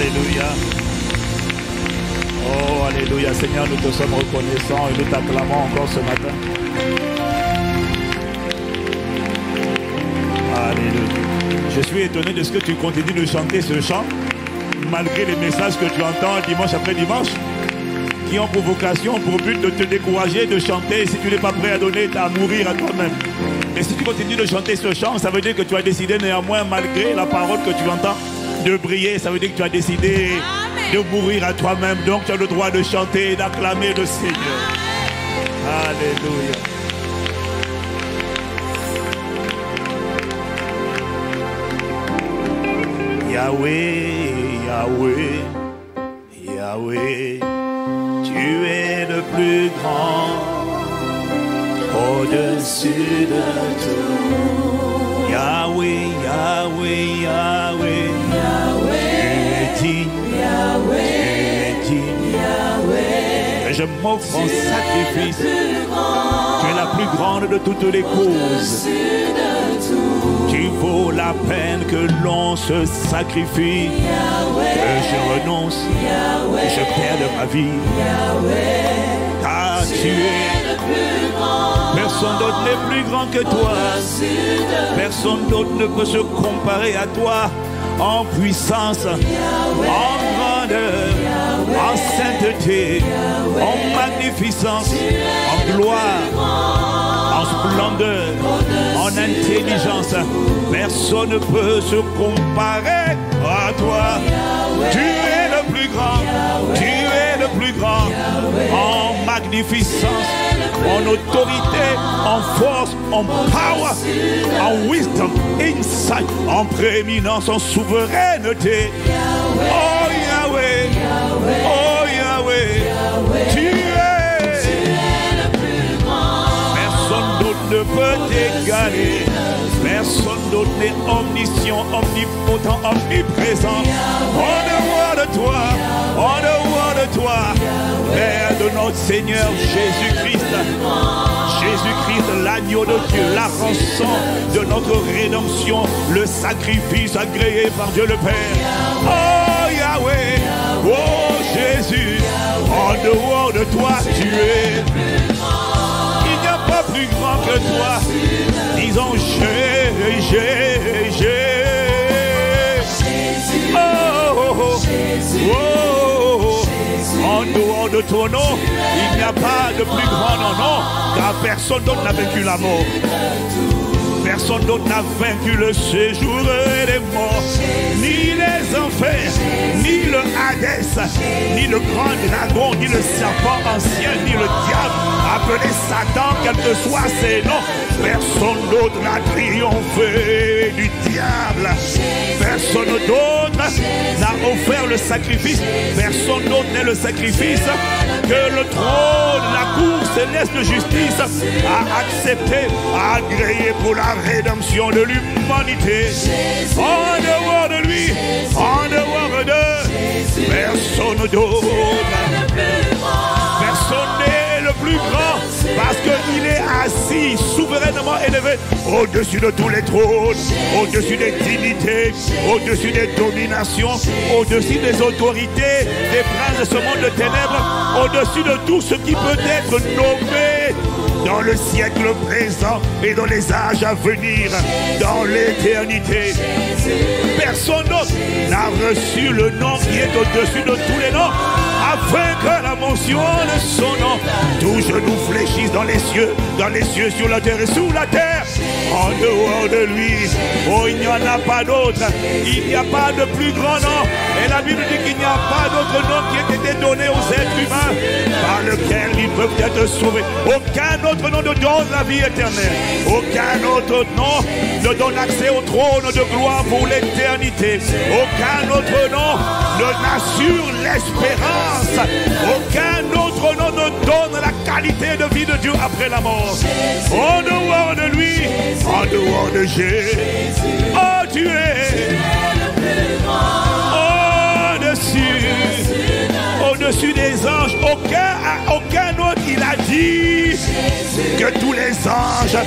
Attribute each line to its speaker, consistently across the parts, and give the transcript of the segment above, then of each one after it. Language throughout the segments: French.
Speaker 1: Alléluia. Oh, alléluia. Seigneur, nous te sommes reconnaissants et nous t'acclamons encore ce matin. Alléluia. Je suis étonné de ce que tu continues de chanter ce chant, malgré les messages que tu entends dimanche après dimanche, qui ont pour vocation, pour but de te décourager de chanter si tu n'es pas prêt à mourir à toi-même. Mais si tu continues de chanter ce chant, ça veut dire que tu as décidé néanmoins, malgré la parole que tu entends, de briller. Ça veut dire que tu as décidé de mourir à toi-même. Donc tu as le droit de chanter et d'acclamer le Seigneur. Alléluia. Yahweh, Yahweh, Yahweh, tu es le plus grand, au-dessus de tout. Yahweh, Yahweh, Yahweh, Yahweh, tu es digne, Yahweh, tu es digne, Yahweh. Je m'offre en sacrifice. Tu es la plus grande de toutes les causes. Tu vaux la peine que l'on se sacrifie, que je renonce, que je perde ma vie. Car tu es personne d'autre n'est plus grand que toi. Personne d'autre ne peut se comparer à toi en puissance, en grandeur, en sainteté, en magnificence, en gloire, en splendeur, en intelligence. Personne ne peut se comparer à toi. Tu es le plus grand, tu es le plus grand, en magnificence, en autorité, en force, en power, en wisdom, insight, en prééminence, en souveraineté. Oh Yahweh, oh Yahweh, tu es le plus grand. Personne d'autre ne peut t'égaler. Personne d'autre n'est omniscient, omnipotent, omniprésent. En dehors de toi, en dehors de toi, Père de notre Seigneur Jésus-Christ. Jésus-Christ, l'agneau de Dieu, la rançon de notre rédemption, le sacrifice agréé par Dieu le Père. Oh Yahweh, oh Jésus, en dehors de toi, tu es. Il n'y a pas plus grand que toi. Disons en dehors de ton nom, il n'y a pas de plus grand nom, car personne d'autre n'a vaincu la mort. Personne d'autre n'a vaincu le séjour des morts, ni les enfers, ni le Hadès, ni le grand dragon, ni le serpent ancien, ni le diable, appelé Satan, quel que soit ses noms. Personne d'autre n'a triomphé du diable. Personne d'autre n'a offert le sacrifice. Personne d'autre n'est le sacrifice que le trône, la cour céleste de justice a accepté, a agréé pour la rédemption de l'humanité. En dehors de lui, en dehors de personne d'autre. Personne n'est le plus grand parce qu'il est assis souverainement élevé au-dessus de tous les trônes, au-dessus des dignités, au-dessus des dominations, au-dessus des autorités, des princes de ce monde de ténèbres, au-dessus de tout ce qui peut être nommé dans le siècle présent et dans les âges à venir, dans l'éternité. Personne d'autre n'a reçu le nom qui est au-dessus de tous les noms, afin que la mention de son nom, tout genou fléchisse dans les cieux, sur la terre et sous la terre. En dehors de lui, oh, il n'y en a pas d'autre. Il n'y a pas de plus grand nom. Et la Bible dit qu'il n'y a pas d'autre nom qui ait été donné aux êtres humains par lequel ils peuvent être sauvés. Aucun autre nom ne donne la vie éternelle. Aucun autre nom ne donne accès au trône de gloire pour l'éternité. Aucun autre nom ne n'assure l'espérance. Aucun autre nom ne donne la qualité de vie de Dieu après la mort. En dehors de lui, en dehors de Jésus, oh tu es au-dessus des anges. Aucun autre, il a dit que tous les anges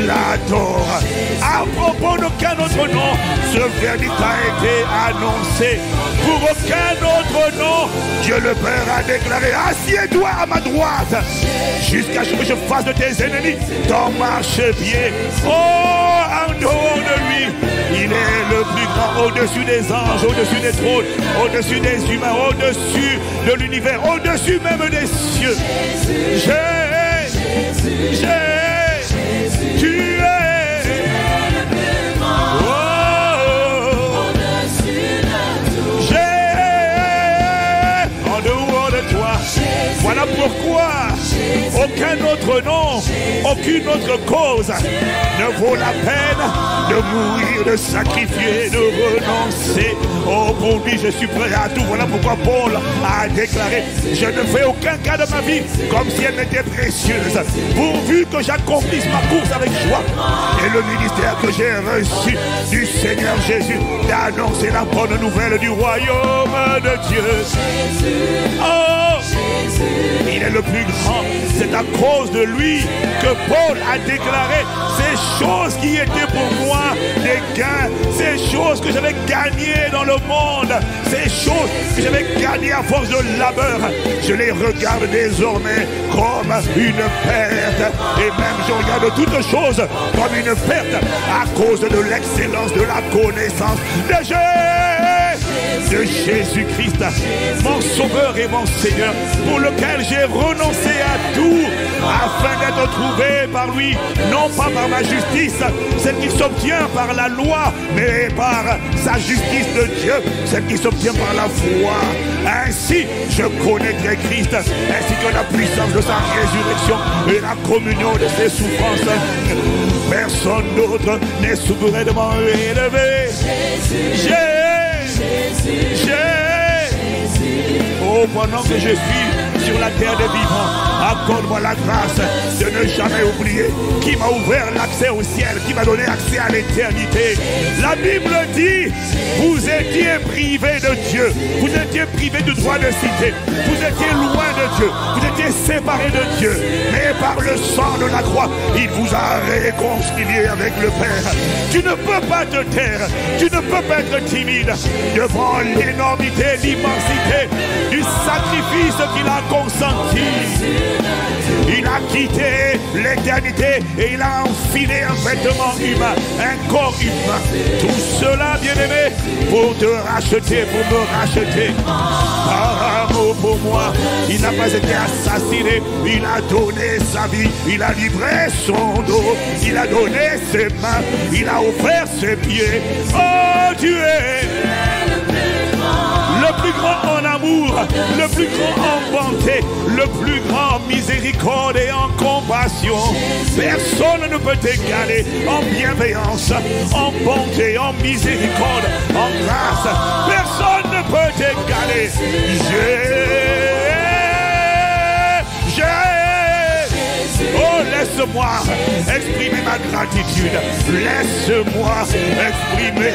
Speaker 1: l'adorent. À propos d'aucun autre nom, ce verdict a été annoncé. Pour aucun autre nom, Dieu le Père a déclaré: assieds-toi à ma droite, jusqu'à ce que je fasse de tes ennemis ton marchepied. Oh, en dehors de lui, il est le plus grand, au-dessus des anges, au-dessus des trônes, au-dessus des humains, au-dessus de l'univers, au-dessus même des cieux. Tu es. Oh, en dehors de toi. Voilà pourquoi aucun autre nom, aucune autre cause ne vaut la peine de mourir, de sacrifier, de renoncer. Oh, pour lui, je suis prêt à tout. Voilà pourquoi Paul a déclaré: je ne fais aucun cas de ma vie comme si elle m'était précieuse, pourvu que j'accomplisse ma course avec joie. Et le ministère que j'ai reçu du Seigneur Jésus d'annoncer la bonne nouvelle du royaume de Dieu. Oh, il est le plus grand. C'est à cause de lui que Paul a déclaré: ces choses qui étaient pour moi des gains, ces choses que j'avais gagnées dans le monde, ces choses que j'avais gagnées à force de labeur, je les regarde désormais comme une perte. Et même je regarde toutes choses comme une perte à cause de l'excellence de la connaissance de Jésus-Christ, mon Sauveur et mon Seigneur, pour lequel j'ai renoncé à tout afin d'être trouvé par lui, non pas par ma justice, celle qui s'obtient par la loi, mais par sa justice de Dieu, celle qui s'obtient par la foi. Ainsi, je connaîtrai Christ, ainsi que la puissance de sa résurrection et la communion de ses souffrances. Personne d'autre n'est souverainement élevé. Oh, pendant que je suis sur la terre des vivants, accorde-moi la grâce de ne jamais oublier qui m'a ouvert l'accès au ciel, qui m'a donné accès à l'éternité. La Bible dit: vous étiez privés de Dieu, vous étiez privés du droit de cité, vous étiez loin de Dieu, vous étiez séparés de Dieu, mais par le sang de la croix, il vous a réconcilié avec le Père. Tu ne peux pas te taire, tu ne peux pas être timide devant l'énormité, l'immensité du sacrifice qu'il a consenti. Il a quitté l'éternité et il a enfilé un vêtement humain, un corps humain. Tout cela, bien-aimé, pour te racheter, pour me racheter. Par amour pour moi, il n'a pas été assassiné, il a donné sa vie, il a livré son dos, il a donné ses mains, il a offert ses pieds. Oh, Dieu est le plus grand en amour, le plus grand en bonté, le plus grand en miséricorde et en compassion. Personne ne peut t'égaler en bienveillance, en bonté, en miséricorde, en grâce. Personne ne peut t'égaler. Oh, laisse-moi exprimer ma gratitude. Laisse-moi exprimer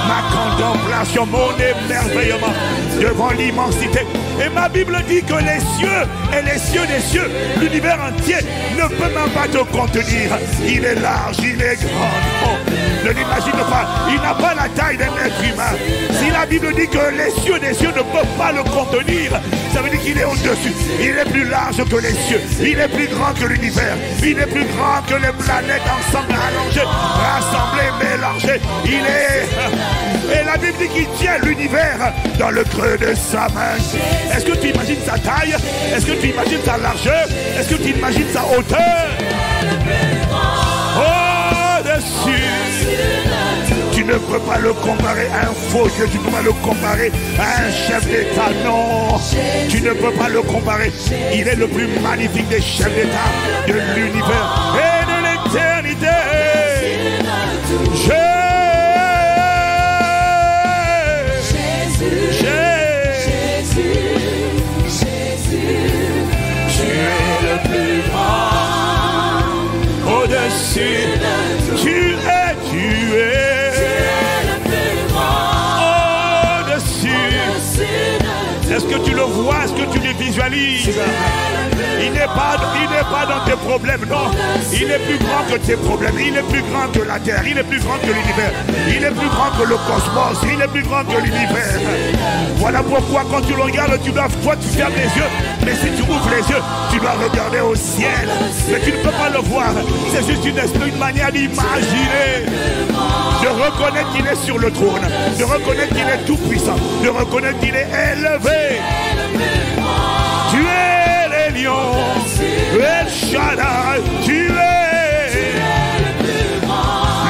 Speaker 1: ma contemplation, mon émerveillement devant l'immensité. Et ma Bible dit que les cieux et les cieux des cieux, l'univers entier, ne peut même pas te contenir. Il est large, il est grand. Oh, ne l'imagine pas, il n'a pas la taille d'un être humain. Si la Bible dit que les cieux des cieux ne peuvent pas le contenir, ça veut dire qu'il est au-dessus. Il est plus large que les cieux, il est plus grand que l'univers, il est plus grand que les planètes ensemble allongées, rassemblées, mélangées. Il est... Et la Bible dit qu'il tient l'univers dans le creux de sa main. Est-ce que tu imagines sa taille? Est-ce que tu imagines sa largeur? Est-ce que tu imagines sa hauteur? Au-dessus. Tu ne peux pas le comparer à un faux Dieu, tu ne peux pas le comparer à un chef d'État, non. Tu ne peux pas le comparer. Il est le plus magnifique des chefs d'État de l'univers et de l'éternité. Au-dessus, tu es au-dessus. Est-ce que tu le vois? Est-ce que tu le visualises? Il n'est pas dans tes problèmes, non. Il est plus grand que tes problèmes. Il est plus grand que la terre. Il est plus grand que l'univers. Il est plus grand que le cosmos. Il est plus grand que l'univers. Voilà pourquoi quand tu le regardes, toi tu fermes les yeux. Mais si tu ouvres les yeux, tu dois regarder au ciel. Mais tu ne peux pas le voir. C'est juste une manière d'imaginer. De reconnaître qu'il est sur le trône. De reconnaître qu'il est tout puissant. De reconnaître qu'il est élevé. Tu es les lions. El Shaddai. Tu es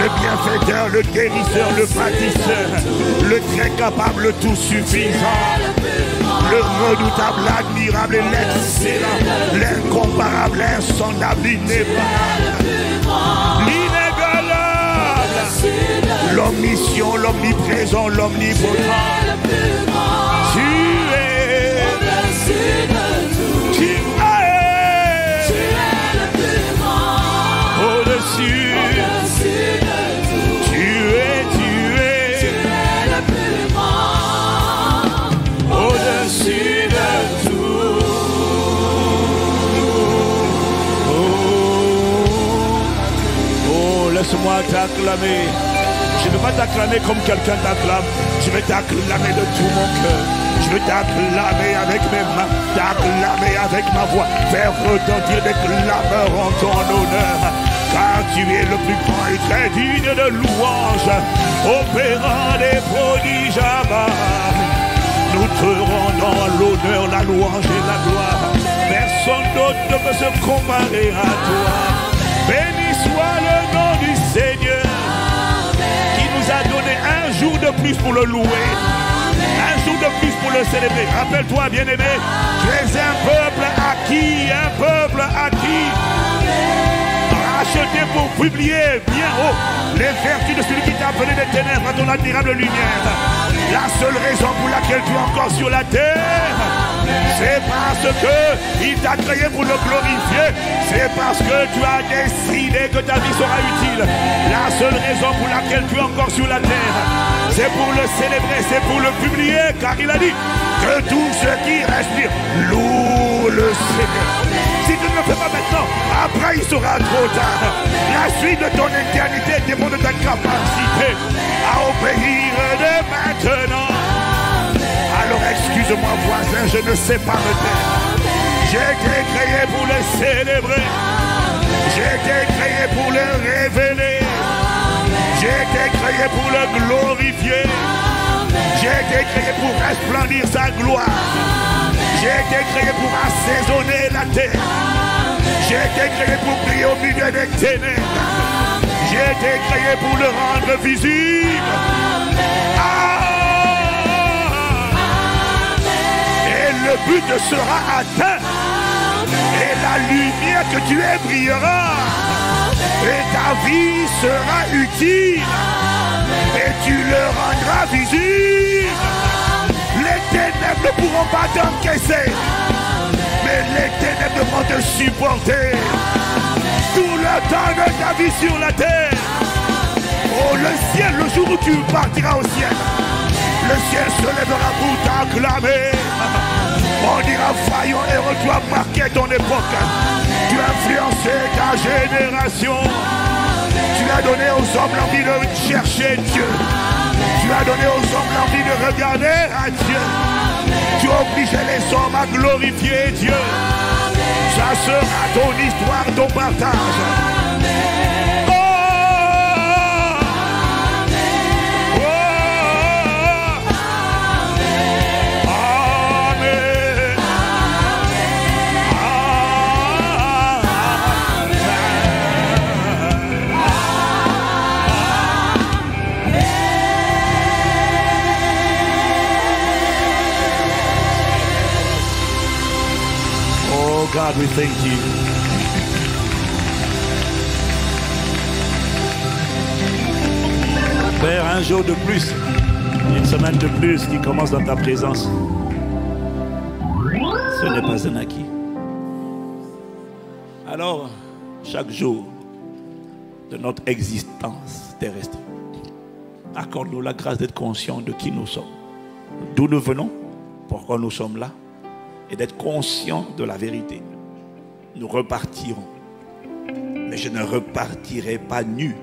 Speaker 1: le bienfaiteur, le guérisseur, le bâtisseur, le très capable, le tout suffisant, le redoutable, l'admirable et l'excellent, l'incomparable, l'insondable, l'inébranlable, l'inégalable, l'omniscient, l'omniprésent, l'omnipotent. Tu es au-dessus. Au-dessus de tout. Oh, laisse-moi t'acclamer. Je ne vais pas t'acclamer comme quelqu'un t'acclame. Je vais t'acclamer de tout mon cœur. Je vais t'acclamer avec mes mains, t'acclamer avec ma voix, faire retentir des clameurs en ton honneur. Car tu es le plus grand et très digne de louange, opérant des prodiges à bas. Nous te rendons l'honneur, la louange et la gloire. Personne d'autre ne peut se comparer à toi. Béni soit le nom du Seigneur qui nous a donné un jour de plus pour le louer. Un jour de plus pour le célébrer. Rappelle-toi, bien-aimé, tu es un peuple acquis, un peuple acquis. Racheté pour publier bien haut les vertus de celui qui t'a appelé des ténèbres à ton admirable lumière. La seule raison pour laquelle tu es encore sur la terre, c'est parce qu'il t'a créé pour le glorifier. C'est parce que tu as décidé que ta vie sera utile. La seule raison pour laquelle tu es encore sur la terre, c'est pour le célébrer, c'est pour le publier. Car il a dit que tous ceux qui respirent louent le Seigneur. Si tu ne le fais pas maintenant, après il sera trop tard. La suite de ton éternité dépend de ta capacité à obéir de maintenant. Alors excuse-moi voisin, je ne sais pas me taire. J'ai été créé pour le célébrer. J'ai été créé pour le révéler. J'ai été créé pour le glorifier. J'ai été créé pour resplendir sa gloire. J'ai été créé pour assaisonner la terre. J'ai été créé pour briller au milieu des ténèbres. J'ai été créé pour le rendre visible. Et le but sera atteint. Et la lumière que tu es brillera. Et ta vie sera utile. Et tu le rendras visible. Les ténèbres ne pourront pas t'encaisser. Mais les ténèbres vont te supporter. Tout le temps de ta vie sur la terre. Oh, le ciel, le jour où tu partiras au ciel, le ciel se lèvera pour t'acclamer. On dira vaillant héros, tu as marqué ton époque. Tu as influencé ta génération. Tu as donné aux hommes l'envie de chercher Dieu. Tu as donné aux hommes l'envie de regarder à Dieu. Tu as obligé les hommes à glorifier Dieu. Ça sera ton histoire, ton partage. God, we thank you. Père, un jour de plus, une semaine de plus qui commence dans ta présence, ce n'est pas un acquis. Alors, chaque jour de notre existence terrestre, accorde-nous la grâce d'être conscients de qui nous sommes, d'où nous venons, pourquoi nous sommes là, et d'être conscients de la vérité. nous repartirons. Mais je ne repartirai pas nu.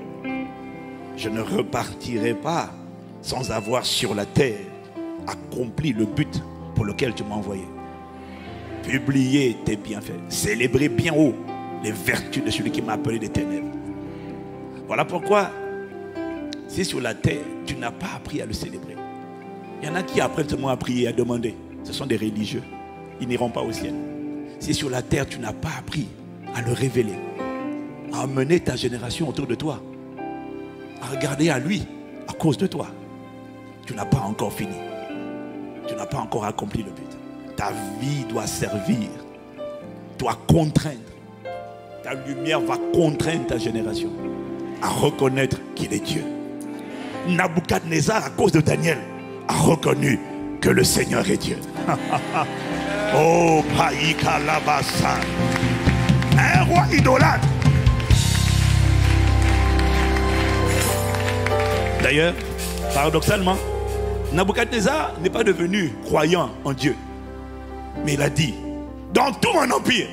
Speaker 1: Je ne repartirai pas sans avoir sur la terre accompli le but pour lequel tu m'as envoyé. Publier tes bienfaits, célébrer bien haut les vertus de celui qui m'a appelé des ténèbres. Voilà pourquoi, si sur la terre, tu n'as pas appris à le célébrer. Il y en a qui apprennent seulement à prier, à demander. Ce sont des religieux. Ils n'iront pas au ciel. Si sur la terre, tu n'as pas appris à le révéler, à amener ta génération autour de toi, à regarder à lui à cause de toi, tu n'as pas encore fini. Tu n'as pas encore accompli le but. Ta vie doit servir, doit contraindre. Ta lumière va contraindre ta génération à reconnaître qu'il est Dieu. Nabuchodonosor, à cause de Daniel, a reconnu que le Seigneur est Dieu. Oh, Païka Labassa. Un roi idolâtre. D'ailleurs, paradoxalement, Nabuchodonosor n'est pas devenu croyant en Dieu. Mais il a dit, dans tout mon empire,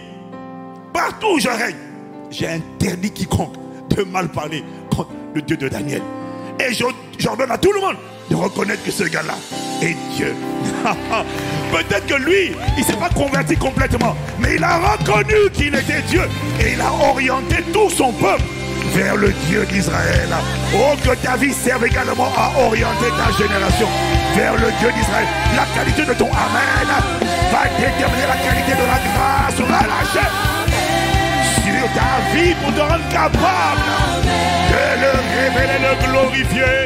Speaker 1: partout où je règne, j'ai interdit quiconque de mal parler contre le Dieu de Daniel. Et j'ordonne à tout le monde de reconnaître que ce gars-là est Dieu. Peut-être que lui, il ne s'est pas converti complètement, mais il a reconnu qu'il était Dieu. Et il a orienté tout son peuple vers le Dieu d'Israël. Oh, que ta vie serve également à orienter ta génération vers le Dieu d'Israël. La qualité de ton Amen va déterminer la qualité de la grâce relâchée sur ta vie pour te rendre capable de le révéler, le glorifier.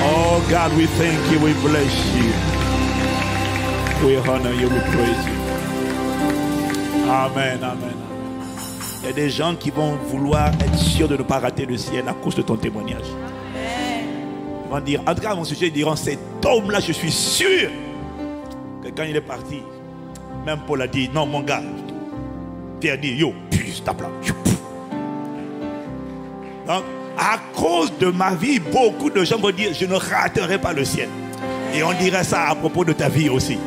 Speaker 1: Oh God, we thank you, we bless you. We honor you, we praise you. Amen, amen. Il y a des gens qui vont vouloir être sûrs de ne pas rater le ciel à cause de ton témoignage. Ils vont dire, en tout cas, à mon sujet, ils diront, cet homme-là, je suis sûr que quand il est parti, même Paul a dit, non, mon gars, Pierre dit, yo, puis tape là. Donc, à cause de ma vie, beaucoup de gens vont dire, je ne raterai pas le ciel. Et on dirait ça à propos de ta vie aussi.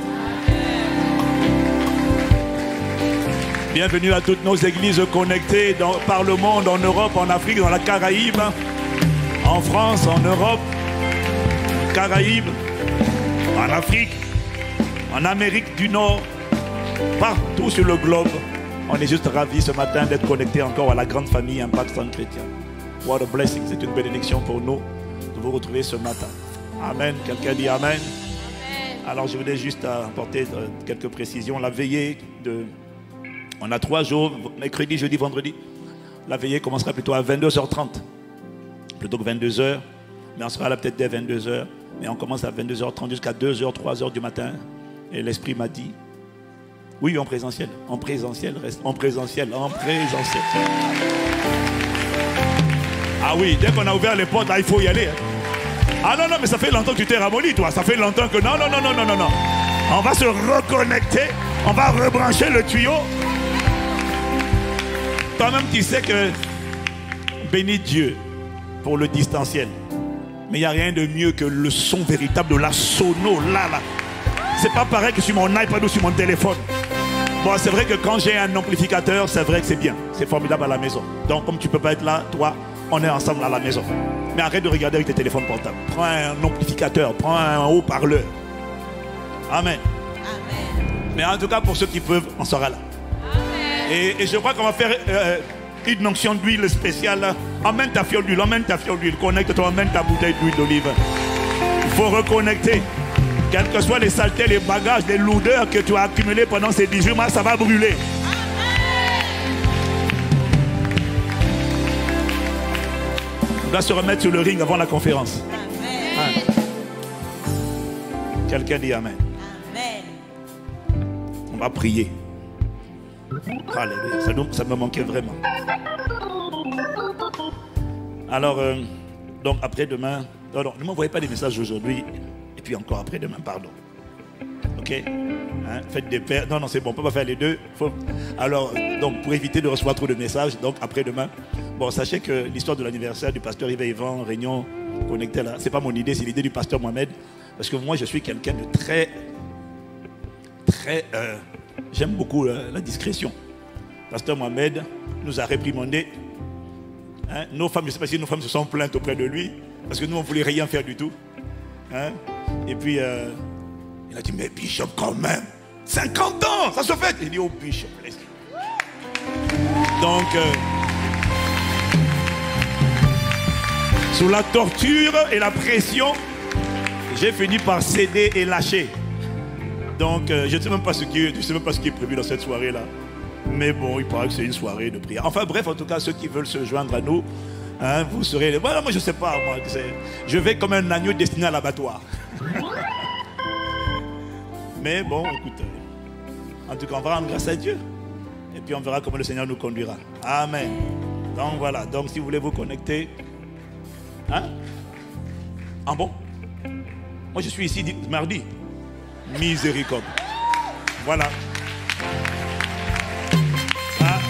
Speaker 1: Bienvenue à toutes nos églises connectées par le monde, en Europe, en Afrique, dans la Caraïbe, en France, en Europe, Caraïbes, en Afrique, en Amérique du Nord, partout sur le globe. On est juste ravis ce matin d'être connectés encore à la grande famille Impact Centre Chrétien. What a blessing, c'est une bénédiction pour nous de vous retrouver ce matin. Amen, quelqu'un dit Amen. Amen. Alors je voulais juste apporter quelques précisions. La veillée de... On a 3 jours, mercredi, jeudi, vendredi. La veillée commencera plutôt à 22h30. Plutôt que 22h. Mais on sera là peut-être dès 22h. Mais on commence à 22h30 jusqu'à 2h, 3h du matin. Et l'Esprit m'a dit, oui, en présentiel. En présentiel, reste en présentiel, en présentiel. Ah oui, dès qu'on a ouvert les portes, là, il faut y aller. Ah non, non, mais ça fait longtemps que tu t'es ramolli, toi. Ça fait longtemps que... Non, non, non, non, non, non, non. On va se reconnecter. On va rebrancher le tuyau. Toi-même, tu sais que bénis Dieu pour le distanciel. Mais il n'y a rien de mieux que le son véritable de la sono. Là. C'est pas pareil que sur mon iPad ou sur mon téléphone. Bon, c'est vrai que quand j'ai un amplificateur, c'est vrai que c'est bien. C'est formidable à la maison. Donc, comme tu ne peux pas être là, toi, on est ensemble à la maison. Mais arrête de regarder avec tes téléphones portables. Prends un amplificateur, prends un haut-parleur. Amen. Amen. Mais en tout cas, pour ceux qui peuvent, on sera là. Et je crois qu'on va faire une onction d'huile spéciale. Emmène ta fiole d'huile, emmène ta fiole d'huile. Connecte-toi, emmène ta bouteille d'huile d'olive. Il faut reconnecter. Quels que soient les saletés, les bagages, les lourdeurs que tu as accumulés pendant ces 18 mois, ça va brûler. On doit se remettre sur le ring avant la conférence. Amen. Quelqu'un dit Amen. Amen. On va prier. Alléluia. Ça me manquait vraiment. Alors, donc après-demain, non, ne m'envoyez pas des messages aujourd'hui, et puis encore après-demain, pardon. Ok, hein, faites des paires. Non, c'est bon, on ne peut pas faire les deux. Alors, donc pour éviter de recevoir trop de messages, donc après-demain, Bon, sachez que l'histoire de l'anniversaire du pasteur Yves Yvan, réunion connectée là, c'est pas mon idée, c'est l'idée du pasteur Mohamed. Parce que moi, je suis quelqu'un de très... j'aime beaucoup la discrétion. Pasteur Mohamed nous a réprimandé. Hein, nos femmes, je ne sais pas si nos femmes se sont plaintes auprès de lui, parce que nous, on ne voulait rien faire du tout. Hein? Et puis, il a dit, mais Bishop, quand même, 50 ans, ça se fait. Il dit, oh Bishop, laisse. Donc, sous la torture et la pression, j'ai fini par céder et lâcher. Donc, je ne sais même pas ce qui est prévu dans cette soirée-là. Mais bon, il paraît que c'est une soirée de prière. Enfin bref, en tout cas, ceux qui veulent se joindre à nous, hein, vous serez... Voilà, moi je ne sais pas, moi, je vais comme un agneau destiné à l'abattoir. Mais bon, écoute, en tout cas, on va rendre grâce à Dieu. Et puis on verra comment le Seigneur nous conduira. Amen. Donc voilà, donc si vous voulez vous connecter... Hein? Ah bon? Moi je suis ici mardi. Miséricorde. Voilà. Ah.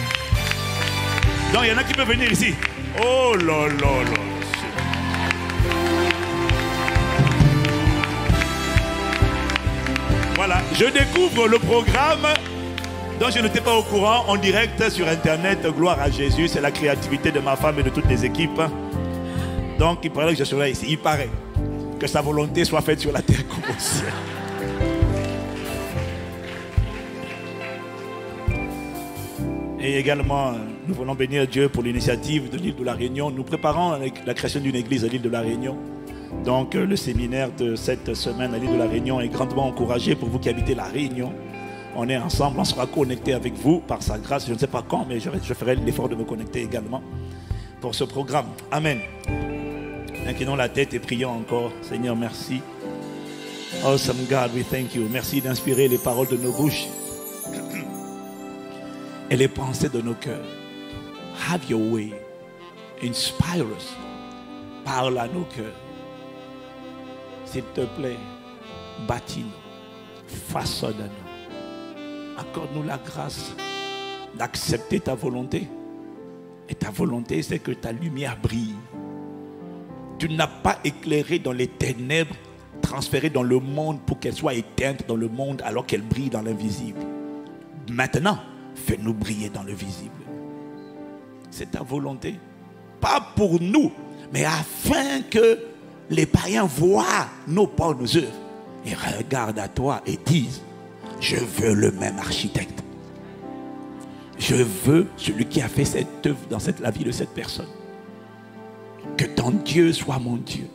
Speaker 1: Donc il y en a qui peuvent venir ici. Oh là là là. Voilà, je découvre le programme dont je n'étais pas au courant en direct sur internet. Gloire à Jésus, c'est la créativité de ma femme et de toutes les équipes. Donc il paraît que je serai ici. Il paraît que sa volonté soit faite sur la terre comme au ciel. Et également, nous voulons bénir Dieu pour l'initiative de l'île de la Réunion. Nous préparons la création d'une église à l'île de la Réunion. Donc le séminaire de cette semaine à l'île de la Réunion est grandement encouragé pour vous qui habitez la Réunion. On est ensemble, on sera connectés avec vous par sa grâce. Je ne sais pas quand, mais je ferai l'effort de me connecter également pour ce programme. Amen. Inclinons la tête et prions encore. Seigneur, merci. Awesome God, we thank you. Merci d'inspirer les paroles de nos bouches et les pensées de nos cœurs. Have your way. Inspire us. Parle à nos cœurs. S'il te plaît, bâtis-nous, façonne-nous. Accorde-nous la grâce d'accepter ta volonté. Et ta volonté, c'est que ta lumière brille. Tu n'as pas éclairé dans les ténèbres, transféré dans le monde pour qu'elle soit éteinte dans le monde alors qu'elle brille dans l'invisible. Maintenant, fais-nous briller dans le visible. C'est ta volonté. Pas pour nous, mais afin que les païens voient nos bonnes œuvres et regardent à toi et disent, je veux le même architecte. Je veux celui qui a fait cette œuvre dans la vie de cette personne. Que ton Dieu soit mon Dieu.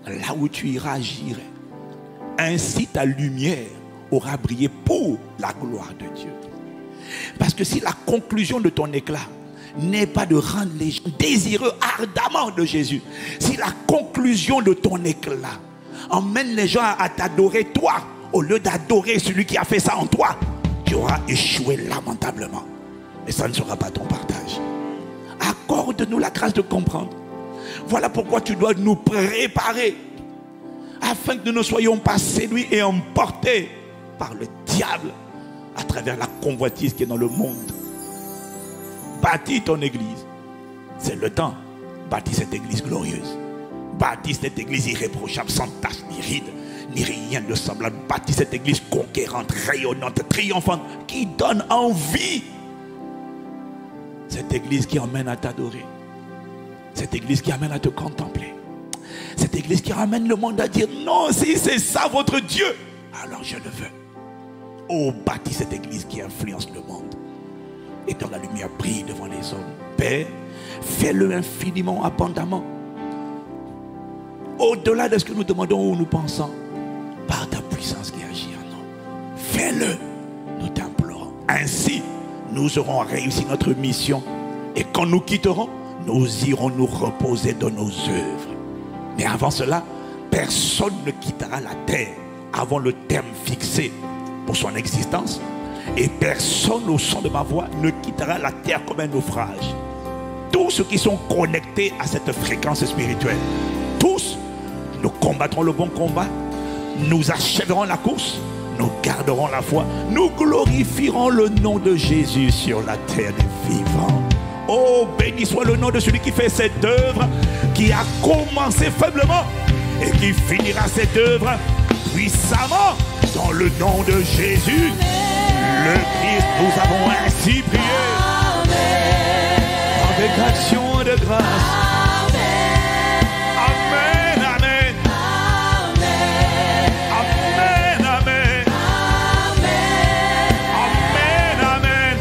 Speaker 1: Là où tu iras, j'irai. Ainsi ta lumière aura brillé pour la gloire de Dieu. Parce que si la conclusion de ton éclat n'est pas de rendre les gens désireux ardemment de Jésus, si la conclusion de ton éclat emmène les gens à t'adorer toi, au lieu d'adorer celui qui a fait ça en toi, tu auras échoué lamentablement. Et ça ne sera pas ton partage. Accorde-nous la grâce de comprendre. Voilà pourquoi tu dois nous préparer, afin que nous ne soyons pas séduits et emportés par le diable à travers la convoitise qui est dans le monde. Bâtis ton église. C'est le temps. Bâtis cette église glorieuse. Bâtis cette église irréprochable, sans tache ni ride, ni rien de semblable. Bâtis cette église conquérante, rayonnante, triomphante, qui donne envie. Cette église qui emmène à t'adorer. Cette église qui amène à te contempler. Cette église qui ramène le monde à dire non, si c'est ça votre Dieu, alors je le veux. Oh, bâtis cette église qui influence le monde et dont la lumière brille devant les hommes. Père, fais-le infiniment, abondamment, au-delà de ce que nous demandons ou nous pensons, par ta puissance qui agit en nous. Fais-le, nous t'implorons. Ainsi, nous aurons réussi notre mission et quand nous quitterons, nous irons nous reposer dans nos œuvres. Mais avant cela, personne ne quittera la terre avant le terme fixé pour son existence. Et personne au son de ma voix ne quittera la terre comme un naufrage. Tous ceux qui sont connectés à cette fréquence spirituelle, tous, nous combattrons le bon combat, nous achèverons la course, nous garderons la foi, nous glorifierons le nom de Jésus sur la terre des vivants. Oh, béni soit le nom de celui qui fait cette œuvre, qui a commencé faiblement et qui finira cette œuvre puissamment dans le nom de Jésus. Le Christ, nous avons ainsi prié. Avec action de grâce. Amen, amen. Amen, amen. Amen, amen.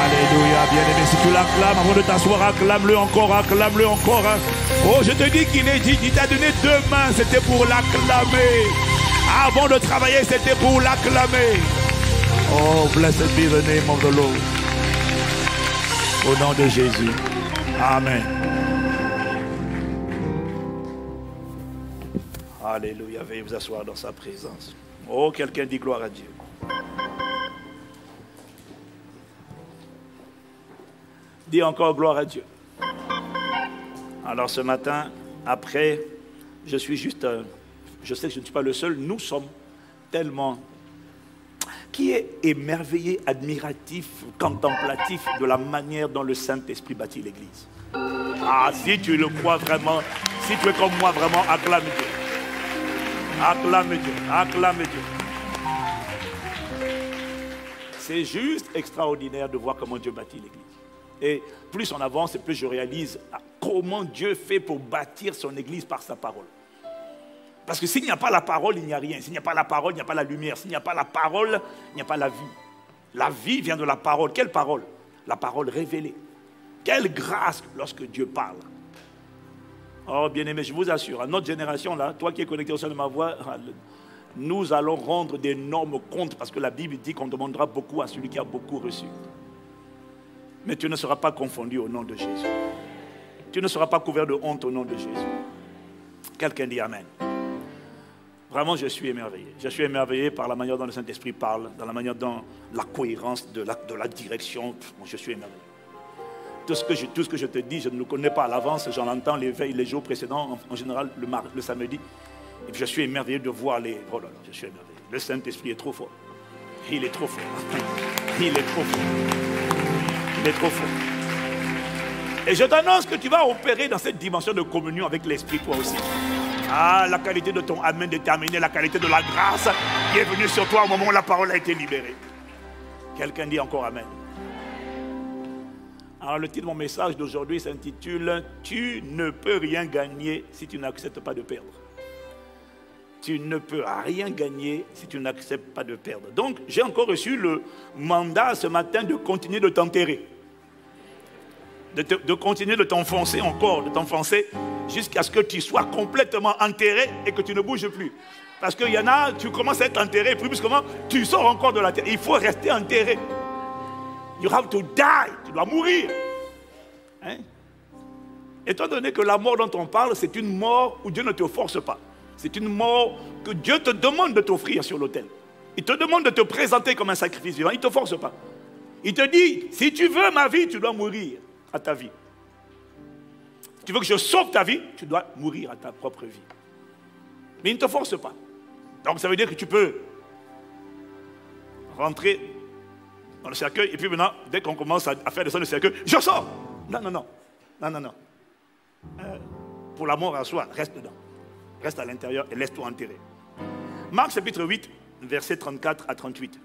Speaker 1: Alléluia, bien-aimé. Si tu l'acclames avant de t'asseoir, acclame-le encore, acclame-le encore. Oh, je te dis qu'il t'a donné 2 mains, c'était pour l'acclamer. Avant de travailler, c'était pour l'acclamer. Oh, blessed be the name of the Lord. Au nom de Jésus. Amen. Alléluia. Veuillez vous asseoir dans sa présence. Oh, quelqu'un dit gloire à Dieu. Dis encore gloire à Dieu. Alors ce matin, après, je suis juste... je sais que je ne suis pas le seul, nous sommes tellement... Qui est émerveillé, admiratif, contemplatif de la manière dont le Saint-Esprit bâtit l'Église. Ah, si tu le crois vraiment, si tu es comme moi, vraiment, acclame Dieu. Acclame Dieu, acclame Dieu. C'est juste extraordinaire de voir comment Dieu bâtit l'Église. Et plus on avance, et plus je réalise comment Dieu fait pour bâtir son Église par sa parole. Parce que s'il n'y a pas la parole, il n'y a rien. S'il n'y a pas la parole, il n'y a pas la lumière. S'il n'y a pas la parole, il n'y a pas la vie. La vie vient de la parole. Quelle parole? La parole révélée. Quelle grâce lorsque Dieu parle. Oh, bien-aimé, je vous assure, à notre génération, là, toi qui es connecté au sein de ma voix, nous allons rendre d'énormes comptes parce que la Bible dit qu'on demandera beaucoup à celui qui a beaucoup reçu. Mais tu ne seras pas confondu au nom de Jésus. Tu ne seras pas couvert de honte au nom de Jésus. Quelqu'un dit Amen. Vraiment, je suis émerveillé. Je suis émerveillé par la manière dont le Saint-Esprit parle, dans la manière dont la cohérence de la direction. Je suis émerveillé. Tout ce que je te dis, je ne le connais pas à l'avance. J'en entends les jours précédents, en général le samedi. Et puis je suis émerveillé de voir les... Oh là là, je suis émerveillé. Le Saint-Esprit est trop fort. Il est trop fort. Il est trop fort. Il est trop fort. Et je t'annonce que tu vas opérer dans cette dimension de communion avec l'Esprit toi aussi. Ah, la qualité de ton Amen déterminée, la qualité de la grâce qui est venue sur toi au moment où la parole a été libérée. Quelqu'un dit encore Amen. Alors le titre de mon message d'aujourd'hui s'intitule « Tu ne peux rien gagner si tu n'acceptes pas de perdre ». Tu ne peux rien gagner si tu n'acceptes pas de perdre. Donc j'ai encore reçu le mandat ce matin de continuer de t'enterrer. De continuer de t'enfoncer encore, de t'enfoncer jusqu'à ce que tu sois complètement enterré et que tu ne bouges plus. Parce qu'il y en a, tu commences à être enterré, puis brusquement, tu sors encore de la terre. Il faut rester enterré. You have to die. Tu dois mourir. Hein? Étant donné que la mort dont on parle, c'est une mort où Dieu ne te force pas. C'est une mort que Dieu te demande de t'offrir sur l'autel. Il te demande de te présenter comme un sacrifice vivant. Il ne te force pas. Il te dit, si tu veux ma vie, tu dois mourir à ta vie. Si tu veux que je sauve ta vie, tu dois mourir à ta propre vie. Mais il ne te force pas. Donc ça veut dire que tu peux rentrer dans le cercueil et puis maintenant, dès qu'on commence à faire descendre le cercueil, je sors. Non, non, non. Non, non, non. Pour la mort à soi, reste dedans. Reste à l'intérieur et laisse-toi enterrer. Marc chapitre 8, versets 34 à 38.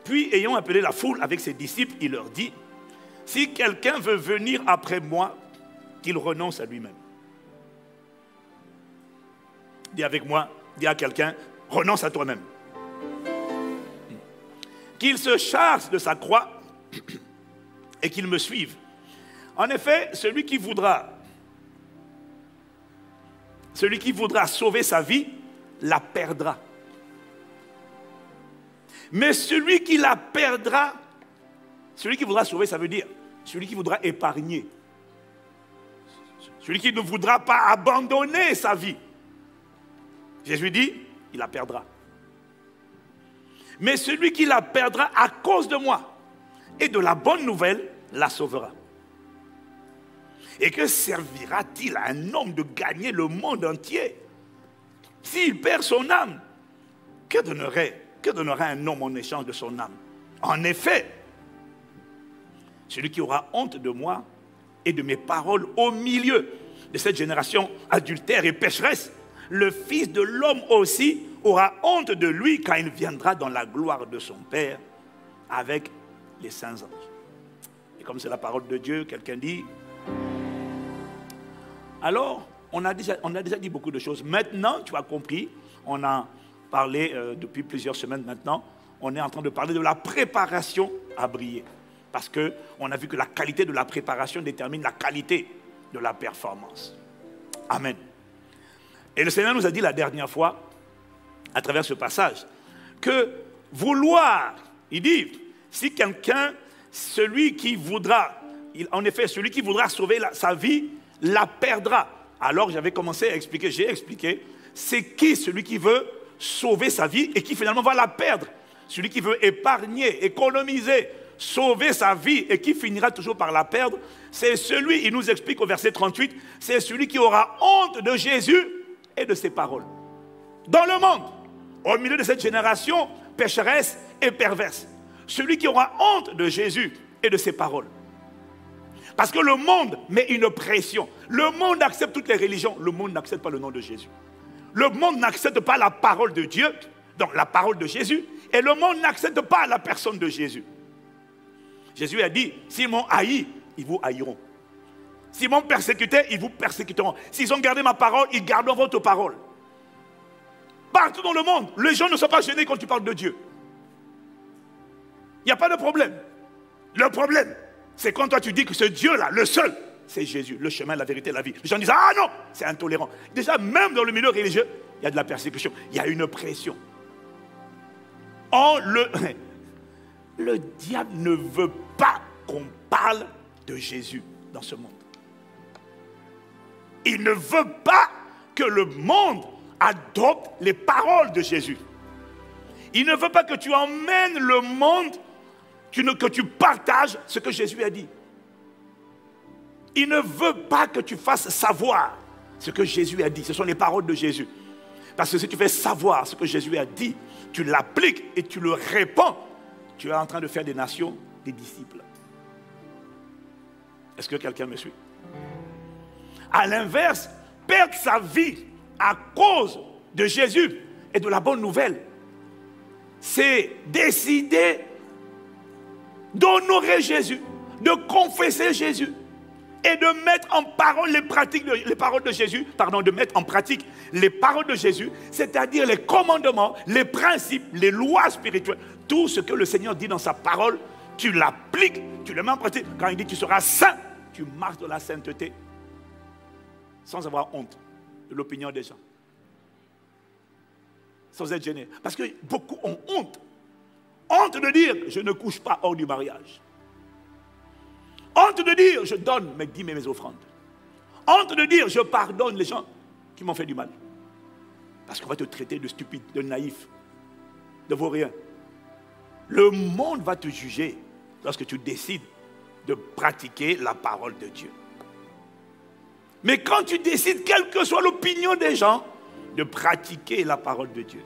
Speaker 1: Puis, ayant appelé la foule avec ses disciples, il leur dit, si quelqu'un veut venir après moi, qu'il renonce à lui-même. Dis avec moi, dis à quelqu'un, renonce à toi-même. Qu'il se charge de sa croix et qu'il me suive. En effet, celui qui voudra sauver sa vie, la perdra. Mais celui qui la perdra, celui qui voudra sauver, ça veut dire celui qui voudra épargner. Celui qui ne voudra pas abandonner sa vie. Jésus dit, il la perdra. Mais celui qui la perdra à cause de moi et de la bonne nouvelle, la sauvera. Et que servira-t-il à un homme de gagner le monde entier s'il perd son âme, que donnerait un homme en échange de son âme? En effet, celui qui aura honte de moi et de mes paroles au milieu de cette génération adultère et pécheresse, le Fils de l'homme aussi aura honte de lui quand il viendra dans la gloire de son Père avec les saints anges. Et comme c'est la parole de Dieu, quelqu'un dit... Alors, on a déjà dit beaucoup de choses. Maintenant, tu as compris, on a parlé depuis plusieurs semaines maintenant, on est en train de parler de la préparation à briller. Parce qu'on a vu que la qualité de la préparation détermine la qualité de la performance. Amen. Et le Seigneur nous a dit la dernière fois, à travers ce passage, que vouloir, il dit, si quelqu'un, celui qui voudra sauver sa vie, la perdra. Alors j'avais commencé à expliquer, j'ai expliqué, c'est qui celui qui veut sauver sa vie et qui finalement va la perdre. Celui qui veut épargner, économiser, sauver sa vie et qui finira toujours par la perdre, c'est celui, il nous explique au verset 38, c'est celui qui aura honte de Jésus et de ses paroles. Dans le monde, au milieu de cette génération pécheresse et perverse, celui qui aura honte de Jésus et de ses paroles. Parce que le monde met une pression. Le monde accepte toutes les religions. Le monde n'accepte pas le nom de Jésus. Le monde n'accepte pas la parole de Dieu, donc la parole de Jésus. Et le monde n'accepte pas la personne de Jésus. Jésus a dit, s'ils m'ont haï, ils vous haïront. S'ils m'ont persécuté, ils vous persécuteront. S'ils ont gardé ma parole, ils garderont votre parole. Partout dans le monde, les gens ne sont pas gênés quand tu parles de Dieu. Il n'y a pas de problème. Le problème, c'est quand toi tu dis que ce Dieu-là, le seul, c'est Jésus, le chemin, la vérité, la vie. Les gens disent, ah non, c'est intolérant. Déjà, même dans le milieu religieux, il y a de la persécution, il y a une pression. Le diable ne veut pas qu'on parle de Jésus dans ce monde. Il ne veut pas que le monde adopte les paroles de Jésus. Il ne veut pas que tu emmènes le monde, que tu partages ce que Jésus a dit. Il ne veut pas que tu fasses savoir ce que Jésus a dit. Ce sont les paroles de Jésus. Parce que si tu fais savoir ce que Jésus a dit, tu l'appliques et tu le répands, tu es en train de faire des nations des disciples. Est-ce que quelqu'un me suit? À l'inverse, perdre sa vie à cause de Jésus et de la bonne nouvelle, c'est décider d'honorer Jésus, de confesser Jésus et de mettre en parole les paroles de Jésus, de mettre en pratique les paroles de Jésus, c'est-à-dire les commandements, les principes, les lois spirituelles, tout ce que le Seigneur dit dans sa parole, tu l'appliques, tu le mets en pratique. Quand il dit tu seras saint, tu marches dans la sainteté sans avoir honte de l'opinion des gens, sans être gêné. Parce que beaucoup ont honte. Honte de dire je ne couche pas hors du mariage. Honte de dire je donne mes dîmes et mes offrandes. Honte de dire je pardonne les gens qui m'ont fait du mal. Parce qu'on va te traiter de stupide, de naïf, de vaurien. Le monde va te juger lorsque tu décides de pratiquer la parole de Dieu. Mais quand tu décides, quelle que soit l'opinion des gens, de pratiquer la parole de Dieu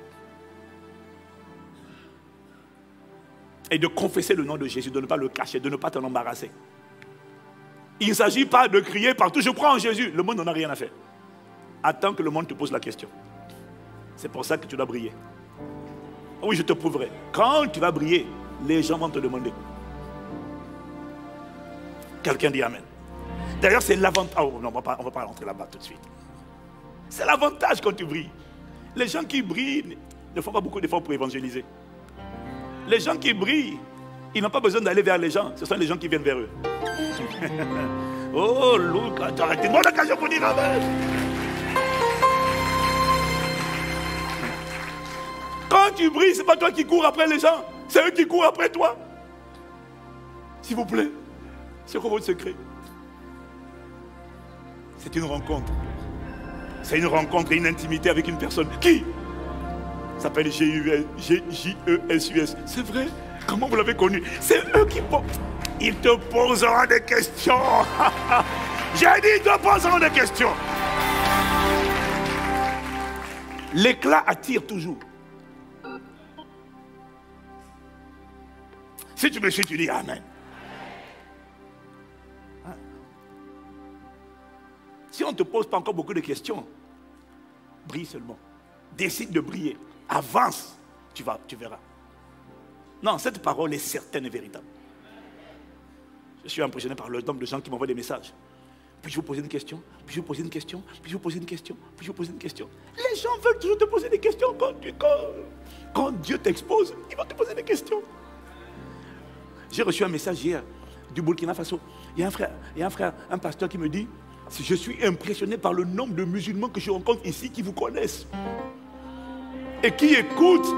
Speaker 1: et de confesser le nom de Jésus, de ne pas le cacher, de ne pas t'en embarrasser. Il ne s'agit pas de crier partout, je crois en Jésus. Le monde n'en a rien à faire. Attends que le monde te pose la question. C'est pour ça que tu dois briller. Oui, je te prouverai. Quand tu vas briller, les gens vont te demander. Quelqu'un dit Amen. D'ailleurs, c'est l'avantage. Oh, non, on ne va pas rentrer là-bas tout de suite. C'est l'avantage quand tu brilles. Les gens qui brillent ne font pas beaucoup d'efforts pour évangéliser. Les gens qui brillent, ils n'ont pas besoin d'aller vers les gens. Ce sont les gens qui viennent vers eux. Oh, Lucas, tu as été bonne occasion pour dire Amen. Quand tu brilles, ce n'est pas toi qui cours après les gens. C'est eux qui courent après toi. S'il vous plaît, c'est quoi votre secret? C'est une rencontre. C'est une rencontre et une intimité avec une personne qui s'appelle J-E-S-U-S. C'est vrai? Comment vous l'avez connu? C'est eux qui posent. Ils te poseront des questions. J'ai dit, ils te poseront des questions. L'éclat attire toujours. Si tu me suis, tu dis Amen. Si on ne te pose pas encore beaucoup de questions, brille seulement. Décide de briller. Avance, tu verras. Non, cette parole est certaine et véritable. Je suis impressionné par le nombre de gens qui m'envoient des messages. Puis-je vous poser une question? Puis-je vous poser une question? Puis-je vous poser une question? Puis-je vous poser une question? Les gens veulent toujours te poser des questions. Quand Dieu t'expose, il va te poser des questions. J'ai reçu un message hier du Burkina Faso. Il y a un pasteur qui me dit, je suis impressionné par le nombre de musulmans que je rencontre ici qui vous connaissent. Et qui écoutent.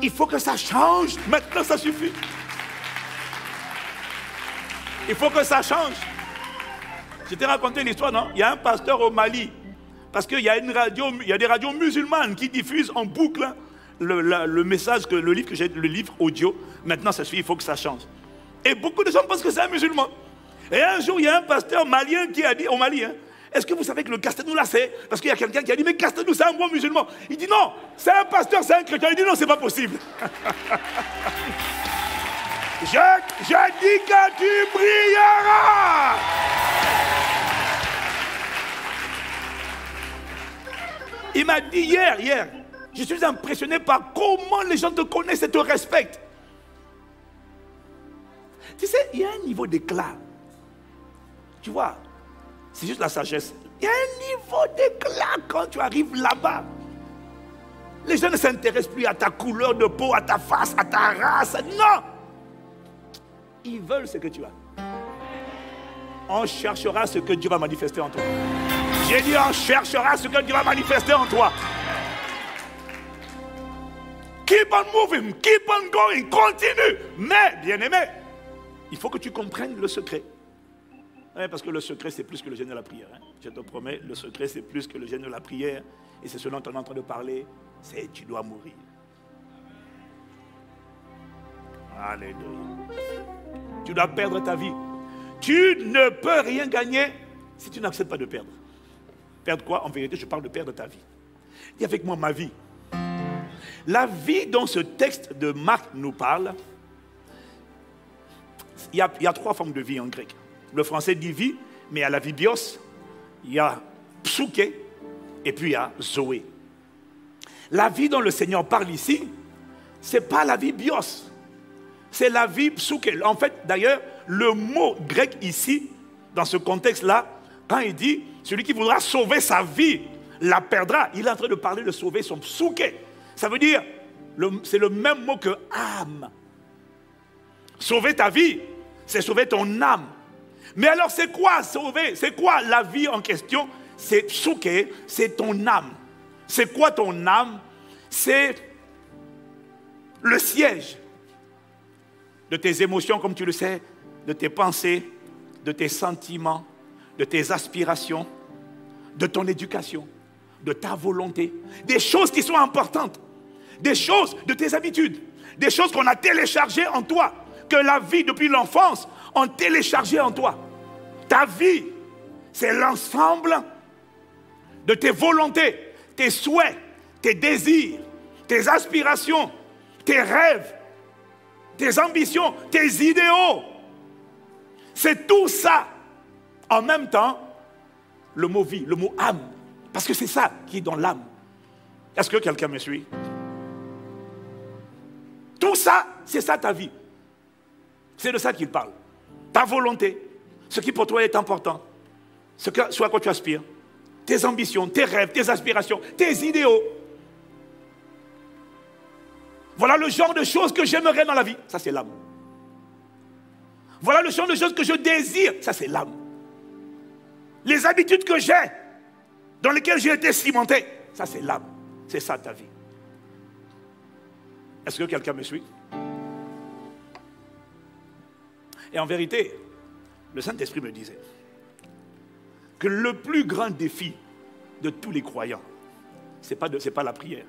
Speaker 1: Il faut que ça change. Maintenant, ça suffit. Il faut que ça change. Je t'ai raconté l'histoire, non? Il y a un pasteur au Mali. Parce qu'il y a il y a des radios musulmanes qui diffusent en boucle le message, le livre audio. Maintenant, ça suffit, il faut que ça change. Et beaucoup de gens pensent que c'est un musulman. Et un jour, il y a un pasteur malien qui a dit, au Mali, est-ce que vous savez que le Castanou là c'est... Parce qu'il y a quelqu'un qui a dit, mais Castanou c'est un bon musulman. Il dit non, c'est un pasteur, c'est un chrétien. Il dit non, c'est pas possible. Je dis que tu brilleras. Il m'a dit hier, je suis impressionné par comment les gens te connaissent et te respectent. Tu sais, il y a un niveau d'éclat. Tu vois, c'est juste la sagesse. Il y a un niveau d'éclat quand tu arrives là-bas. Les gens ne s'intéressent plus à ta couleur de peau, à ta face, à ta race. Non! Ils veulent ce que tu as. On cherchera ce que Dieu va manifester en toi. J'ai dit, on cherchera ce que Dieu va manifester en toi. Keep on moving, keep on going, continue. Mais, bien-aimé, il faut que tu comprennes le secret. Parce que le secret, c'est plus que le jeûne de la prière. Je te promets, le secret, c'est plus que le jeûne de la prière. Et c'est ce dont on est en train de parler. C'est tu dois mourir. Alléluia. Tu dois perdre ta vie. Tu ne peux rien gagner si tu n'acceptes pas de perdre. Perdre quoi? En vérité, je parle de perdre ta vie. Dis avec moi ma vie. La vie dont ce texte de Marc nous parle, il y a 3 formes de vie en grec. Le français dit vie, mais il y a la vie bios, il y a psuké, et puis il y a zoé. La vie dont le Seigneur parle ici, ce n'est pas la vie bios, c'est la vie psuké. En fait, d'ailleurs, le mot grec ici, dans ce contexte-là, quand il dit, celui qui voudra sauver sa vie, la perdra, il est en train de parler de sauver son psuké. Ça veut dire, c'est le même mot que âme. Sauver ta vie, c'est sauver ton âme. Mais alors c'est quoi sauver? C'est quoi la vie en question? C'est psuké, c'est ton âme. C'est quoi ton âme? C'est le siège de tes émotions, comme tu le sais, de tes pensées, de tes sentiments, de tes aspirations, de ton éducation, de ta volonté, des choses qui sont importantes, des choses de tes habitudes, des choses qu'on a téléchargées en toi, que la vie depuis l'enfance ont téléchargé en toi. Ta vie, c'est l'ensemble de tes volontés, tes souhaits, tes désirs, tes aspirations, tes rêves, tes ambitions, tes idéaux. C'est tout ça. En même temps, le mot vie, le mot âme. Parce que c'est ça qui est dans l'âme. Est-ce que quelqu'un me suit? Tout ça, c'est ça ta vie. C'est de ça qu'il parle. Ta volonté, ce qui pour toi est important, ce à quoi tu aspires, tes ambitions, tes rêves, tes aspirations, tes idéaux. Voilà le genre de choses que j'aimerais dans la vie. Ça, c'est l'âme. Voilà le genre de choses que je désire. Ça, c'est l'âme. Les habitudes que j'ai, dans lesquelles j'ai été cimenté, ça, c'est l'âme. C'est ça ta vie. Est-ce que quelqu'un me suit? Et en vérité, le Saint-Esprit me disait que le plus grand défi de tous les croyants, ce n'est pas la prière,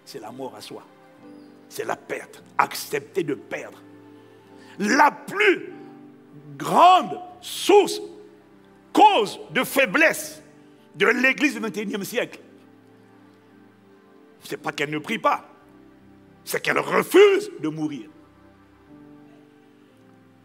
Speaker 1: c'est la mort à soi. C'est la perte, accepter de perdre. La plus grande source, cause de faiblesse de l'Église du XXIe siècle, Ce n'est pas qu'elle ne prie pas, c'est qu'elle refuse de mourir.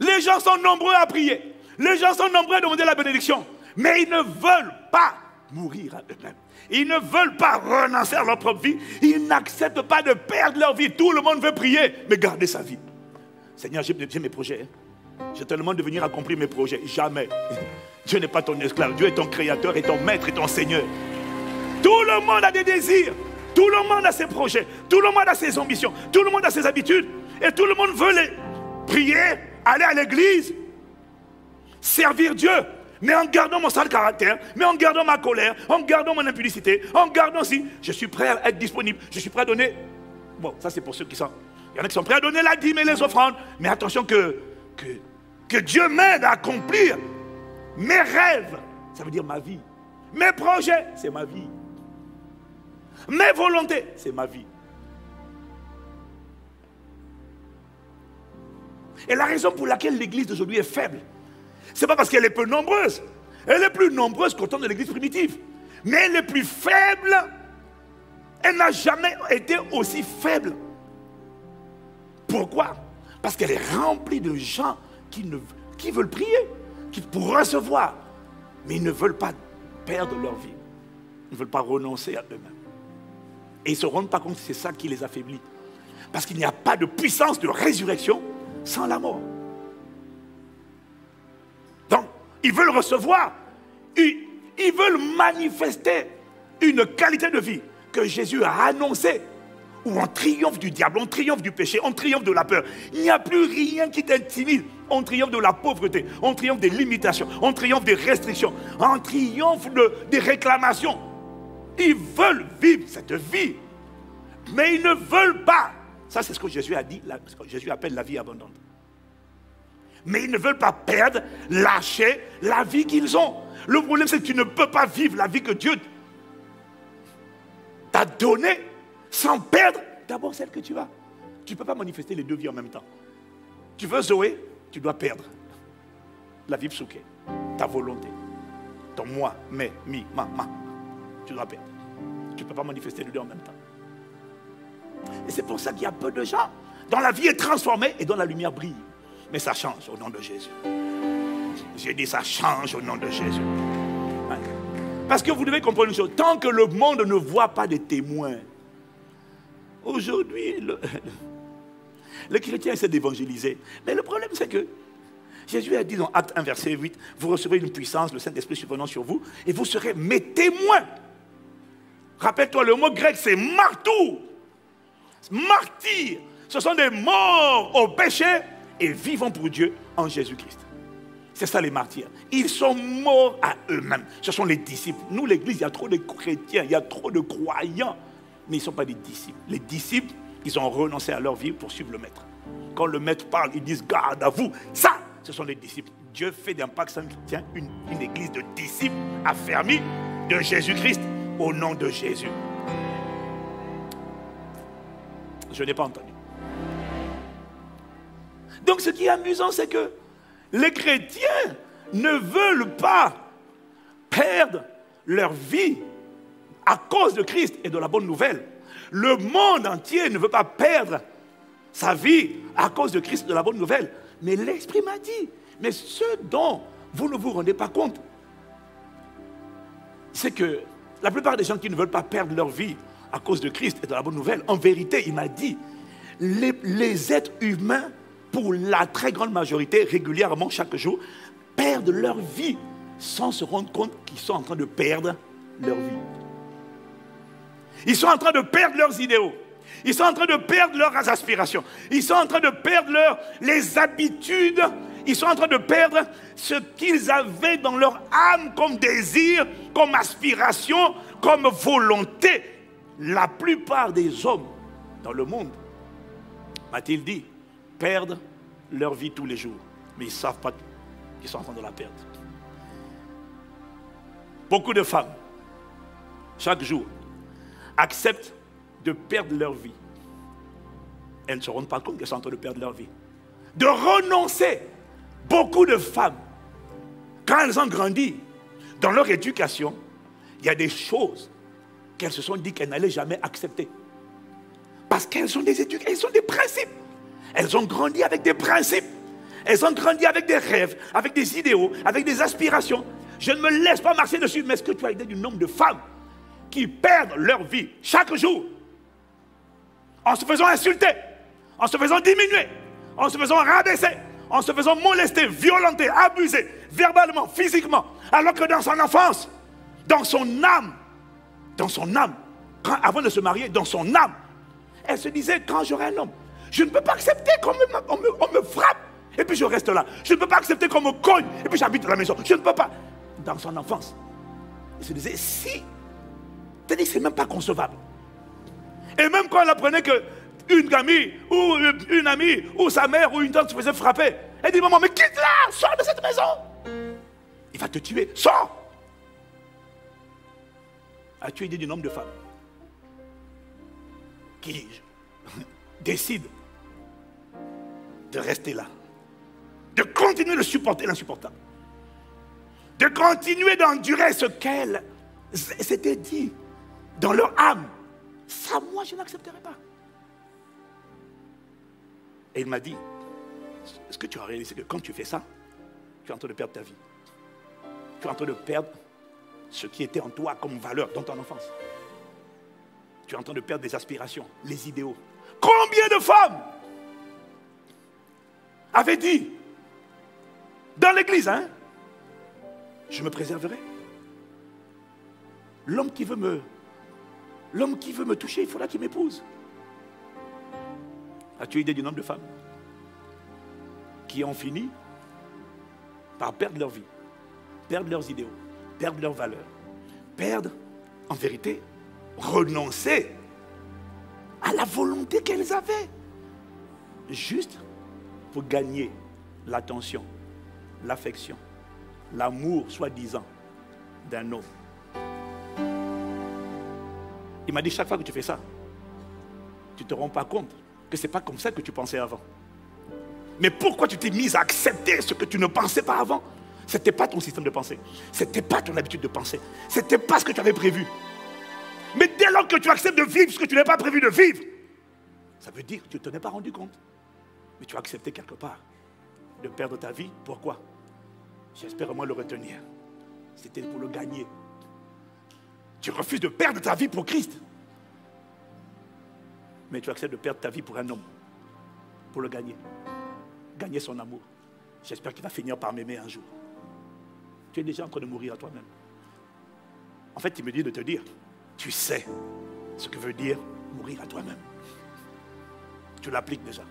Speaker 1: Les gens sont nombreux à prier, les gens sont nombreux à demander la bénédiction, mais ils ne veulent pas mourir à eux-mêmes. Ils ne veulent pas renoncer à leur propre vie. Ils n'acceptent pas de perdre leur vie. Tout le monde veut prier, mais garder sa vie. Seigneur, j'ai mes projets. J'ai tellement de venir accomplir mes projets. Jamais. Dieu n'est pas ton esclave. Dieu est ton créateur et ton maître et ton Seigneur. Tout le monde a des désirs. Tout le monde a ses projets. Tout le monde a ses ambitions. Tout le monde a ses habitudes. Et tout le monde veut les prier, aller à l'église, servir Dieu. Mais en gardant mon sale caractère, mais en gardant ma colère, en gardant mon impudicité, en gardant si, je suis prêt à être disponible, je suis prêt à donner. Bon, ça c'est pour ceux qui sont. Il y en a qui sont prêts à donner la dîme et les offrandes. Mais attention que Dieu m'aide à accomplir mes rêves. Ça veut dire ma vie. Mes projets, c'est ma vie. Mes volontés, c'est ma vie. Et la raison pour laquelle l'église d'aujourd'hui est faible, ce n'est pas parce qu'elle est peu nombreuse. Elle est plus nombreuse qu'au temps de l'église primitive. Mais elle est plus faible. Elle n'a jamais été aussi faible. Pourquoi? Parce qu'elle est remplie de gens qui veulent prier, pour recevoir. Mais ils ne veulent pas perdre leur vie. Ils ne veulent pas renoncer à eux-mêmes. Et ils ne se rendent pas compte que c'est ça qui les affaiblit. Parce qu'il n'y a pas de puissance de résurrection sans la mort. Donc, ils veulent recevoir, ils veulent manifester une qualité de vie que Jésus a annoncée, où on triomphe du diable, on triomphe du péché, on triomphe de la peur. Il n'y a plus rien qui t'intimide. On triomphe de la pauvreté, on triomphe des limitations, on triomphe des restrictions, on triomphe des réclamations. Ils veulent vivre cette vie, mais ils ne veulent pas. Ça, c'est ce que Jésus a dit, ce que Jésus appelle la vie abondante. Mais ils ne veulent pas perdre, lâcher la vie qu'ils ont. Le problème, c'est que tu ne peux pas vivre la vie que Dieu t'a donnée sans perdre d'abord celle que tu as. Tu ne peux pas manifester les deux vies en même temps. Tu veux Zoé, tu dois perdre la vie psouké, ta volonté, ton moi, mais, mi, ma. Tu dois perdre. Tu ne peux pas manifester les deux en même temps. Et c'est pour ça qu'il y a peu de gens dont la vie est transformée et dont la lumière brille. Mais ça change au nom de Jésus. J'ai dit ça change au nom de Jésus. Parce que vous devez comprendre une chose. Tant que le monde ne voit pas de témoins, aujourd'hui, le chrétien essaie d'évangéliser. Mais le problème, c'est que Jésus a dit dans Acte 1, verset 8, vous recevrez une puissance, le Saint-Esprit survenant sur vous, et vous serez mes témoins. Rappelle-toi, le mot grec, c'est martou. Martyr. Ce sont des morts au péché et vivants pour Dieu en Jésus-Christ. C'est ça les martyrs. Ils sont morts à eux-mêmes. Ce sont les disciples. Nous, l'église, il y a trop de chrétiens, il y a trop de croyants. Mais ils ne sont pas des disciples. Les disciples, ils ont renoncé à leur vie pour suivre le maître. Quand le maître parle, ils disent garde à vous. Ça, ce sont les disciples. Dieu fait d'Impact Saint-Chrétien une église de disciples affermis de Jésus-Christ au nom de Jésus. Je n'ai pas entendu. Donc ce qui est amusant, c'est que les chrétiens ne veulent pas perdre leur vie à cause de Christ et de la bonne nouvelle. Le monde entier ne veut pas perdre sa vie à cause de Christ et de la bonne nouvelle. Mais l'Esprit m'a dit, mais ce dont vous ne vous rendez pas compte, c'est que la plupart des gens qui ne veulent pas perdre leur vie à cause de Christ et de la bonne nouvelle, en vérité, il m'a dit, les êtres humains, pour la très grande majorité, régulièrement, chaque jour, perdent leur vie sans se rendre compte qu'ils sont en train de perdre leur vie. Ils sont en train de perdre leurs idéaux. Ils sont en train de perdre leurs aspirations. Ils sont en train de perdre les habitudes. Ils sont en train de perdre ce qu'ils avaient dans leur âme comme désir, comme aspiration, comme volonté. La plupart des hommes dans le monde, m'a-t-il dit, perdent leur vie tous les jours. Mais ils ne savent pas qu'ils sont en train de la perdre. Beaucoup de femmes, chaque jour, acceptent de perdre leur vie. Elles ne se rendent pas compte qu'elles sont en train de perdre leur vie. De renoncer. Beaucoup de femmes, quand elles ont grandi, dans leur éducation, il y a des choses qu'elles se sont dit qu'elles n'allaient jamais accepter. Parce qu'elles ont des éducations, elles ont des principes. Elles ont grandi avec des principes. Elles ont grandi avec des rêves, avec des idéaux, avec des aspirations. Je ne me laisse pas marcher dessus. Mais est-ce que tu as idée du nombre de femmes qui perdent leur vie chaque jour en se faisant insulter, en se faisant diminuer, en se faisant rabaisser, en se faisant molester, violenter, abuser, verbalement, physiquement, alors que dans son enfance, dans son âme, avant de se marier, dans son âme, elle se disait, quand j'aurai un homme, je ne peux pas accepter qu'on me frappe, et puis je reste là. Je ne peux pas accepter qu'on me cogne, et puis j'habite à la maison. Je ne peux pas. Dans son enfance, elle se disait, si, c'est-à-dire que c'est même pas concevable. Et même quand elle apprenait qu'une gamine, ou une amie, ou sa mère, ou une tante se faisait frapper, elle dit, maman, mais quitte-la, sors de cette maison. Il va te tuer, sors. As-tu idée du nombre de femmes qui décident de rester là, de continuer de supporter l'insupportable, de continuer d'endurer ce qu'elles s'étaient dit dans leur âme? Ça, moi, je n'accepterai pas. Et il m'a dit, est-ce que tu as réalisé que quand tu fais ça, tu es en train de perdre ta vie? Tu es en train de perdre ce qui était en toi comme valeur dans ton enfance. Tu es en train de perdre des aspirations, les idéaux. Combien de femmes avaient dit dans l'église, hein, je me préserverai. L'homme qui veut me toucher, il faudra qu'il m'épouse. As-tu idée du nombre de femmes qui ont fini par perdre leur vie, perdre leurs idéaux, perdre leurs valeurs, perdre, en vérité, renoncer à la volonté qu'elles avaient, juste pour gagner l'attention, l'affection, l'amour, soi-disant, d'un homme. Il m'a dit, chaque fois que tu fais ça, tu ne te rends pas compte que ce n'est pas comme ça que tu pensais avant. Mais pourquoi tu t'es mise à accepter ce que tu ne pensais pas avant? Ce n'était pas ton système de pensée. Ce n'était pas ton habitude de penser. Ce n'était pas ce que tu avais prévu. Mais dès lors que tu acceptes de vivre ce que tu n'avais pas prévu de vivre, ça veut dire que tu ne t'en es pas rendu compte. Mais tu as accepté quelque part de perdre ta vie. Pourquoi? J'espère au moins le retenir. C'était pour le gagner. Tu refuses de perdre ta vie pour Christ. Mais tu acceptes de perdre ta vie pour un homme. Pour le gagner. Gagner son amour. J'espère qu'il va finir par m'aimer un jour. Tu es déjà en train de mourir à toi-même. En fait, il me dit de te dire, tu sais ce que veut dire mourir à toi-même. Tu l'appliques déjà.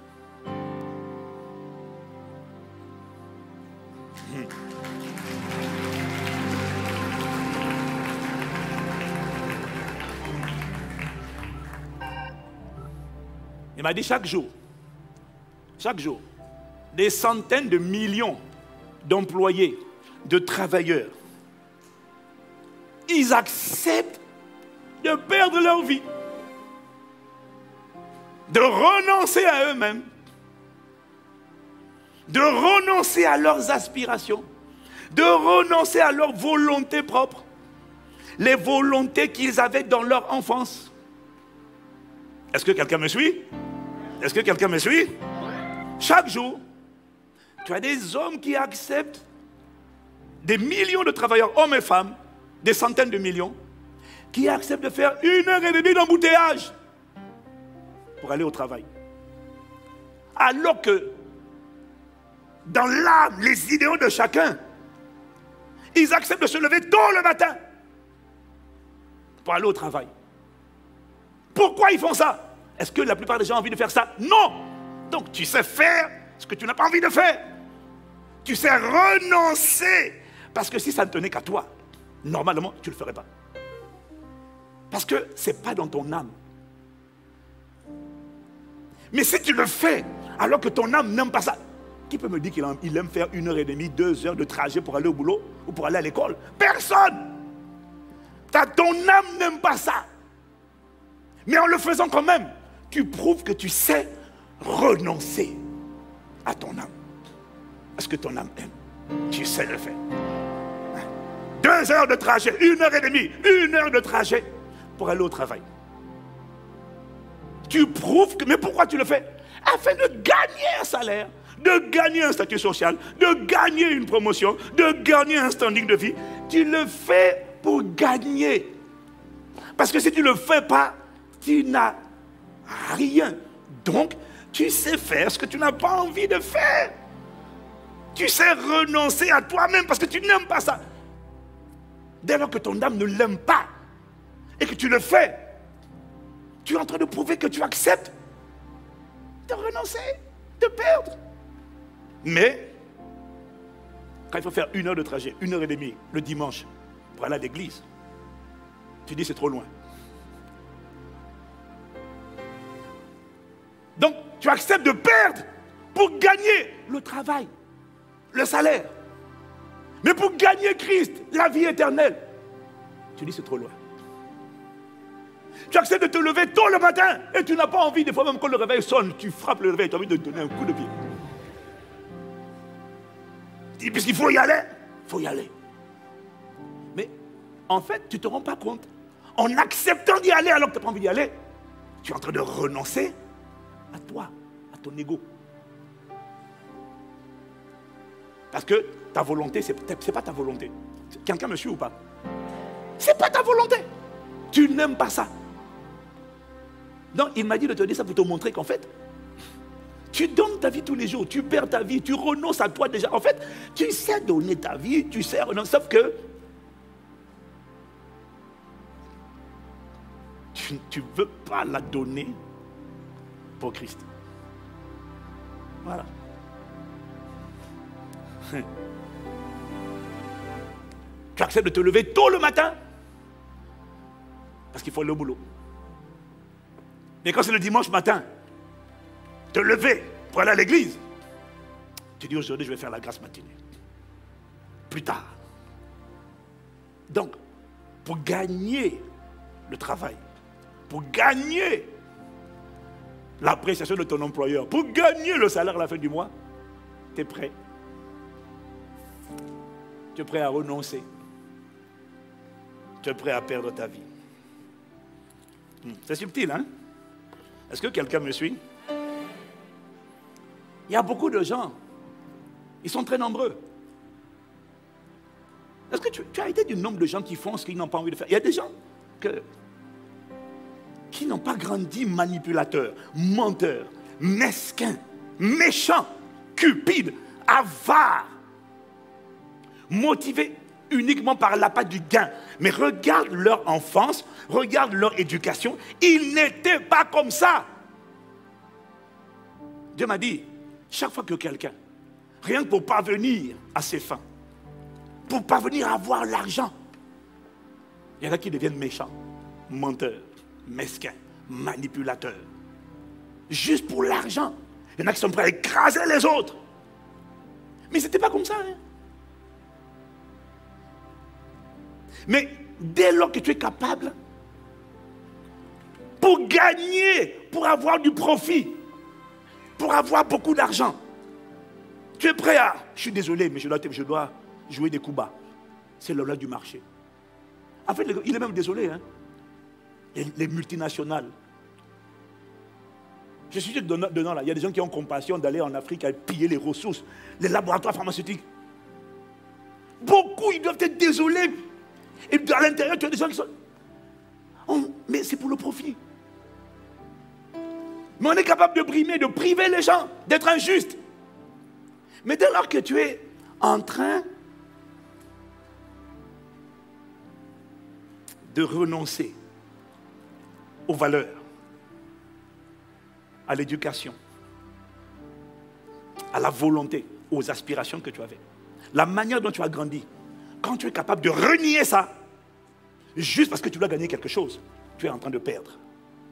Speaker 1: Il m'a dit chaque jour, des centaines de millions d'employés, de travailleurs, ils acceptent de perdre leur vie, de renoncer à eux-mêmes, de renoncer à leurs aspirations, de renoncer à leur volonté propre, les volontés qu'ils avaient dans leur enfance. Est-ce que quelqu'un me suit? Est-ce que quelqu'un me suit? Chaque jour, tu as des hommes qui acceptent, des millions de travailleurs, hommes et femmes, des centaines de millions, qui acceptent de faire 1h30 d'embouteillage pour aller au travail. Alors que, dans l'âme, les idéaux de chacun, ils acceptent de se lever tôt le matin pour aller au travail. Pourquoi ils font ça? Est-ce que la plupart des gens ont envie de faire ça? Non! Donc tu sais faire ce que tu n'as pas envie de faire. Tu sais renoncer. Parce que si ça ne tenait qu'à toi, normalement, tu ne le ferais pas. Parce que ce n'est pas dans ton âme. Mais si tu le fais, alors que ton âme n'aime pas ça, qui peut me dire qu'il aime faire 1h30, 2 heures de trajet pour aller au boulot ou pour aller à l'école? Personne! Ton âme n'aime pas ça. Mais en le faisant quand même, tu prouves que tu sais renoncer à ton âme. Est-ce que ton âme aime? Tu sais le faire. 2 heures de trajet, 1h30, 1 heure de trajet pour aller au travail. Tu prouves que... Mais pourquoi tu le fais? Afin de gagner un salaire, de gagner un statut social, de gagner une promotion, de gagner un standing de vie. Tu le fais pour gagner. Parce que si tu ne le fais pas, tu n'as rien. Donc, tu sais faire ce que tu n'as pas envie de faire. Tu sais renoncer à toi-même parce que tu n'aimes pas ça. Dès lors que ton âme ne l'aime pas et que tu le fais, tu es en train de prouver que tu acceptes de renoncer, de perdre. Mais, quand il faut faire 1 heure de trajet, 1h30 le dimanche pour aller à l'église, tu dis c'est trop loin. Donc, tu acceptes de perdre pour gagner le travail, le salaire. Mais pour gagner Christ, la vie éternelle, tu dis c'est trop loin. Tu acceptes de te lever tôt le matin et tu n'as pas envie, des fois même quand le réveil sonne, tu frappes le réveil, tu as envie de donner un coup de pied. Et puisqu'il faut y aller, il faut y aller. Mais en fait, tu ne te rends pas compte. En acceptant d'y aller alors que tu n'as pas envie d'y aller, tu es en train de renoncer à toi, à ton ego. Parce que ta volonté, ce n'est pas ta volonté. Quelqu'un me suit ou pas? Ce n'est pas ta volonté. Tu n'aimes pas ça. Donc, il m'a dit de te dire ça pour te montrer qu'en fait, tu donnes ta vie tous les jours, tu perds ta vie, tu renonces à toi déjà. En fait, tu sais donner ta vie, tu sais renoncer, sauf que tu ne veux pas la donner pour Christ. Voilà. Tu acceptes de te lever tôt le matin parce qu'il faut aller au boulot. Mais quand c'est le dimanche matin, te lever pour aller à l'église, tu dis aujourd'hui je vais faire la grâce matinée. Plus tard. Donc, pour gagner le travail, pour gagner l'appréciation de ton employeur, pour gagner le salaire à la fin du mois, tu es prêt. Tu es prêt à renoncer. Tu es prêt à perdre ta vie. C'est subtil, hein? Est-ce que quelqu'un me suit? Il y a beaucoup de gens. Ils sont très nombreux. Est-ce que tu as été du nombre de gens qui font ce qu'ils n'ont pas envie de faire? Il y a des gens qui n'ont pas grandi manipulateurs, menteurs, mesquins, méchants, cupides, avares, motivés uniquement par l'appât du gain. Mais regarde leur enfance, regarde leur éducation. Ils n'étaient pas comme ça. Dieu m'a dit, chaque fois que quelqu'un, rien que pour parvenir à ses fins, pour parvenir à avoir l'argent, il y en a qui deviennent méchants, menteurs, mesquins, manipulateurs. Juste pour l'argent. Il y en a qui sont prêts à écraser les autres. Mais ce n'était pas comme ça. Hein? Mais dès lors que tu es capable, pour gagner, pour avoir du profit, pour avoir beaucoup d'argent, tu es prêt à... Je suis désolé, mais je dois jouer des coups bas. C'est le loi du marché. En fait, il est même désolé. Hein? Les multinationales. Je suis sûr que dedans, là, il y a des gens qui ont compassion d'aller en Afrique à piller les ressources, les laboratoires pharmaceutiques. Beaucoup, ils doivent être désolés. Et à l'intérieur, tu as des gens qui sont... mais c'est pour le profit. Mais on est capable de brimer, de priver les gens, d'être injuste. Mais dès lors que tu es en train de renoncer aux valeurs, à l'éducation, à la volonté, aux aspirations que tu avais, la manière dont tu as grandi, quand tu es capable de renier ça, juste parce que tu dois gagner quelque chose, tu es en train de perdre.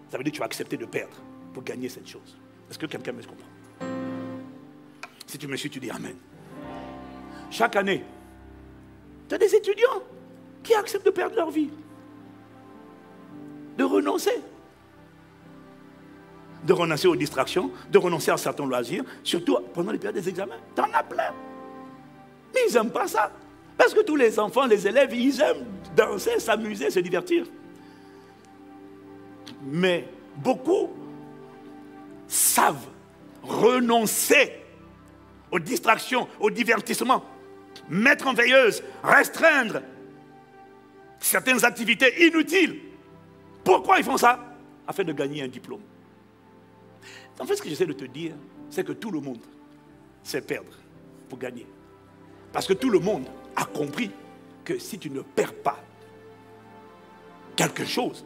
Speaker 1: Ça veut dire que tu as accepté de perdre pour gagner cette chose. Est-ce que quelqu'un me comprend? Si tu me suis, tu dis Amen. Chaque année, tu as des étudiants qui acceptent de perdre leur vie, de renoncer aux distractions, de renoncer à certains loisirs, surtout pendant les périodes des examens. Tu en as plein. Mais ils n'aiment pas ça. Parce que tous les enfants, les élèves, ils aiment danser, s'amuser, se divertir. Mais beaucoup savent renoncer aux distractions, aux divertissements, mettre en veilleuse, restreindre certaines activités inutiles. Pourquoi ils font ça? Afin de gagner un diplôme. En fait, ce que j'essaie de te dire, c'est que tout le monde sait perdre pour gagner. Parce que tout le monde a compris que si tu ne perds pas quelque chose,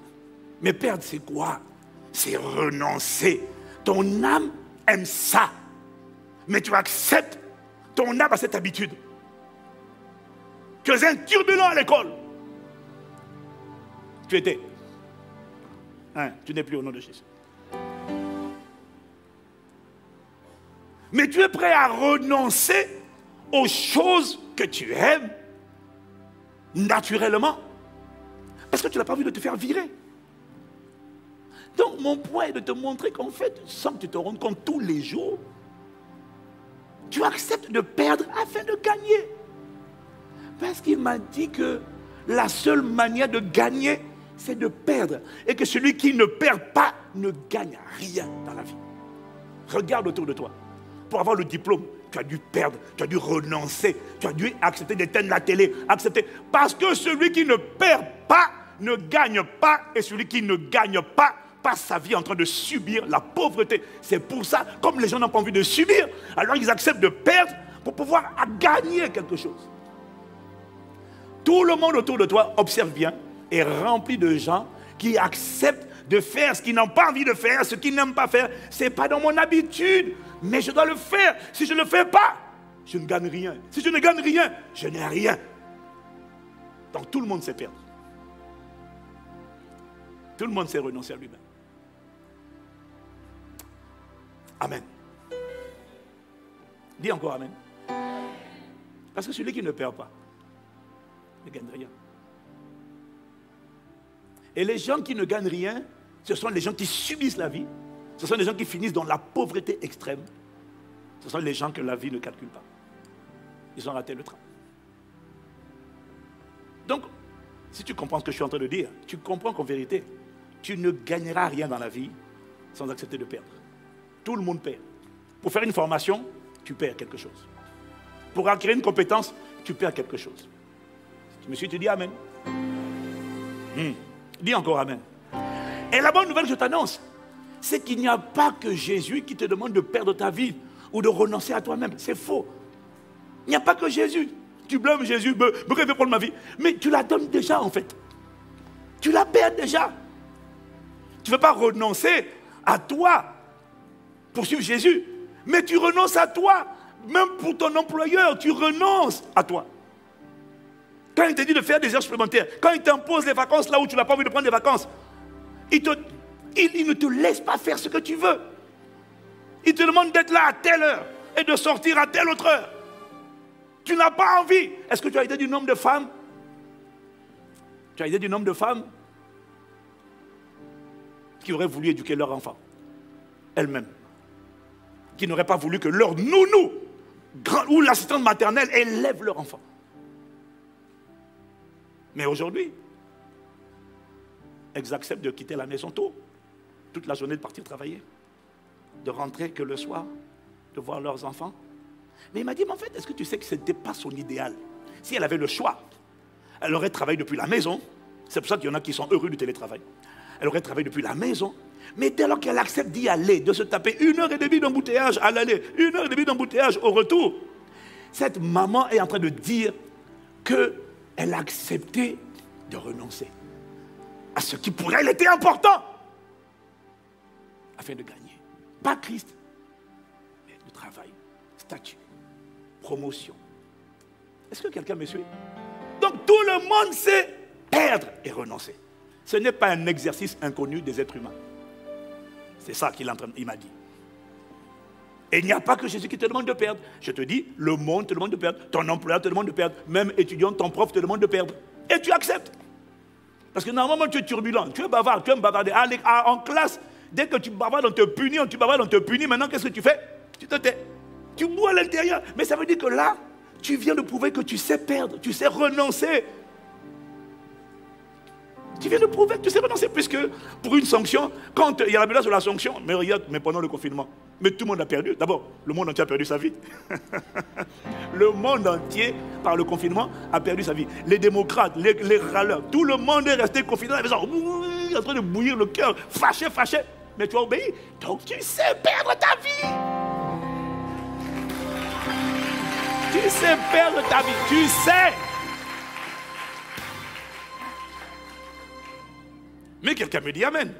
Speaker 1: mais perdre c'est quoi? C'est renoncer. Ton âme aime ça. Mais tu acceptes, ton âme a cette habitude. Tu es un turbulent à l'école. Tu étais. Hein, tu n'es plus au nom de Jésus. Mais tu es prêt à renoncer aux choses que tu aimes naturellement. Parce que tu n'as pas envie de te faire virer. Donc mon point est de te montrer qu'en fait, sans que tu te rendes compte tous les jours, tu acceptes de perdre afin de gagner. Parce qu'il m'a dit que la seule manière de gagner, c'est de perdre. Et que celui qui ne perd pas ne gagne rien dans la vie. Regarde autour de toi. Pour avoir le diplôme, tu as dû perdre, tu as dû renoncer, tu as dû accepter d'éteindre la télé, accepter. Parce que celui qui ne perd pas ne gagne pas. Et celui qui ne gagne pas passe sa vie en train de subir la pauvreté. C'est pour ça, comme les gens n'ont pas envie de subir, alors ils acceptent de perdre pour pouvoir gagner quelque chose. Tout le monde autour de toi, observe bien, est rempli de gens qui acceptent de faire ce qu'ils n'ont pas envie de faire, ce qu'ils n'aiment pas faire. Ce n'est pas dans mon habitude, mais je dois le faire. Si je ne le fais pas, je ne gagne rien. Si je ne gagne rien, je n'ai rien. Donc tout le monde sait perdre. Tout le monde sait renoncer à lui-même. Amen. Dis encore Amen. Parce que celui qui ne perd pas ne gagne rien. Et les gens qui ne gagnent rien, ce sont les gens qui subissent la vie. Ce sont les gens qui finissent dans la pauvreté extrême. Ce sont les gens que la vie ne calcule pas. Ils ont raté le train. Donc, si tu comprends ce que je suis en train de dire, tu comprends qu'en vérité, tu ne gagneras rien dans la vie sans accepter de perdre. Tout le monde perd. Pour faire une formation, tu perds quelque chose. Pour acquérir une compétence, tu perds quelque chose. Tu me suis, tu dis Amen. Dis encore Amen. Et la bonne nouvelle que je t'annonce, c'est qu'il n'y a pas que Jésus qui te demande de perdre ta vie ou de renoncer à toi-même. C'est faux. Il n'y a pas que Jésus. Tu blâmes Jésus, me veut prendre ma vie. Mais tu la donnes déjà en fait. Tu la perds déjà. Tu ne veux pas renoncer à toi pour suivre Jésus. Mais tu renonces à toi. Même pour ton employeur, tu renonces à toi. Quand il te dit de faire des heures supplémentaires, quand il t'impose les vacances là où tu n'as pas envie de prendre des vacances, il ne te laisse pas faire ce que tu veux. Il te demande d'être là à telle heure et de sortir à telle autre heure. Tu n'as pas envie. Est-ce que tu as idée du nombre de femmes? Tu as idée du nombre de femmes qui auraient voulu éduquer leur enfant elles-mêmes, qui n'auraient pas voulu que leur nounou ou l'assistante maternelle élève leur enfant. Mais aujourd'hui, elles acceptent de quitter la maison tôt, toute la journée de partir travailler, de rentrer que le soir, de voir leurs enfants. Mais il m'a dit, mais en fait, est-ce que tu sais que ce n'était pas son idéal? Si elle avait le choix, elle aurait travaillé depuis la maison. C'est pour ça qu'il y en a qui sont heureux du télétravail. Elle aurait travaillé depuis la maison. Mais dès lors qu'elle accepte d'y aller, de se taper 1h30 d'embouteillage à l'aller, 1h30 d'embouteillage au retour, cette maman est en train de dire qu'elle a accepté de renoncer à ce qui pour elle était important afin de gagner. Pas Christ, mais le travail, statut, promotion. Est-ce que quelqu'un me suit? Donc tout le monde sait perdre et renoncer. Ce n'est pas un exercice inconnu des êtres humains. C'est ça qu'il m'a dit. Et il n'y a pas que Jésus qui te demande de perdre. Je te dis, le monde te demande de perdre, ton employeur te demande de perdre, même étudiant, ton prof te demande de perdre. Et tu acceptes. Parce que normalement tu es turbulent, tu es bavard, tu aimes bavarder. En classe, dès que tu bavardes, on te punit, Maintenant, qu'est-ce que tu fais? Tu te tais. Tu bois à l'intérieur. Mais ça veut dire que là, tu viens de prouver que tu sais perdre, tu sais renoncer. Tu viens de prouver que tu sais renoncer, puisque pour une sanction, quand il y a la menace de la sanction, mais regarde, mais pendant le confinement, mais tout le monde a perdu. D'abord, le monde entier a perdu sa vie. Le monde entier, par le confinement, a perdu sa vie. Les démocrates, les râleurs, tout le monde est resté confiné dans la maison, en train de bouillir le cœur, fâché. Mais tu as obéi, donc tu sais perdre ta vie. Tu sais perdre ta vie, tu sais. Mais quelqu'un me dit amen.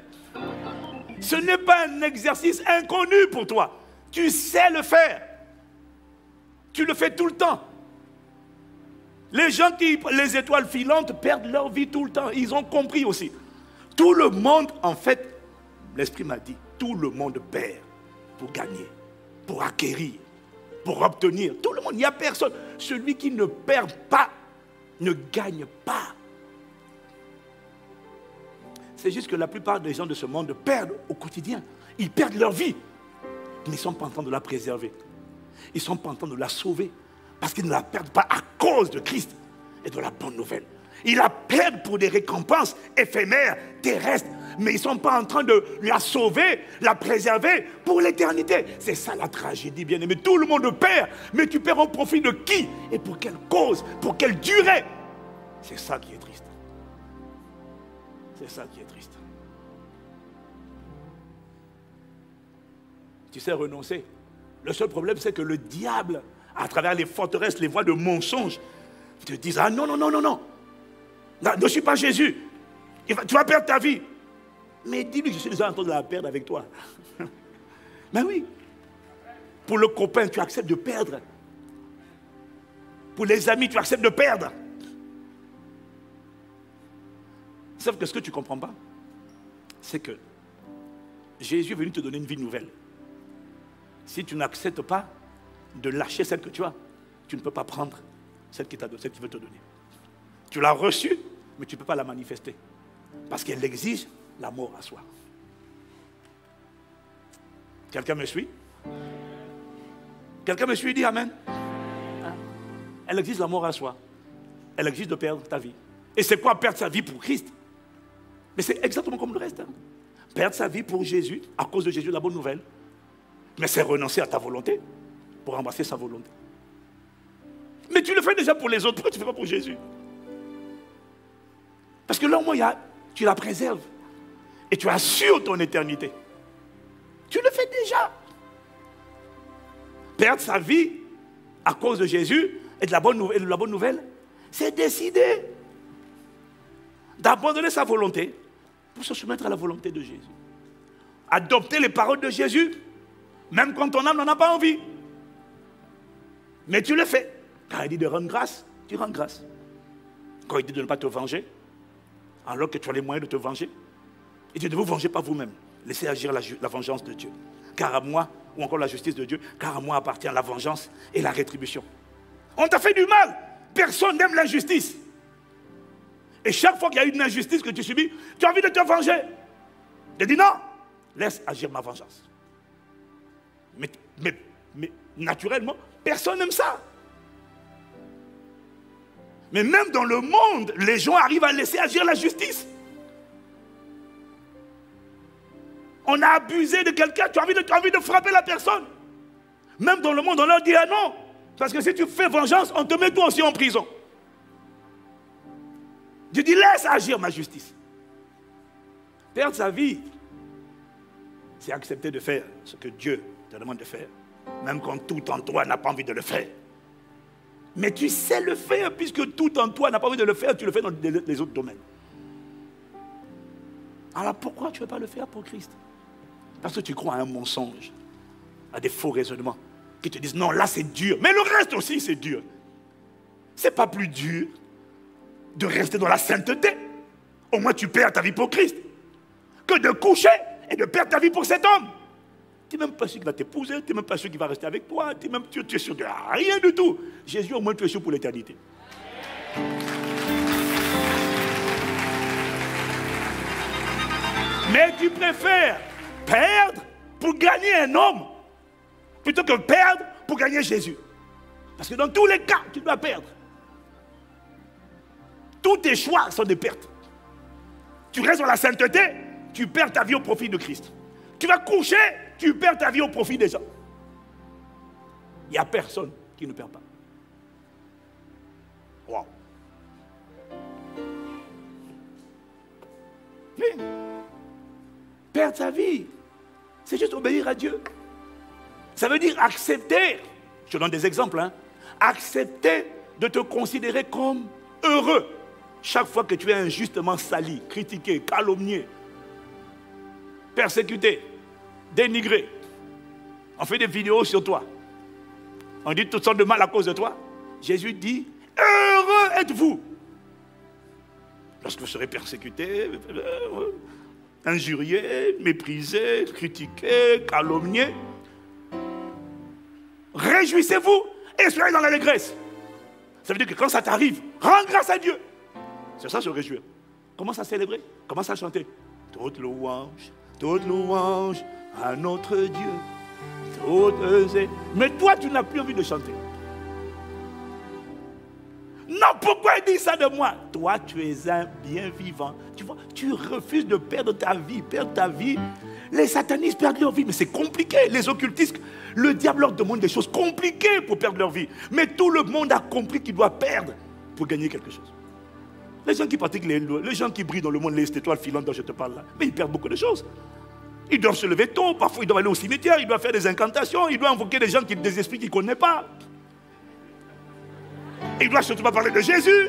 Speaker 1: Ce n'est pas un exercice inconnu pour toi. Tu sais le faire. Tu le fais tout le temps. Les gens qui, les étoiles filantes, perdent leur vie tout le temps. Ils ont compris aussi. Tout le monde, en fait, l'Esprit m'a dit, tout le monde perd pour gagner, pour acquérir, pour obtenir. Tout le monde, il n'y a personne. Celui qui ne perd pas, ne gagne pas. C'est juste que la plupart des gens de ce monde perdent au quotidien. Ils perdent leur vie. Mais ils ne sont pas en train de la préserver. Ils ne sont pas en train de la sauver. Parce qu'ils ne la perdent pas à cause de Christ et de la bonne nouvelle. Ils la perdent pour des récompenses éphémères, terrestres. Mais ils ne sont pas en train de la sauver, la préserver pour l'éternité. C'est ça la tragédie, bien-aimé. Tout le monde perd. Mais tu perds au profit de qui? Et pour quelle cause? Pour quelle durée? C'est ça qui est triste. C'est ça qui est triste. Tu sais renoncer. Le seul problème, c'est que le diable, à travers les forteresses, les voies de mensonges, te disent, ah non, ne suis pas Jésus. Tu vas perdre ta vie. Mais dis-lui, je suis déjà en train de la perdre avec toi. Mais oui. Pour le copain, tu acceptes de perdre. Pour les amis, tu acceptes de perdre. Sauf que ce que tu ne comprends pas, c'est que Jésus est venu te donner une vie nouvelle. Si tu n'acceptes pas de lâcher celle que tu as, tu ne peux pas prendre celle qu'il veut te donner. Tu l'as reçue, mais tu ne peux pas la manifester. Parce qu'elle exige la mort à soi. Quelqu'un me suit? Quelqu'un me suit et dit amen? Elle exige la mort à soi. Elle exige de perdre ta vie. Et c'est quoi perdre sa vie pour Christ? Mais c'est exactement comme le reste. Perdre sa vie pour Jésus, à cause de Jésus, la bonne nouvelle. Mais c'est renoncer à ta volonté pour embrasser sa volonté. Mais tu le fais déjà pour les autres, pourquoi tu ne fais pas pour Jésus? Parce que là, au moins, tu la préserves. Et tu assures ton éternité. Tu le fais déjà. Perdre sa vie à cause de Jésus et de la bonne nouvelle, c'est décider d'abandonner sa volonté pour se soumettre à la volonté de Jésus. Adopter les paroles de Jésus, même quand ton âme n'en a pas envie. Mais tu le fais. Quand il dit de rendre grâce, tu rends grâce. Quand il dit de ne pas te venger, alors que tu as les moyens de te venger, il dit de vous venger par vous-même. Laissez agir la vengeance de Dieu. Car à moi, ou encore la justice de Dieu, car à moi appartient la vengeance et la rétribution. On t'a fait du mal. Personne n'aime l'injustice. Et chaque fois qu'il y a une injustice que tu subis, tu as envie de te venger. Je dis non, laisse agir ma vengeance. Mais naturellement, personne n'aime ça. Mais même dans le monde, les gens arrivent à laisser agir la justice. On a abusé de quelqu'un, tu as envie de frapper la personne. Même dans le monde, on leur dit ah non. Parce que si tu fais vengeance, on te met toi aussi en prison. Je dis laisse agir ma justice. Perdre sa vie, c'est accepter de faire ce que Dieu te demande de faire. Même quand tout en toi n'a pas envie de le faire. Mais tu sais le faire, puisque tout en toi n'a pas envie de le faire, tu le fais dans les autres domaines. Alors pourquoi tu ne veux pas le faire pour Christ? Parce que tu crois à un mensonge, à des faux raisonnements, qui te disent non, là c'est dur, mais le reste aussi c'est dur. C'est pas plus dur de rester dans la sainteté. Au moins tu perds ta vie pour Christ, que de coucher et de perdre ta vie pour cet homme. Tu n'es même pas sûr qu'il va t'épouser, tu n'es même pas sûr qu'il va rester avec toi, tu es sûr de rien du tout. Jésus, au moins, tu es sûr pour l'éternité. Mais tu préfères perdre pour gagner un homme plutôt que perdre pour gagner Jésus. Parce que dans tous les cas, tu dois perdre. Tous tes choix sont des pertes. Tu restes dans la sainteté, tu perds ta vie au profit de Christ. Tu vas coucher, tu perds ta vie au profit des gens. Il n'y a personne qui ne perd pas. Wow. Oui. Perdre sa vie, c'est juste obéir à Dieu. Ça veut dire accepter, je te donne des exemples, hein, accepter de te considérer comme heureux chaque fois que tu es injustement sali, critiqué, calomnié, persécuté, dénigré. On fait des vidéos sur toi. On dit toutes sortes de mal à cause de toi. Jésus dit, heureux êtes-vous lorsque vous serez persécuté, injurié, méprisé, critiqué, calomnié. Réjouissez-vous et soyez dans l'allégresse. Ça veut dire que quand ça t'arrive, rends grâce à Dieu. C'est ça se réjouir. Commence à célébrer, commence à chanter. Toute louange à notre Dieu. Mais toi, tu n'as plus envie de chanter. Non, pourquoi il dit ça de moi? Toi, tu es un bien vivant. Tu vois, tu refuses de perdre ta vie. Perdre ta vie. Les satanistes perdent leur vie, mais c'est compliqué. Les occultistes, le diable leur demande des choses compliquées pour perdre leur vie. Mais tout le monde a compris qu'il doit perdre pour gagner quelque chose. Les gens qui pratiquent les gens qui brillent dans le monde, les étoiles filantes dont je te parle là, mais ils perdent beaucoup de choses. Ils doivent se lever tôt, parfois ils doivent aller au cimetière, ils doivent faire des incantations, ils doivent invoquer des gens, des esprits qu'ils ne connaissent pas. Ils doivent surtout pas parler de Jésus.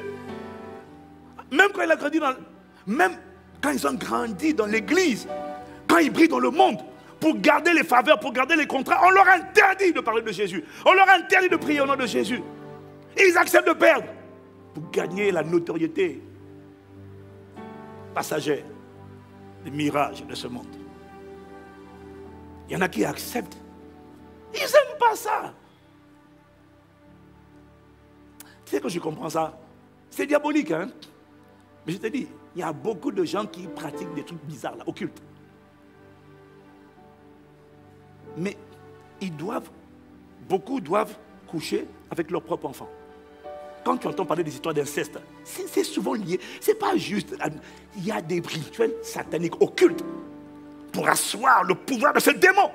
Speaker 1: Même quand il a grandi même quand ils ont grandi dans l'église, quand ils brillent dans le monde, pour garder les faveurs, pour garder les contrats, on leur interdit de parler de Jésus. On leur interdit de prier au nom de Jésus. Ils acceptent de perdre pour gagner la notoriété passagère des mirages de ce monde. Il y en a qui acceptent. Ils n'aiment pas ça. Tu sais que je comprends ça. C'est diabolique, hein. Mais je te dis, il y a beaucoup de gens qui pratiquent des trucs bizarres, là, occultes. Mais beaucoup doivent coucher avec leurs propres enfants. Quand tu entends parler des histoires d'inceste, c'est souvent lié. C'est pas juste. Il y a des rituels sataniques occultes pour asseoir le pouvoir de ce démon.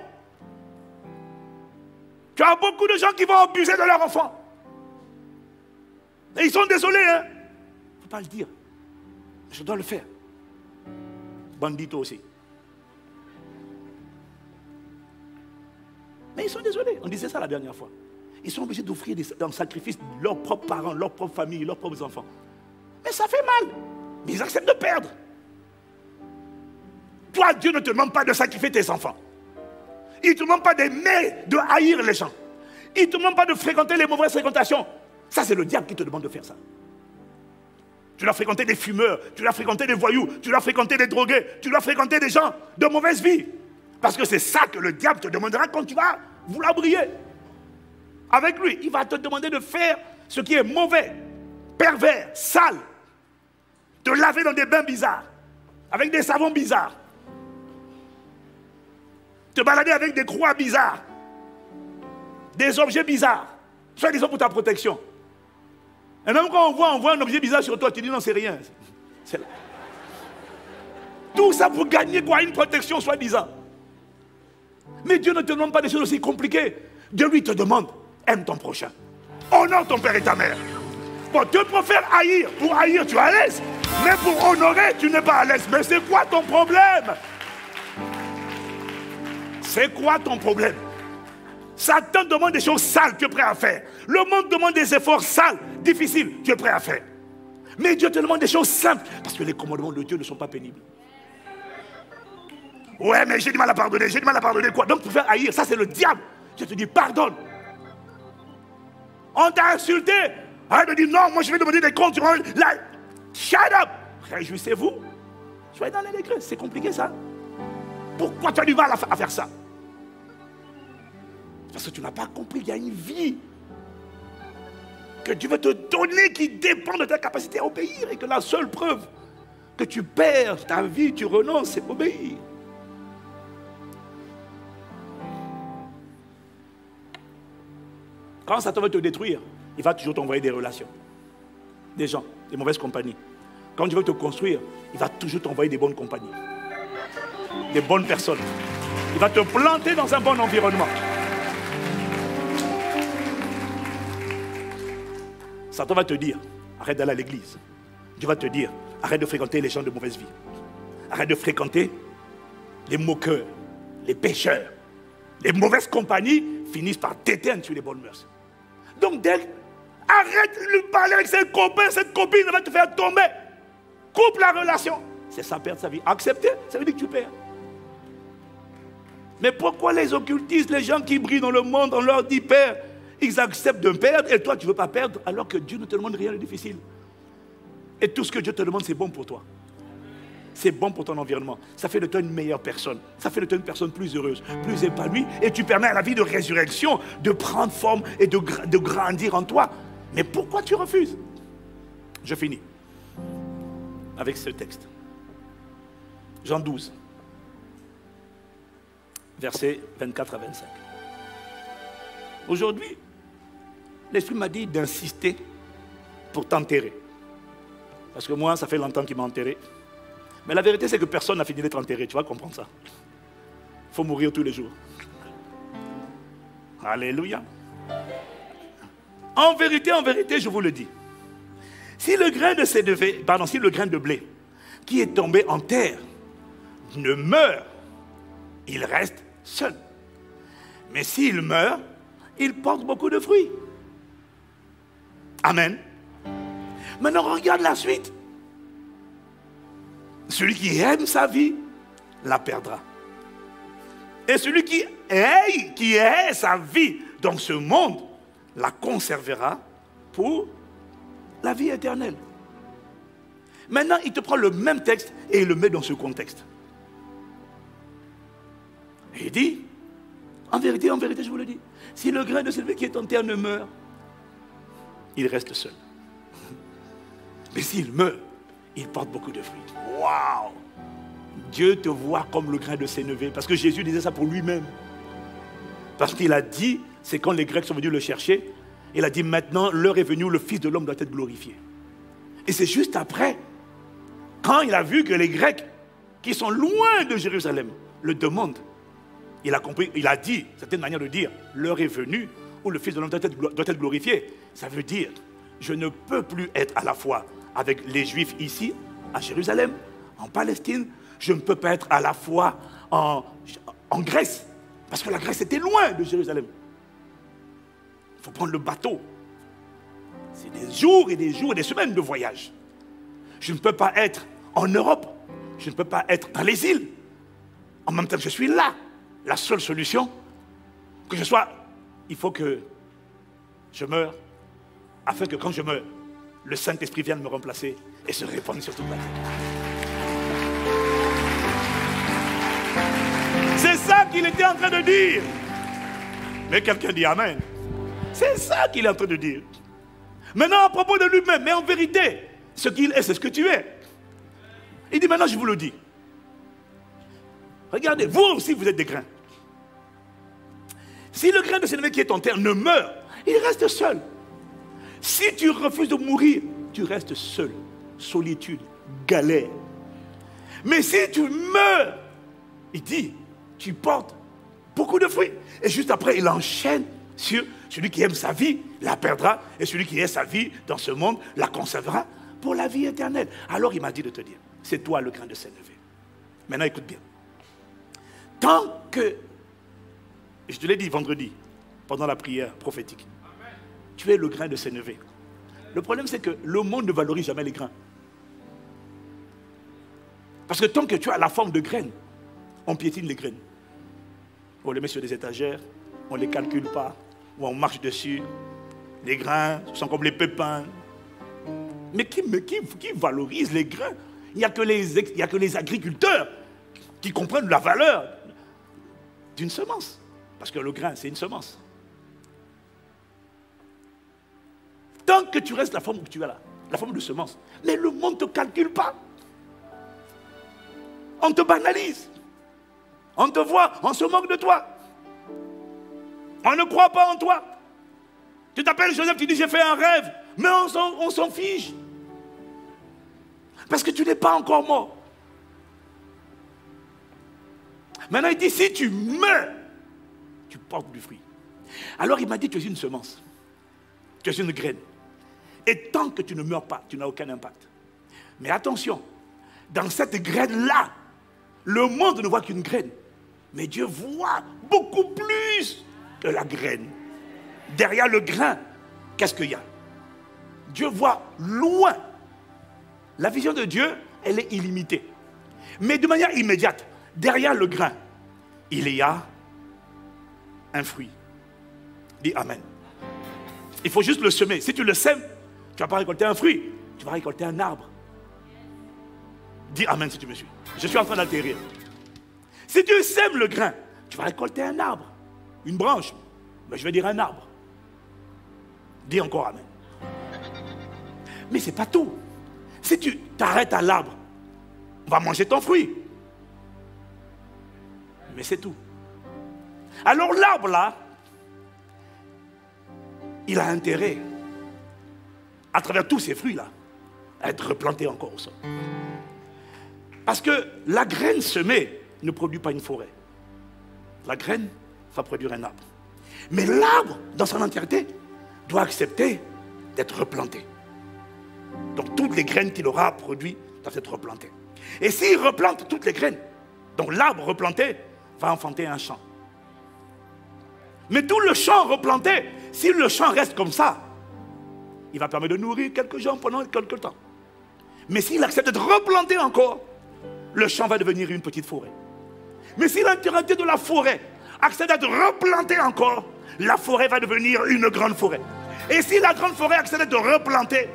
Speaker 1: Tu as beaucoup de gens qui vont abuser de leurs enfants. Et ils sont désolés, hein. Il ne faut pas le dire. Je dois le faire. Bandito aussi. Mais ils sont désolés. On disait ça la dernière fois. Ils sont obligés d'offrir un sacrifice leurs propres parents, leurs propres familles, leurs propres enfants. Mais ça fait mal. Mais ils acceptent de perdre. Toi, Dieu ne te demande pas de sacrifier tes enfants. Il ne te demande pas d'aimer, de haïr les gens. Il ne te demande pas de fréquenter les mauvaises fréquentations. Ça, c'est le diable qui te demande de faire ça. Tu dois fréquenter des fumeurs, tu dois fréquenter des voyous, tu dois fréquenter des drogués, tu dois fréquenter des gens de mauvaise vie. Parce que c'est ça que le diable te demandera quand tu vas vouloir briller. Avec lui, il va te demander de faire ce qui est mauvais, pervers, sale. Te laver dans des bains bizarres, avec des savons bizarres. Te balader avec des croix bizarres, des objets bizarres, soit disant pour ta protection. Et même quand on voit un objet bizarre sur toi, tu dis non, c'est rien. Tout ça pour gagner quoi? Une protection, soi-disant. Mais Dieu ne te demande pas des choses aussi compliquées. Dieu lui te demande, aime ton prochain. Honore ton père et ta mère. Bon, Dieu préfère haïr. Pour haïr, tu es à l'aise. Mais pour honorer, tu n'es pas à l'aise. Mais c'est quoi ton problème? C'est quoi ton problème? Satan demande des choses sales, tu es prêt à faire. Le monde demande des efforts sales, difficiles, tu es prêt à faire. Mais Dieu te demande des choses simples, parce que les commandements de Dieu ne sont pas pénibles. Ouais, mais j'ai du mal à pardonner, j'ai du mal à pardonner quoi? Donc pour faire haïr, ça c'est le diable. Je te dis, pardonne. On t'a insulté. Arrête de dire non, moi je vais demander des comptes. Là, shut up. Réjouissez-vous. Soyez dans l'allégresse, c'est compliqué ça. Pourquoi tu as du mal à faire ça? Parce que tu n'as pas compris qu'il y a une vie que Dieu veut te donner qui dépend de ta capacité à obéir et que la seule preuve que tu perds ta vie, tu renonces, c'est obéir. Quand Satan veut te détruire, il va toujours t'envoyer des relations, des gens, des mauvaises compagnies. Quand Dieu veut te construire, il va toujours t'envoyer des bonnes compagnies, des bonnes personnes. Il va te planter dans un bon environnement. Satan va te dire, arrête d'aller à l'église. Dieu va te dire, arrête de fréquenter les gens de mauvaise vie. Arrête de fréquenter les moqueurs, les pécheurs. Les mauvaises compagnies finissent par t'éteindre sur les bonnes mœurs. Donc, arrête de parler avec ses copains, cette copine va te faire tomber. Coupe la relation. C'est ça, perdre sa vie. Accepter, ça veut dire que tu perds. Mais pourquoi les occultistes, les gens qui brillent dans le monde, on leur dit perdre, ils acceptent de perdre et toi tu ne veux pas perdre alors que Dieu ne te demande rien de difficile. Et tout ce que Dieu te demande, c'est bon pour toi. C'est bon pour ton environnement. Ça fait de toi une meilleure personne. Ça fait de toi une personne plus heureuse, plus épanouie. Et tu permets à la vie de résurrection de prendre forme et de grandir en toi. Mais pourquoi tu refuses? Je finis avec ce texte. Jean 12, versets 24 à 25. Aujourd'hui, l'Esprit m'a dit d'insister pour t'enterrer. Parce que moi, ça fait longtemps qu'il m'a enterré. Mais la vérité, c'est que personne n'a fini d'être enterré. Tu vas comprendre ça. Il faut mourir tous les jours. Alléluia. En vérité, je vous le dis. Si le grain de sénévé, si le grain de blé qui est tombé en terre ne meurt, il reste seul. Mais s'il meurt, il porte beaucoup de fruits. Amen. Maintenant, regarde la suite. Celui qui aime sa vie la perdra. Et celui qui hait sa vie dans ce monde la conservera pour la vie éternelle. Maintenant, il te prend le même texte et il le met dans ce contexte. Et il dit, en vérité, je vous le dis, si le grain de celui qui est en terre ne meurt, il reste seul. Mais s'il meurt, il porte beaucoup de fruits. Waouh! Dieu te voit comme le grain de sénévé. Parce que Jésus disait ça pour lui-même. Parce qu'il a dit, c'est quand les Grecs sont venus le chercher, il a dit maintenant l'heure est venue où le Fils de l'homme doit être glorifié. Et c'est juste après, quand il a vu que les Grecs, qui sont loin de Jérusalem, le demandent, il a compris, il a dit, c'est une manière de dire, l'heure est venue où le Fils de l'homme doit être glorifié. Ça veut dire, je ne peux plus être à la fois avec les Juifs ici, à Jérusalem, en Palestine. Je ne peux pas être à la fois en Grèce, parce que la Grèce était loin de Jérusalem. Il faut prendre le bateau. C'est des jours et des jours et des semaines de voyage. Je ne peux pas être en Europe. Je ne peux pas être dans les îles. En même temps que je suis là. La seule solution, que je sois, il faut que je meure, afin que quand je meurs, le Saint-Esprit vienne me remplacer et se répandre sur toute la terre. C'est ça qu'il était en train de dire. Mais quelqu'un dit Amen. C'est ça qu'il est en train de dire. Maintenant, à propos de lui-même, mais en vérité, ce qu'il est, c'est ce que tu es. Il dit maintenant, je vous le dis. Regardez, vous aussi, vous êtes des grains. Si le grain de sénévé qui est en terre ne meurt, il reste seul. Si tu refuses de mourir, tu restes seul. Solitude, galère. Mais si tu meurs, il dit, tu portes beaucoup de fruits. Et juste après, il enchaîne sur celui qui aime sa vie, la perdra. Et celui qui aime sa vie dans ce monde, la conservera pour la vie éternelle. Alors il m'a dit de te dire, c'est toi le grain de sénévé. Maintenant écoute bien. Tant que, je te l'ai dit vendredi, pendant la prière prophétique, tu es le grain de sénévé. Le problème c'est que le monde ne valorise jamais les grains. Parce que tant que tu as la forme de graines, on piétine les graines. On les met sur des étagères, on ne les calcule pas, ou on marche dessus. Les grains sont comme les pépins. Mais qui valorise les grains? Il n'y a que les agriculteurs qui comprennent la valeur d'une semence. Parce que le grain, c'est une semence. Tant que tu restes la forme que tu as là, la forme de semence, mais le monde ne te calcule pas. On te banalise. On te voit, on se moque de toi. On ne croit pas en toi. Tu t'appelles Joseph, tu dis j'ai fait un rêve, mais on s'en fiche. Parce que tu n'es pas encore mort. Maintenant, il dit, si tu meurs, tu portes du fruit. Alors, il m'a dit, tu es une semence. Tu es une graine. Et tant que tu ne meurs pas, tu n'as aucun impact. Mais attention, dans cette graine-là, le monde ne voit qu'une graine. Mais Dieu voit beaucoup plus que la graine. Derrière le grain, qu'est-ce qu'il y a? Dieu voit loin. La vision de Dieu, elle est illimitée. Mais de manière immédiate, derrière le grain, il y a un fruit. Dis Amen. Il faut juste le semer. Si tu le sèmes, tu ne vas pas récolter un fruit, tu vas récolter un arbre. Dis Amen si tu me suis. Je suis en train d'atterrir. Si tu sèmes le grain, tu vas récolter un arbre, une branche. Mais je vais dire un arbre. Dis encore Amen. Mais ce n'est pas tout. Si tu t'arrêtes à l'arbre, on va manger ton fruit. Mais c'est tout. Alors l'arbre là, il a intérêt, à travers tous ces fruits là, à être replanté encore au sol. Parce que la graine semée ne produit pas une forêt. La graine va produire un arbre. Mais l'arbre, dans son entièreté, doit accepter d'être replanté. Donc toutes les graines qu'il aura produites doivent être replantées. Et s'il replante toutes les graines, donc l'arbre replanté va enfanter un champ. Mais tout le champ replanté, si le champ reste comme ça, il va permettre de nourrir quelques gens pendant quelques temps. Mais s'il accepte d'être replanté encore, le champ va devenir une petite forêt. Mais si l'entièreté de la forêt accepte d'être replantée encore, la forêt va devenir une grande forêt. Et si la grande forêt accepte d'être replantée,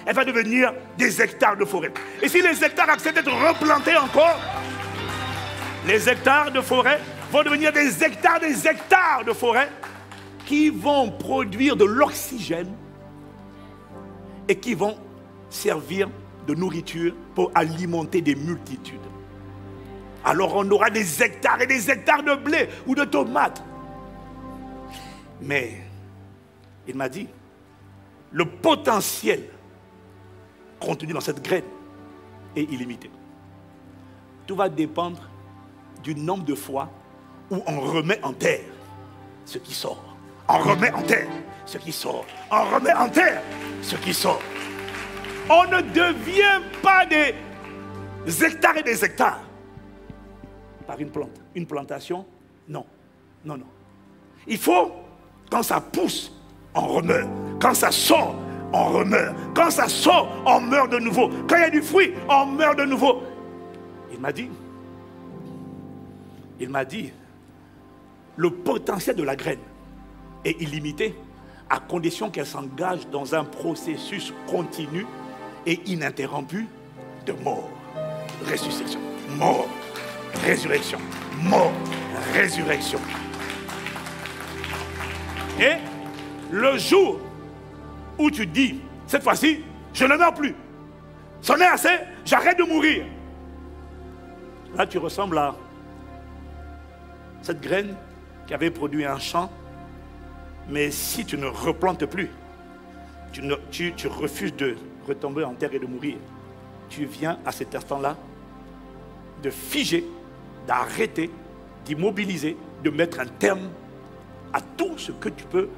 Speaker 1: elle va devenir des hectares de forêt. Et si les hectares acceptent d'être replantés encore, les hectares de forêt vont devenir des hectares de forêt qui vont produire de l'oxygène et qui vont servir de nourriture pour alimenter des multitudes. Alors on aura des hectares et des hectares de blé ou de tomates. Mais il m'a dit, le potentiel contenu dans cette graine est illimité. Tout va dépendre du nombre de fois où on remet en terre ce qui sort. On remet en terre ce qui sort. On remet en terre ce qui sort. On ne devient pas des hectares et des hectares par une plante. Une plantation, non. Non, non. Il faut, quand ça pousse, on remeurt. Quand ça sort, on remeurt. Quand ça sort, on meurt de nouveau. Quand il y a du fruit, on meurt de nouveau. Il m'a dit, le potentiel de la graine est illimité à condition qu'elle s'engage dans un processus continu et ininterrompu de mort, ressuscitation, mort, résurrection, mort, résurrection. Et le jour où tu dis, cette fois-ci, je ne meurs plus, c'en est assez, j'arrête de mourir. Là, tu ressembles à cette graine qui avait produit un champ, mais si tu ne replantes plus, tu refuses de retomber en terre et de mourir, tu viens à cet instant-là de figer, d'arrêter, d'immobiliser, de mettre un terme à tout ce que tu peux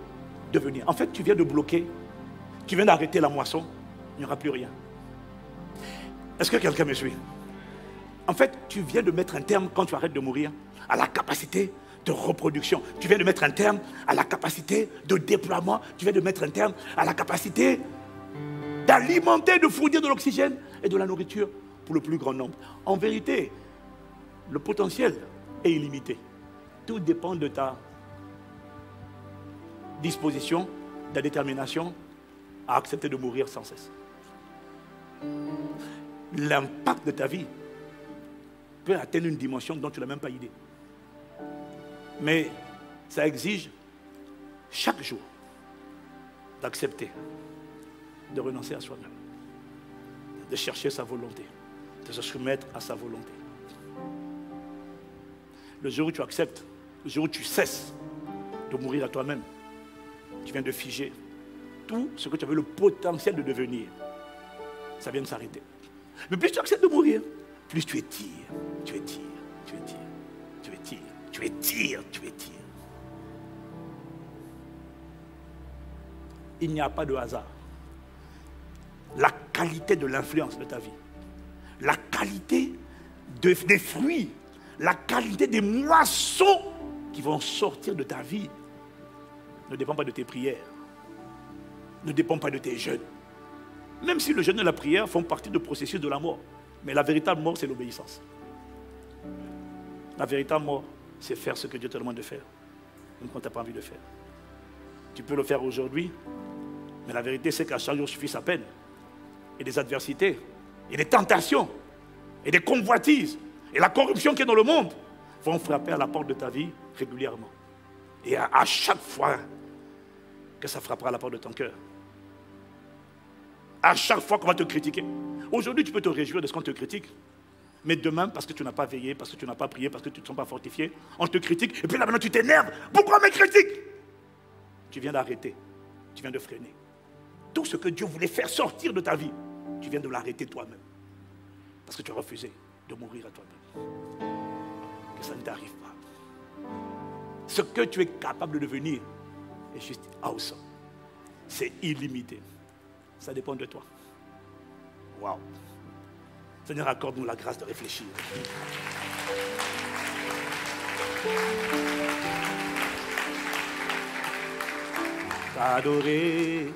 Speaker 1: devenir. En fait, tu viens de bloquer, tu viens d'arrêter la moisson, il n'y aura plus rien. Est-ce que quelqu'un me suit? En fait, tu viens de mettre un terme, quand tu arrêtes de mourir, à la capacité de reproduction. Tu viens de mettre un terme à la capacité de déploiement. Tu viens de mettre un terme à la capacité d'alimenter, de fournir de l'oxygène et de la nourriture pour le plus grand nombre. En vérité, le potentiel est illimité. Tout dépend de ta disposition, de ta détermination à accepter de mourir sans cesse. L'impact de ta vie peut atteindre une dimension dont tu n'as même pas idée. Mais ça exige chaque jour d'accepter, de renoncer à soi-même, de chercher sa volonté, de se soumettre à sa volonté. Le jour où tu acceptes, le jour où tu cesses de mourir à toi-même, tu viens de figer tout ce que tu avais le potentiel de devenir. Ça vient de s'arrêter. Mais plus tu acceptes de mourir, plus tu étires, tu étires, tu étires, tu étires, tu étires, tu étires. Il n'y a pas de hasard. La qualité de l'influence de ta vie, la qualité des fruits, la qualité des moissons qui vont sortir de ta vie ne dépend pas de tes prières, ne dépend pas de tes jeûnes. Même si le jeûne et la prière font partie du processus de la mort. Mais la véritable mort, c'est l'obéissance. La véritable mort, c'est faire ce que Dieu te demande de faire, même quand tu n'as pas envie de faire. Tu peux le faire aujourd'hui, mais la vérité, c'est qu'à chaque jour suffit sa peine. Et des adversités, et des tentations, et des convoitises, et la corruption qui est dans le monde vont frapper à la porte de ta vie régulièrement. Et à chaque fois que ça frappera à la porte de ton cœur, à chaque fois qu'on va te critiquer. Aujourd'hui, tu peux te réjouir de ce qu'on te critique. Mais demain, parce que tu n'as pas veillé, parce que tu n'as pas prié, parce que tu ne te sens pas fortifié, on te critique. Et puis là maintenant, tu t'énerves. Pourquoi on me critique? Tu viens d'arrêter. Tu viens de freiner. Tout ce que Dieu voulait faire sortir de ta vie, tu viens de l'arrêter toi-même. Parce que tu as refusé de mourir à toi-même. Que ça ne t'arrive pas. Ce que tu es capable de devenir est juste awesome. C'est illimité. Ça dépend de toi. Waouh. Seigneur, accorde-nous la grâce de réfléchir. T'adorer,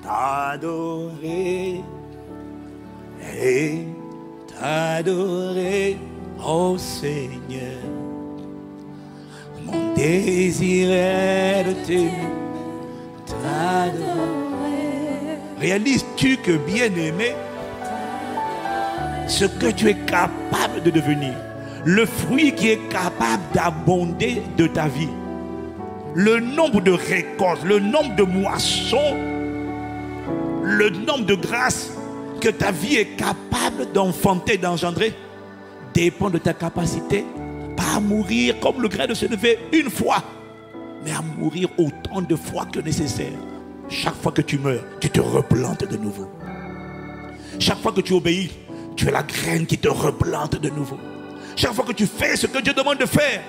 Speaker 1: t'adorer et t'adorer, oh Seigneur. Mon désir est de t'adorer. Réalises-tu que, bien-aimé, ce que tu es capable de devenir, le fruit qui est capable d'abonder de ta vie, le nombre de récoltes, le nombre de moissons, le nombre de grâces que ta vie est capable d'enfanter, d'engendrer, dépend de ta capacité, pas à mourir comme le grain de sénévé une fois, mais à mourir autant de fois que nécessaire. Chaque fois que tu meurs, tu te replantes de nouveau. Chaque fois que tu obéis, tu es la graine qui te replante de nouveau. Chaque fois que tu fais ce que Dieu demande de faire,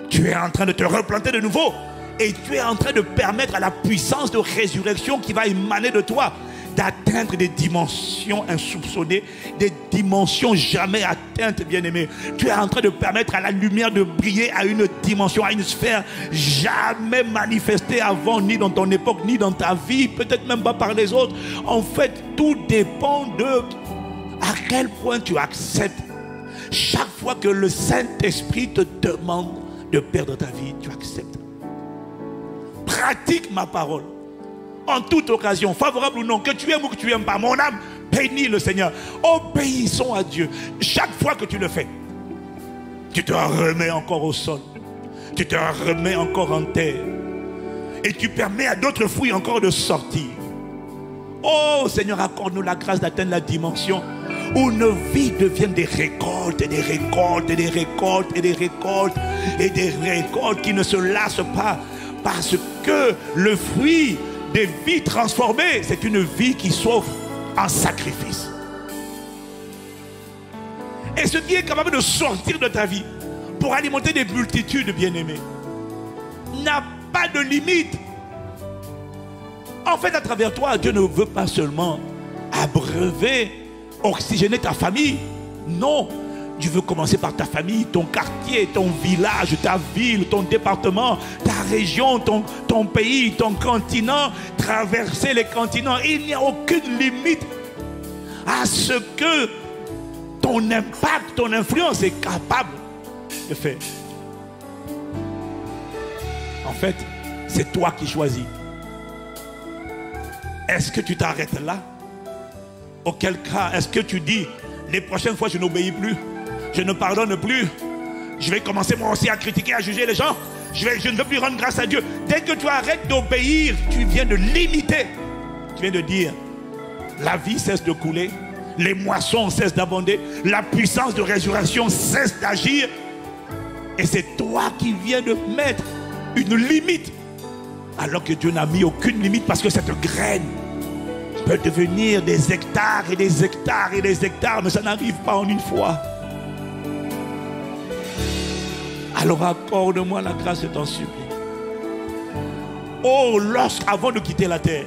Speaker 1: tu es en train de te replanter de nouveau. Et tu es en train de permettre à la puissance de résurrection qui va émaner de toi d'atteindre des dimensions insoupçonnées, des dimensions jamais atteintes, bien-aimé. Tu es en train de permettre à la lumière de briller à une dimension, à une sphère jamais manifestée avant, ni dans ton époque, ni dans ta vie, peut-être même pas par les autres. En fait, tout dépend de à quel point tu acceptes. Chaque fois que le Saint-Esprit te demande de perdre ta vie, tu acceptes. Pratique ma parole. En toute occasion, favorable ou non, que tu aimes ou que tu n'aimes pas, mon âme bénit le Seigneur. Obéissons à Dieu. Chaque fois que tu le fais, tu te remets encore au sol. Tu te remets encore en terre. Et tu permets à d'autres fruits encore de sortir. Oh Seigneur, accorde-nous la grâce d'atteindre la dimension où nos vies deviennent des récoltes, et des récoltes, et des récoltes, et des récoltes, et des récoltes qui ne se lassent pas. Parce que le fruit des vies transformées, c'est une vie qui s'offre en sacrifice. Et ce qui est capable de sortir de ta vie pour alimenter des multitudes, bien-aimés, n'a pas de limite. En fait, à travers toi, Dieu ne veut pas seulement abreuver, oxygéner ta famille. Non, Dieu veut commencer par ta famille, ton quartier, ton village, ta ville, ton département, ta région, ton pays, ton continent, traverser les continents. Il n'y a aucune limite à ce que ton impact, ton influence est capable de faire. En fait, c'est toi qui choisis. Est-ce que tu t'arrêtes là? Auquel cas, est-ce que tu dis, les prochaines fois je n'obéis plus, je ne pardonne plus, je vais commencer moi aussi à critiquer, à juger les gens, je ne veux plus rendre grâce à Dieu. Dès que tu arrêtes d'obéir, tu viens de limiter. Tu viens de dire, la vie cesse de couler, les moissons cessent d'abonder, la puissance de résurrection cesse d'agir. Et c'est toi qui viens de mettre une limite, alors que Dieu n'a mis aucune limite, parce que cette graine peut devenir des hectares et des hectares et des hectares, mais ça n'arrive pas en une fois. Alors accorde-moi la grâce, je t'en supplie. Oh, avant de quitter la terre,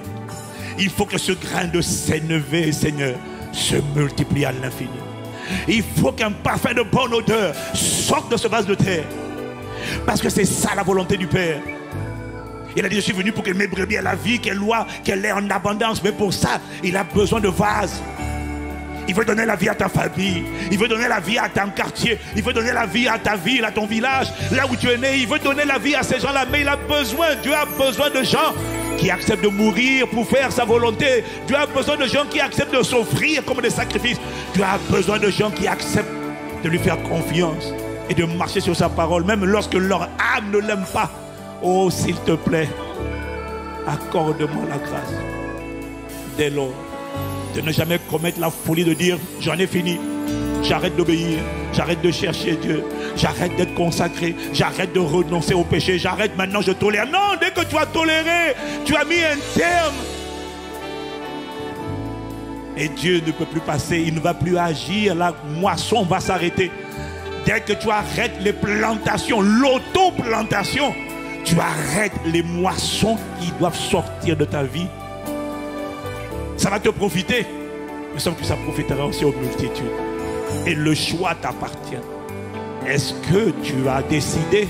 Speaker 1: il faut que ce grain de sénévé, Seigneur, se multiplie à l'infini. Il faut qu'un parfum de bonne odeur sorte de ce vase de terre. Parce que c'est ça la volonté du Père. Il a dit, je suis venu pour que mes brebis aient la vie, qu'elle ait en abondance. Mais pour ça, il a besoin de vases. Il veut donner la vie à ta famille. Il veut donner la vie à ton quartier. Il veut donner la vie à ta ville, à ton village, là où tu es né. Il veut donner la vie à ces gens-là. Mais il a besoin, Dieu a besoin de gens qui acceptent de mourir pour faire sa volonté. Dieu a besoin de gens qui acceptent de s'offrir comme des sacrifices. Dieu a besoin de gens qui acceptent de lui faire confiance et de marcher sur sa parole, même lorsque leur âme ne l'aime pas. Oh, s'il te plaît, accorde-moi la grâce dès lors de ne jamais commettre la folie de dire j'en ai fini, j'arrête d'obéir, j'arrête de chercher Dieu, j'arrête d'être consacré, j'arrête de renoncer au péché, j'arrête maintenant, je tolère. Non, dès que tu as toléré, tu as mis un terme. Et Dieu ne peut plus passer, il ne va plus agir, la moisson va s'arrêter. Dès que tu arrêtes les plantations, l'autoplantation, tu arrêtes les moissons qui doivent sortir de ta vie. Ça va te profiter, mais sauf que ça profitera aussi aux multitudes. Et le choix t'appartient. Est-ce que tu as décidé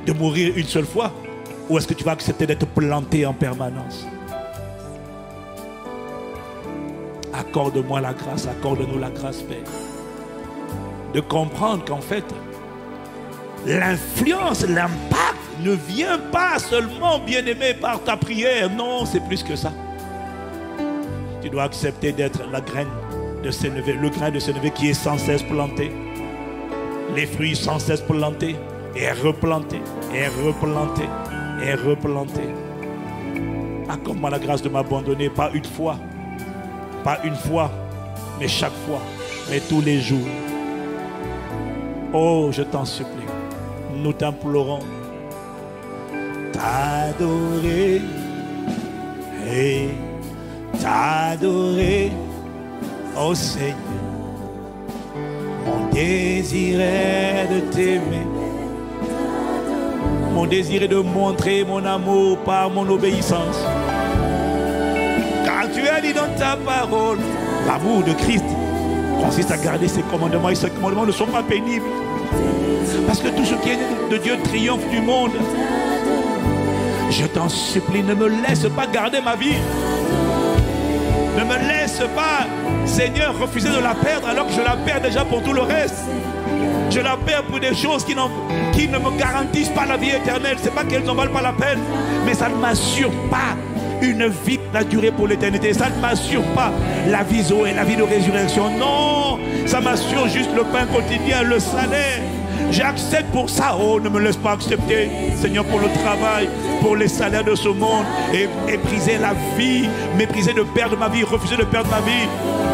Speaker 1: de mourir une seule fois, ou est-ce que tu vas accepter d'être planté en permanence? Accorde-moi la grâce, accorde-nous la grâce, Père, de comprendre qu'en fait, l'influence, l'impact ne vient pas seulement, bien-aimé, par ta prière. Non, c'est plus que ça. Tu dois accepter d'être la graine de sénévé, le grain de sénévé qui est sans cesse planté. Les fruits sans cesse plantés et replantés, et replantés, et replantés. Accorde-moi la grâce de m'abandonner, pas une fois, mais chaque fois, mais tous les jours. Oh, je t'en supplie, nous t'implorons, t'adorer et t'adorer, oh Seigneur. Mon désir est de t'aimer, mon désir est de montrer mon amour par mon obéissance. Car tu as dit dans ta parole, l'amour de Christ consiste à garder ses commandements, et ces commandements ne sont pas pénibles. Parce que tout ce qui est de Dieu triomphe du monde. Je t'en supplie, ne me laisse pas garder ma vie. Ne me laisse pas, Seigneur, refuser de la perdre alors que je la perds déjà pour tout le reste. Je la perds pour des choses qui ne me garantissent pas la vie éternelle. Ce n'est pas qu'elles n'en valent pas la peine, mais ça ne m'assure pas une vie qui va durer pour l'éternité. Ça ne m'assure pas la vie Zoé, la vie de résurrection. Non, ça m'assure juste le pain quotidien, le salaire. J'accepte pour ça. Oh, ne me laisse pas accepter, Seigneur, pour le travail, pour les salaires de ce monde, et mépriser la vie, mépriser de perdre ma vie, refuser de perdre ma vie,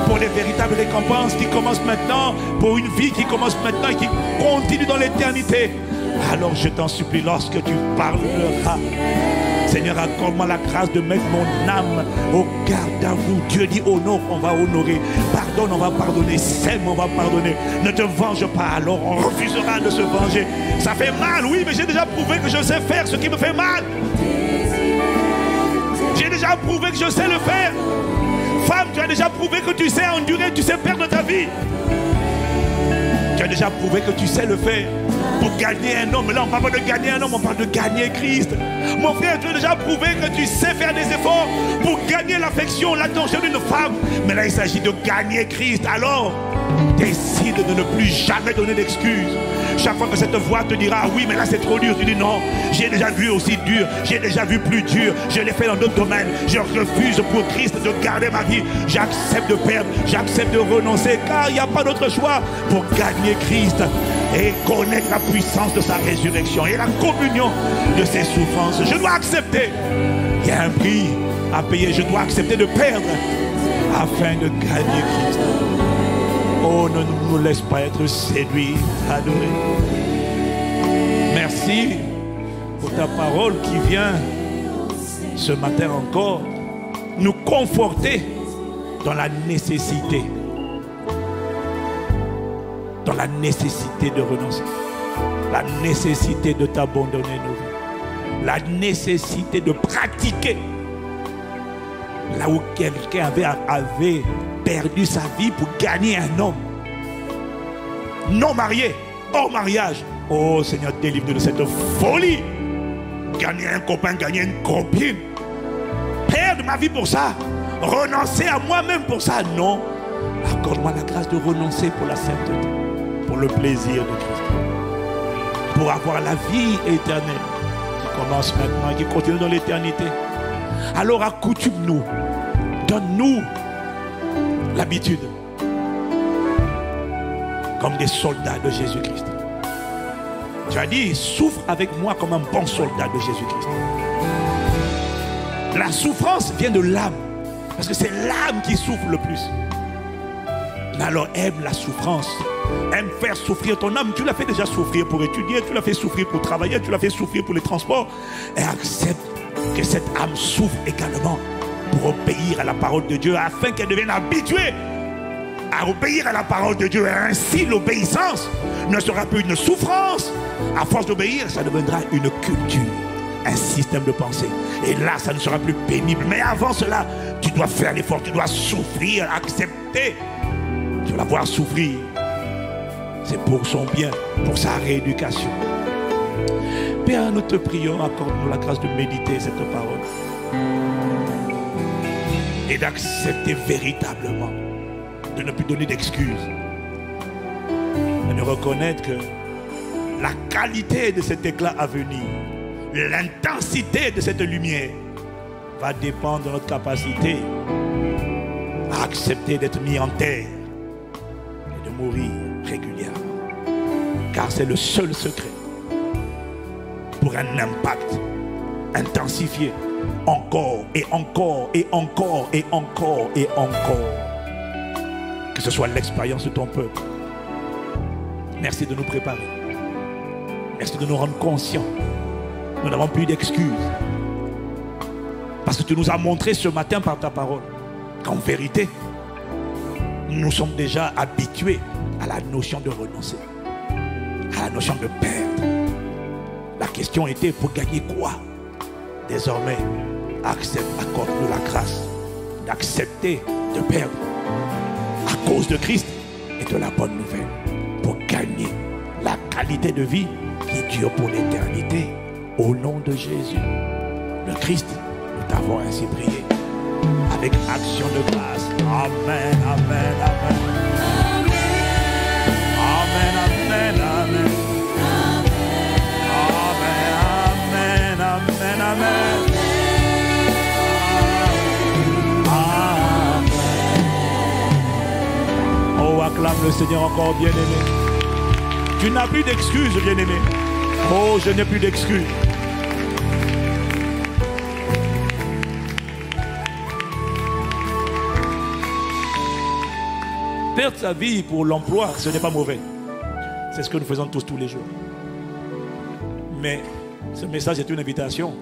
Speaker 1: pour les véritables récompenses qui commencent maintenant, pour une vie qui commence maintenant et qui continue dans l'éternité. Alors je t'en supplie, lorsque tu parleras, Seigneur, accorde-moi la grâce de mettre mon âme au garde à vous. Dieu dit honore, on va honorer. Pardonne, on va pardonner. Sème, on va pardonner. Ne te venge pas, alors on refusera de se venger. Ça fait mal, oui, mais j'ai déjà prouvé que je sais faire ce qui me fait mal. J'ai déjà prouvé que je sais le faire. Femme, tu as déjà prouvé que tu sais endurer, tu sais perdre ta vie. Tu as déjà prouvé que tu sais le faire. Pour gagner un homme, là on parle pas de gagner un homme, on parle de gagner Christ. Mon frère, tu as déjà prouvé que tu sais faire des efforts pour gagner l'affection, l'attention d'une femme. Mais là il s'agit de gagner Christ. Alors, décide de ne plus jamais donner d'excuses. Chaque fois que cette voix te dira oui mais là c'est trop dur, tu dis non, j'ai déjà vu aussi dur, j'ai déjà vu plus dur, je l'ai fait dans d'autres domaines. Je refuse pour Christ de garder ma vie. J'accepte de perdre, j'accepte de renoncer, car il n'y a pas d'autre choix pour gagner Christ et connaître la puissance de sa résurrection et la communion de ses souffrances. Je dois accepter. Il y a un prix à payer. Je dois accepter de perdre afin de gagner Christ. Oh, ne nous laisse pas être séduits, adorés. Merci pour ta parole qui vient ce matin encore nous conforter dans la nécessité. Dans la nécessité de renoncer. La nécessité de t'abandonner nos vies. La nécessité de pratiquer. Là où quelqu'un avait perdu sa vie pour gagner un homme. Non marié, hors mariage. Oh Seigneur, délivre-nous de cette folie. Gagner un copain, gagner une copine. Perdre ma vie pour ça. Renoncer à moi-même pour ça. Non. Accorde-moi la grâce de renoncer pour la sainteté. Pour le plaisir de Christ. Pour avoir la vie éternelle qui commence maintenant et qui continue dans l'éternité. Alors accoutume-nous. Donne-nous l'habitude. Comme des soldats de Jésus-Christ. Tu as dit, souffre avec moi comme un bon soldat de Jésus-Christ. La souffrance vient de l'âme. Parce que c'est l'âme qui souffre le plus. Mais alors aime la souffrance. Aime faire souffrir ton âme. Tu l'as fait déjà souffrir pour étudier. Tu l'as fait souffrir pour travailler. Tu l'as fait souffrir pour les transports. Et accepte que cette âme souffre également pour obéir à la parole de Dieu. Afin qu'elle devienne habituée à obéir à la parole de Dieu. Et ainsi l'obéissance ne sera plus une souffrance. À force d'obéir, ça deviendra une culture. Un système de pensée. Et là, ça ne sera plus pénible. Mais avant cela, tu dois faire l'effort. Tu dois souffrir, accepter. Tu vas la voir souffrir. C'est pour son bien, pour sa rééducation. Père, nous te prions, accorde-nous la grâce de méditer cette parole. Et d'accepter véritablement. De ne plus donner d'excuses. Et de reconnaître que la qualité de cet éclat à venir, l'intensité de cette lumière va dépendre de notre capacité à accepter d'être mis en terre et de mourir régulièrement. Car c'est le seul secret pour un impact intensifié encore et encore et encore et encore et encore. Que ce soit l'expérience de ton peuple. Merci de nous préparer. Merci de nous rendre conscients. Nous n'avons plus d'excuses. Parce que tu nous as montré ce matin par ta parole qu'en vérité, nous sommes déjà habitués à la notion de renoncer, à la notion de perdre. La question était pour gagner quoi? Désormais, accorde-nous la grâce d'accepter de perdre à cause de Christ et de la bonne nouvelle pour gagner la qualité de vie qui dure pour l'éternité. Au nom de Jésus, le Christ, nous t'avons ainsi prié avec action de grâce. Amen, amen, amen. Amen, amen, amen. Amen, amen, amen, amen. Oh, acclame le Seigneur encore, bien-aimé. Tu n'as plus d'excuses, bien-aimé. Oh, je n'ai plus d'excuses. Perdre sa vie pour l'emploi, ce n'est pas mauvais. C'est ce que nous faisons tous les jours. Mais ce message est une invitation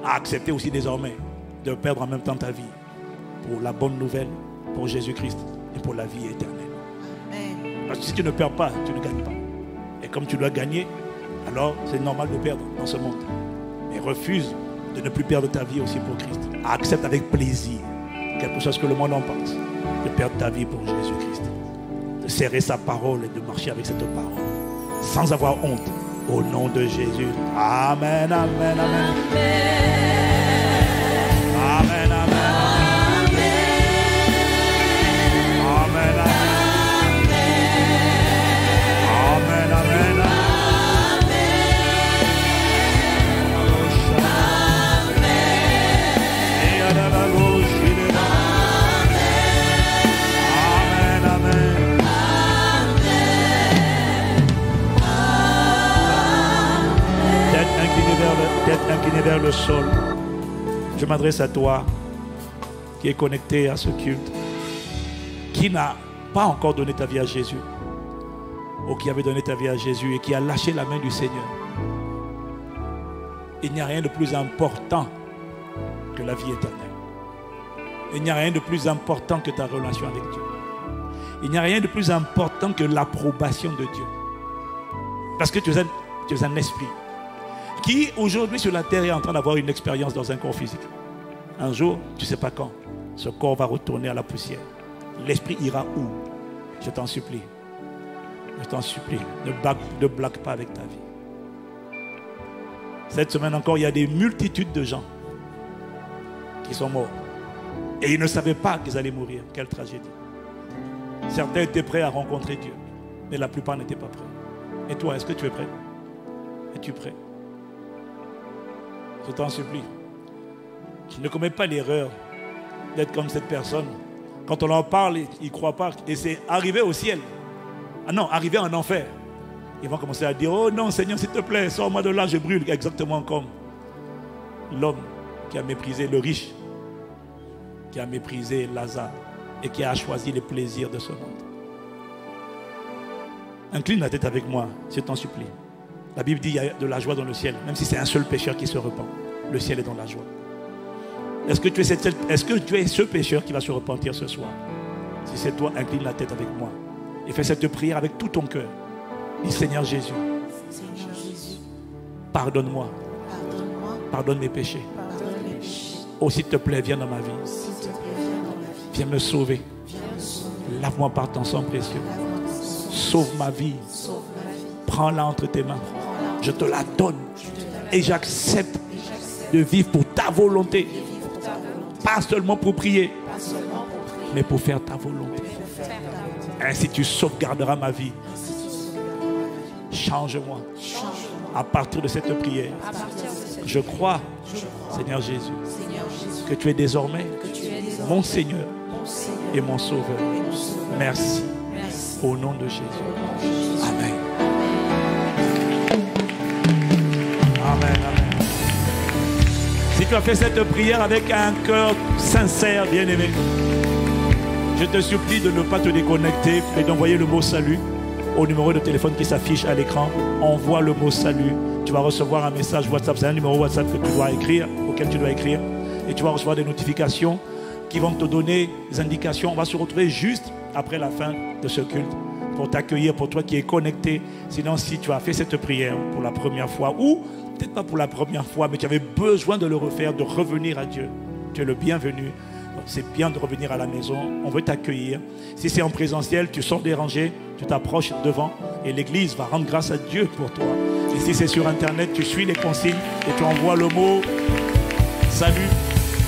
Speaker 1: à accepter aussi désormais de perdre en même temps ta vie pour la bonne nouvelle, pour Jésus-Christ et pour la vie éternelle. Parce que si tu ne perds pas, tu ne gagnes pas. Et comme tu dois gagner, alors c'est normal de perdre dans ce monde. Mais refuse de ne plus perdre ta vie aussi pour Christ. Accepte avec plaisir quelque chose que le monde en pense. De perdre ta vie pour Jésus-Christ. De serrer sa parole et de marcher avec cette parole. Sans avoir honte. Au nom de Jésus. Amen, amen, amen. Amen, amen. Amen, amen, amen. Tête inclinée vers le sol. Je m'adresse à toi qui est connecté à ce culte, qui n'a pas encore donné ta vie à Jésus, ou qui avait donné ta vie à Jésus et qui a lâché la main du Seigneur. Il n'y a rien de plus important que la vie éternelle. Il n'y a rien de plus important que ta relation avec Dieu. Il n'y a rien de plus important que l'approbation de Dieu. Parce que tu es un esprit qui aujourd'hui sur la terre est en train d'avoir une expérience dans un corps physique. Un jour, tu ne sais pas quand, ce corps va retourner à la poussière. L'esprit ira où? Je t'en supplie. Je t'en supplie. Ne blague pas avec ta vie. Cette semaine encore, il y a des multitudes de gens qui sont morts. Et ils ne savaient pas qu'ils allaient mourir. Quelle tragédie. Certains étaient prêts à rencontrer Dieu, mais la plupart n'étaient pas prêts. Et toi, est-ce que tu es prêt? Es-tu prêt? Je t'en supplie. Tu ne commets pas l'erreur d'être comme cette personne. Quand on en parle, ils ne croient pas. Et c'est arrivé au ciel. Ah non, arrivé en enfer. Ils vont commencer à dire, oh non Seigneur, s'il te plaît, sors-moi de là, je brûle. Exactement comme l'homme qui a méprisé le riche, qui a méprisé Lazare et qui a choisi les plaisirs de ce monde. Incline la tête avec moi, je t'en supplie. La Bible dit qu'il y a de la joie dans le ciel, même si c'est un seul pécheur qui se repent. Le ciel est dans la joie. Est-ce que tu es ce pécheur qui va se repentir ce soir? Si c'est toi, incline la tête avec moi. Et fais cette prière avec tout ton cœur. Dis Seigneur Jésus, pardonne-moi. Pardonne mes péchés. Oh, s'il te plaît, viens dans ma vie. Viens me sauver. Lave-moi par ton sang précieux. Sauve ma vie. Prends-la entre tes mains. Je te la donne. Et j'accepte de vivre pour ta volonté. Pas seulement pour prier, mais pour faire ta volonté. Ainsi tu sauvegarderas ma vie. Change-moi. À partir de cette prière, je crois, Seigneur Jésus, que tu es désormais mon Seigneur et mon Sauveur. Merci. Au nom de Jésus. Amen. Amen, amen. Si tu as fait cette prière avec un cœur sincère, bien-aimé, je te supplie de ne pas te déconnecter et d'envoyer le mot salut au numéro de téléphone qui s'affiche à l'écran. Envoie le mot salut. Tu vas recevoir un message WhatsApp. C'est un numéro WhatsApp que tu dois écrire, auquel tu dois écrire. Et tu vas recevoir des notifications qui vont te donner des indications. On va se retrouver juste après la fin de ce culte pour t'accueillir, pour toi qui es connecté. Sinon, si tu as fait cette prière pour la première fois, ou peut-être pas pour la première fois, mais tu avais besoin de le refaire, de revenir à Dieu, tu es le bienvenu. C'est bien de revenir à la maison, on veut t'accueillir. Si c'est en présentiel, tu sors déranger, tu t'approches devant et l'église va rendre grâce à Dieu pour toi. Et si c'est sur internet, tu suis les consignes et tu envoies le mot salut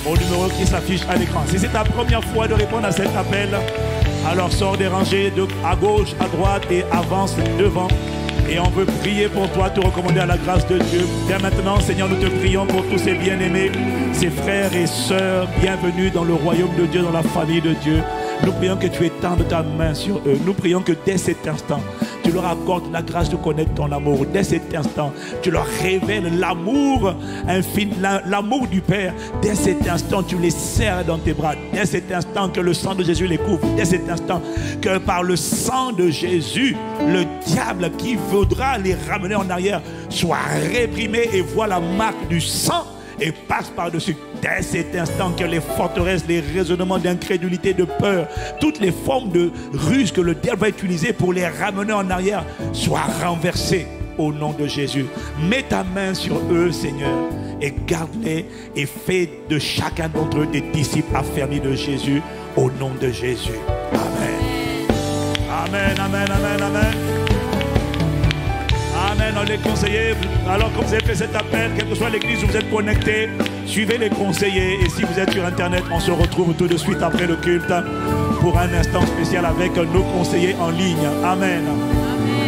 Speaker 1: au numéro qui s'affiche à l'écran. Si c'est ta première fois de répondre à cet appel, alors sors déranger à gauche, à droite et avance devant. Et on veut prier pour toi, te recommander à la grâce de Dieu. Dès maintenant, Seigneur, nous te prions pour tous ces bien-aimés, ces frères et sœurs, bienvenus dans le royaume de Dieu, dans la famille de Dieu. Nous prions que tu étendes ta main sur eux. Nous prions que dès cet instant, tu leur accordes la grâce de connaître ton amour. Dès cet instant, tu leur révèles l'amour infini, l'amour du Père. Dès cet instant, tu les serres dans tes bras. Dès cet instant, que le sang de Jésus les couvre. Dès cet instant, que par le sang de Jésus, le diable qui voudra les ramener en arrière soit réprimé et voit la marque du sang et passe par-dessus. Dès cet instant, que les forteresses, les raisonnements d'incrédulité, de peur, toutes les formes de ruse que le diable va utiliser pour les ramener en arrière soient renversées au nom de Jésus. Mets ta main sur eux, Seigneur, et garde-les et fais de chacun d'entre eux des disciples affermis de Jésus au nom de Jésus. Amen. Amen, amen, amen, amen. Amen, on les conseillers. Alors comme vous avez fait cet appel, quelle que soit l'église où vous êtes connectés, suivez les conseillers. Et si vous êtes sur internet, on se retrouve tout de suite après le culte pour un instant spécial avec nos conseillers en ligne. Amen.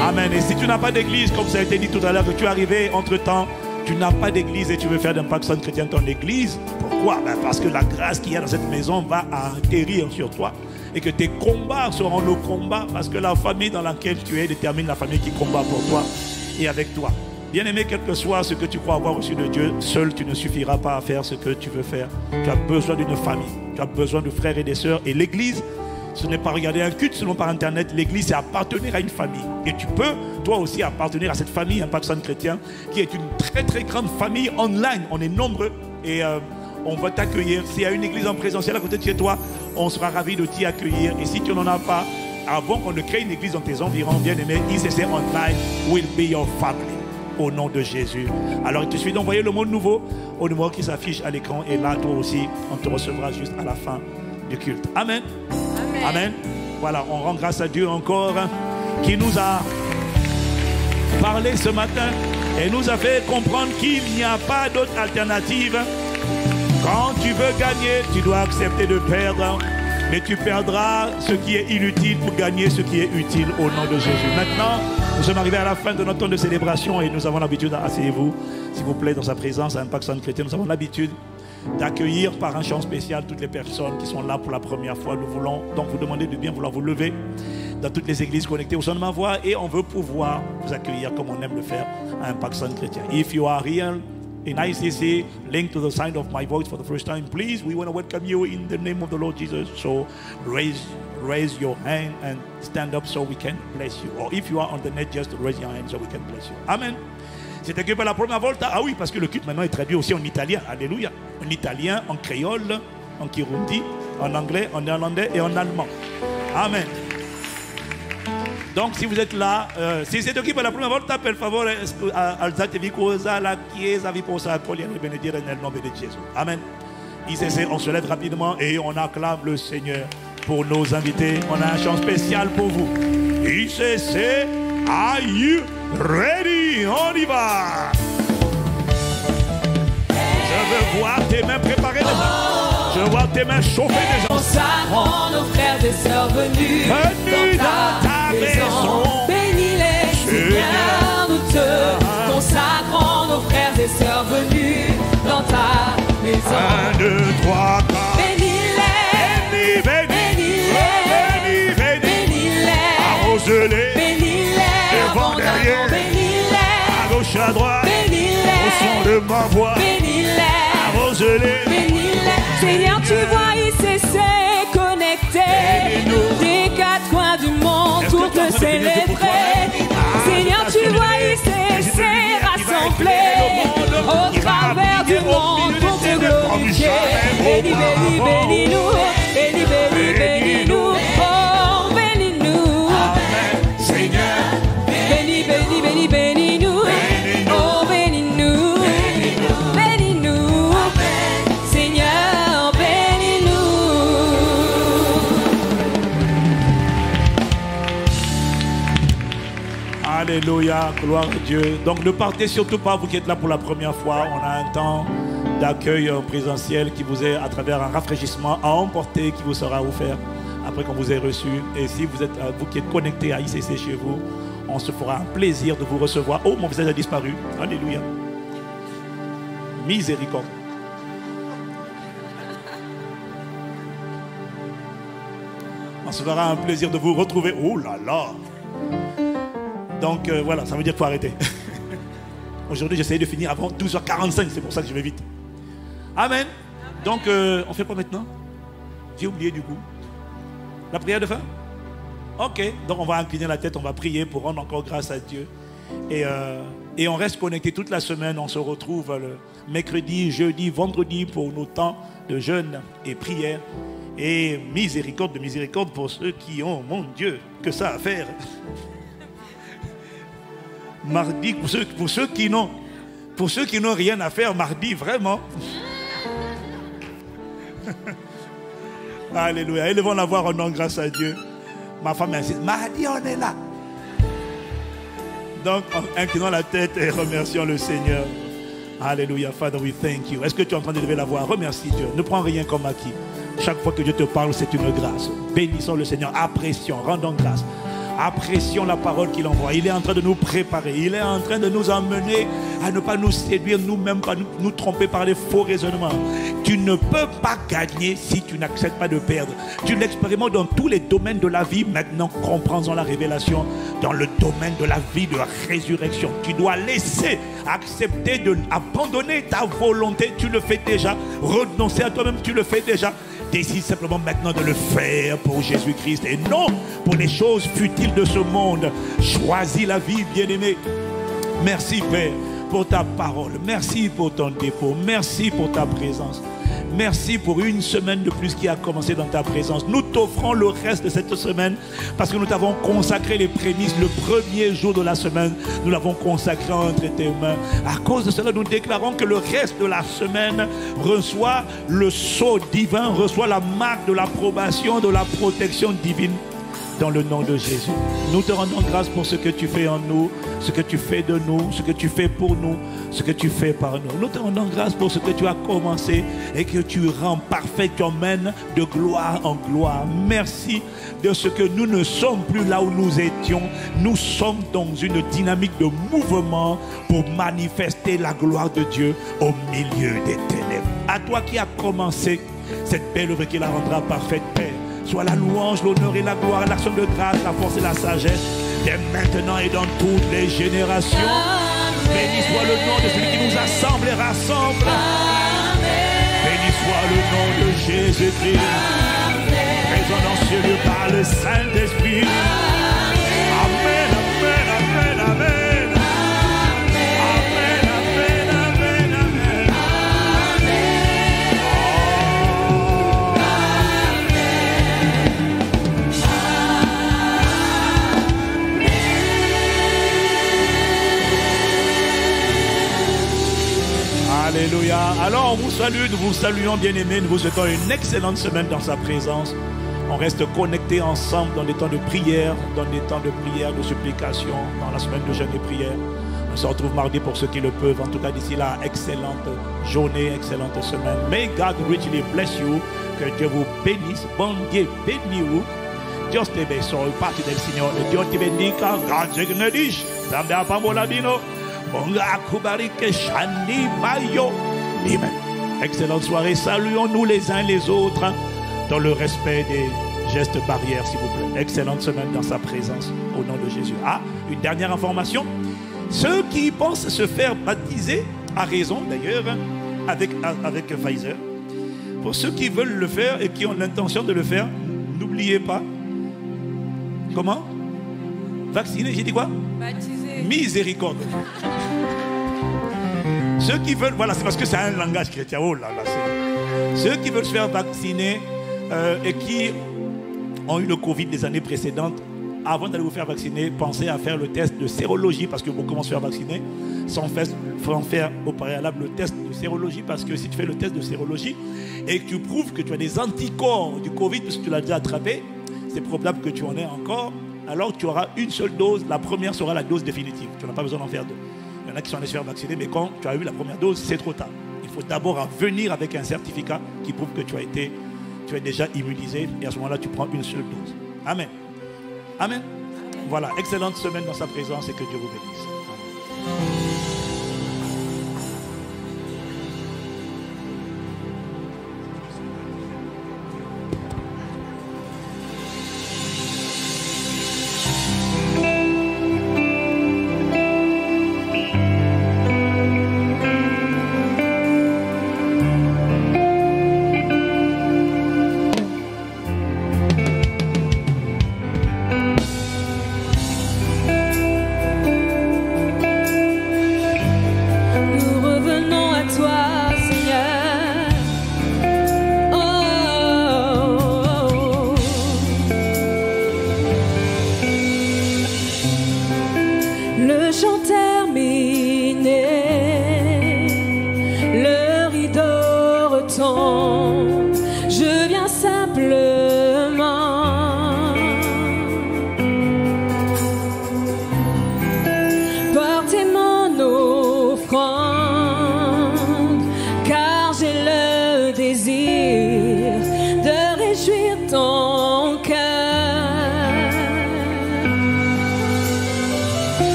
Speaker 1: Amen. Et si tu n'as pas d'église, comme ça a été dit tout à l'heure, que tu es arrivé entre temps, tu n'as pas d'église et tu veux faire d'Impact Sun Chrétien ton église. Pourquoi? Parce que la grâce qu'il y a dans cette maison va atterrir sur toi. Et que tes combats seront nos combats. Parce que la famille dans laquelle tu es détermine la famille qui combat pour toi et avec toi. Bien-aimé, quel que soit ce que tu crois avoir reçu de Dieu, seul tu ne suffiras pas à faire ce que tu veux faire. Tu as besoin d'une famille. Tu as besoin de frères et de sœurs. Et l'église, ce n'est pas regarder un culte seulement par internet. L'église, c'est appartenir à une famille. Et tu peux, toi aussi, appartenir à cette famille, Impact Sun Chrétien, qui est une très très grande famille online. On est nombreux et on va t'accueillir. S'il y a une église en présentiel à côté de chez toi, on sera ravis de t'y accueillir. Et si tu n'en as pas, avant qu'on ne crée une église dans tes environs, bien aimé, ICC Online will be your family. Au nom de Jésus. Alors il te suffit d'envoyer le mot nouveau au numéro qui s'affiche à l'écran. Et là, toi aussi, on te recevra juste à la fin du culte. Amen. Amen. Amen. Voilà, on rend grâce à Dieu encore qui nous a parlé ce matin et nous a fait comprendre qu'il n'y a pas d'autre alternative. Quand tu veux gagner, tu dois accepter de perdre. Mais tu perdras ce qui est inutile pour gagner ce qui est utile au nom de Jésus. Maintenant, nous sommes arrivés à la fin de notre temps de célébration et nous avons l'habitude, asseyez-vous, s'il vous plaît, dans sa présence à Impact Sound Chrétien, nous avons l'habitude d'accueillir par un chant spécial toutes les personnes qui sont là pour la première fois. Nous voulons donc vous demander de bien vouloir vous lever dans toutes les églises connectées au son de ma voix et on veut pouvoir vous accueillir comme on aime le faire à Impact Sound Chrétien. If you are here in ICC, linked to the sound of my voice for the first time, please, we want to welcome you in the name of the Lord Jesus. So raise your hand and stand up so we can bless you. Or if you are on the net, just raise your hand so we can bless you. Amen. C'était que pour la première volta. Ah oui, parce que le culte maintenant est traduit aussi en italien. Alléluia. En italien, en créole, en kirundi, en anglais, en néerlandais et en allemand. Amen. Donc si vous êtes là, si c'est qui per la prima volta, per favore alzatevi cosa, la Chiesa vi possa accogliere e benedire nel nome di Gesù. Amen. ICC, on se lève rapidement et on acclame le Seigneur pour nos invités. On a un chant spécial pour vous. ICC, are you ready? On y va. Je veux voir tes mains préparées déjà. Je vois tes mains chauffer déjà.
Speaker 2: Consacrons nos frères et sœurs venus dans ta maison. Bénis-les, Seigneur, nous te consacrons nos frères et sœurs venus dans ta maison.
Speaker 1: 1, 2, 3, 4.
Speaker 2: Bénis-les,
Speaker 1: Bénis-les,
Speaker 2: bénis-les,
Speaker 1: arrose-les,
Speaker 2: bénis-les,
Speaker 1: devant, derrière,
Speaker 2: bénis-les,
Speaker 1: à gauche, à droite,
Speaker 2: bénis-les,
Speaker 1: au son de ma voix,
Speaker 2: bénis-les,
Speaker 1: arrose-les.
Speaker 2: bénis-les. Seigneur, tu vois ICC connecté des quatre coins du monde pour te célébrer. Seigneur, tu vois ICC rassemblés au travers du monde pour te glorifier. Bénis, bénis, bénis-nous, bénis, bénis, bénis-nous, oh bénis-nous.
Speaker 1: Seigneur,
Speaker 2: Bénis, bénis, bénis, bénis-nous, oh bénis-nous, bénis-nous, Seigneur, bénis-nous.
Speaker 1: alléluia, gloire à Dieu. Donc ne partez surtout pas, vous qui êtes là pour la première fois. On a un temps d'accueil présentiel qui vous est à travers un rafraîchissement à emporter qui vous sera offert après qu'on vous ait reçu. Et si vous êtes, vous qui êtes connectés à ICC chez vous, on se fera un plaisir de vous recevoir. Oh, mon visage a disparu. Alléluia. Miséricorde. On se fera un plaisir de vous retrouver. Oh là là. Donc voilà, ça veut dire qu'il faut arrêter. Aujourd'hui, j'essaie de finir avant 12h45. C'est pour ça que je vais vite. Amen. Donc, on fait quoi maintenant? J'ai oublié du coup. La prière de fin? Ok. Donc, on va incliner la tête, on va prier pour rendre encore grâce à Dieu. Et on reste connecté toute la semaine. On se retrouve le mercredi, jeudi, vendredi pour nos temps de jeûne et prière. Et miséricorde de miséricorde pour ceux qui ont, mon Dieu, que ça à faire. Mardi, pour ceux qui n'ont rien à faire, mardi, vraiment. Alléluia. Élevons la voix, rendons grâce à Dieu. Ma femme insiste, mardi, on est là. Donc, inclinons la tête et remercions le Seigneur. Alléluia. Father, we thank you. Est-ce que tu es en train de lever la voix? Remercie Dieu. Ne prends rien comme acquis. Chaque fois que Dieu te parle, c'est une grâce. Bénissons le Seigneur. Apprécions, rendons grâce. Apprécions la parole qu'il envoie. Il est en train de nous préparer. Il est en train de nous emmener à ne pas nous séduire nous-mêmes, pas nous tromper par les faux raisonnements. Tu ne peux pas gagner si tu n'acceptes pas de perdre. Tu l'expérimentes dans tous les domaines de la vie. Maintenant, comprends-en la révélation dans le domaine de la vie de résurrection. Tu dois laisser, accepter de abandonner ta volonté. Tu le fais déjà. Renoncer à toi-même, tu le fais déjà. Décide simplement maintenant de le faire pour Jésus-Christ et non pour les choses futiles de ce monde. Choisis la vie, bien-aimé. Merci, Père, pour ta parole. Merci pour ton dépôt. Merci pour ta présence. Merci pour une semaine de plus qui a commencé dans ta présence. Nous t'offrons le reste de cette semaine parce que nous t'avons consacré les prémices. Le premier jour de la semaine, nous l'avons consacré entre tes mains. À cause de cela, nous déclarons que le reste de la semaine reçoit le sceau divin, reçoit la marque de l'approbation, de la protection divine. Dans le nom de Jésus, nous te rendons grâce pour ce que tu fais en nous, ce que tu fais de nous, ce que tu fais pour nous, ce que tu fais par nous. Nous te rendons grâce pour ce que tu as commencé et que tu rends parfait, tu emmènes de gloire en gloire. Merci de ce que nous ne sommes plus là où nous étions. Nous sommes dans une dynamique de mouvement pour manifester la gloire de Dieu au milieu des ténèbres. À toi qui as commencé cette belle œuvre qui la rendra parfaite, Père. Soit la louange, l'honneur et la gloire, l'action de grâce, la force et la sagesse, dès maintenant et dans toutes les générations. Béni soit le nom de celui qui nous assemble et rassemble. Béni soit le nom de Jésus-Christ, présent dans ce lieu par le Saint-Esprit. Amen, amen, amen, amen. Alléluia. Alors on vous salue, nous vous saluons bien-aimés, nous vous souhaitons une excellente semaine dans sa présence. On reste connectés ensemble dans des temps de prière, de supplication, dans la semaine de jeûne et prière. On se retrouve mardi pour ceux qui le peuvent. En tout cas d'ici là, excellente journée, excellente semaine. May God richly bless you. Que Dieu vous bénisse. Bon Dieu béni vous. Dios te bendiga, parte del Señor. Dios te bendiga. God te bendiga. Dame a Pamoladino. Amen. Excellente soirée. Saluons-nous les uns les autres dans le respect des gestes barrières, s'il vous plaît. Excellente semaine dans sa présence au nom de Jésus. Ah, une dernière information. Ceux qui pensent se faire baptiser, à raison d'ailleurs, avec Pfizer. Pour ceux qui veulent le faire et qui ont l'intention de le faire, n'oubliez pas. Comment? Vacciner, j'ai dit quoi?
Speaker 2: Baptiser.
Speaker 1: Miséricorde. Ceux qui veulent, voilà, c'est parce que c'est un langage chrétien. Oh là là, ceux qui veulent se faire vacciner et qui ont eu le Covid des années précédentes, avant d'aller vous faire vacciner, pensez à faire le test de sérologie parce que beaucoup vont se faire vacciner sans faire au préalable le test de sérologie parce que si tu fais le test de sérologie et que tu prouves que tu as des anticorps du Covid parce que tu l'as déjà attrapé, c'est probable que tu en aies encore. Alors tu auras une seule dose, la première sera la dose définitive. Tu n'as pas besoin d'en faire deux. Il y en a qui sont allés se faire vacciner, mais quand tu as eu la première dose, c'est trop tard. Il faut d'abord venir avec un certificat qui prouve que tu es déjà immunisé et à ce moment-là, tu prends une seule dose. Amen. Amen. Voilà, excellente semaine dans sa présence et que Dieu vous bénisse. Amen.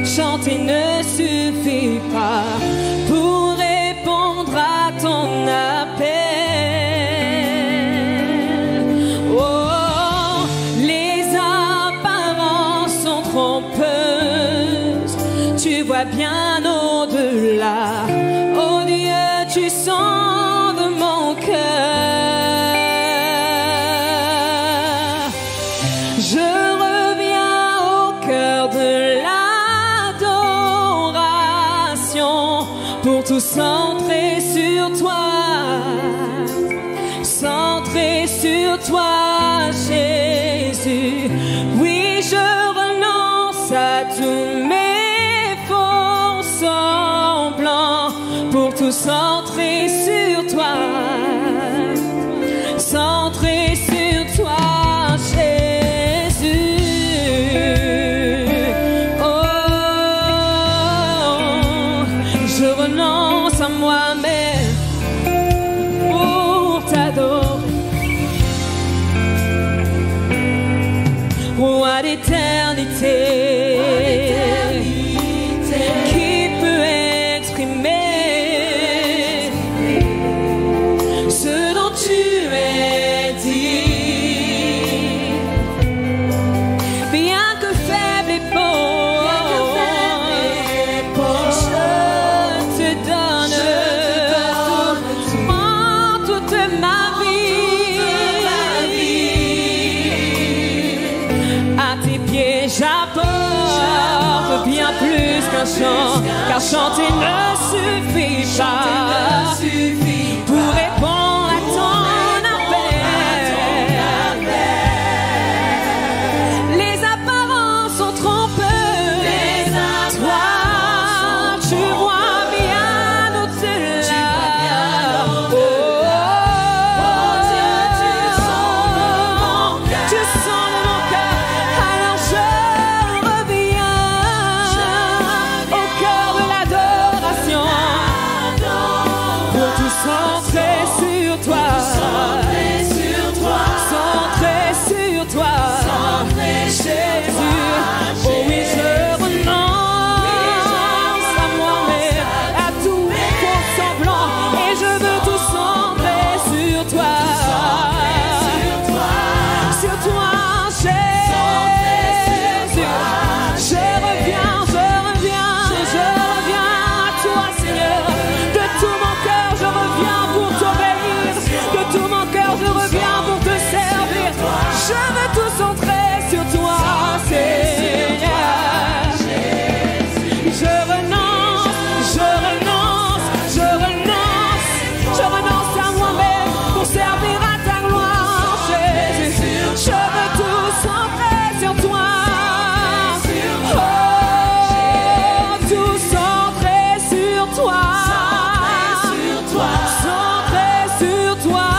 Speaker 2: Chanter ne suffit pas pour répondre à ton appel. Oh, les apparences sont trompeuses, tu vois bien au-delà. Oh Dieu, tu sens de mon cœur. Je reviens au cœur de l'adoration. tout centrer sur toi, centrer sur toi, Jésus. Oui, je renonce à tous mes faux semblants pour tout centrer sur toi, centrer sur toi, Jésus. Je renonce à moi-même pour t'adorer, roi d'éternité, qui peut exprimer ce dont tu es dit, bien que faible et pauvre, je te donne en toute ma vie. À tes pieds j'apporte bien plus qu'un chant, car chanter ne suffit pas pour répondre à ton appel. Les apparences sont trompeuses, toi tu vois bien au-delà. Tu sens de mon cœur, alors je reviens au cœur de l'adoration pour tout centrer sur toi, centrer sur toi, Jésus. Oh oui, je renonce à moi-même, à tous mes faux semblants, et je veux tout centrer sur toi, sur toi, Jésus. Je reviens à toi, Seigneur. De tout mon cœur, je reviens pour t'obéir. De tout mon cœur, je reviens pour te servir. Je veux tout centrer sur toi, Seigneur. Je renonce à moi-même pour servir à ta gloire, Jésus. Je veux tout centrer sur toi. Oh, tout centrer sur toi. Centrer sur toi.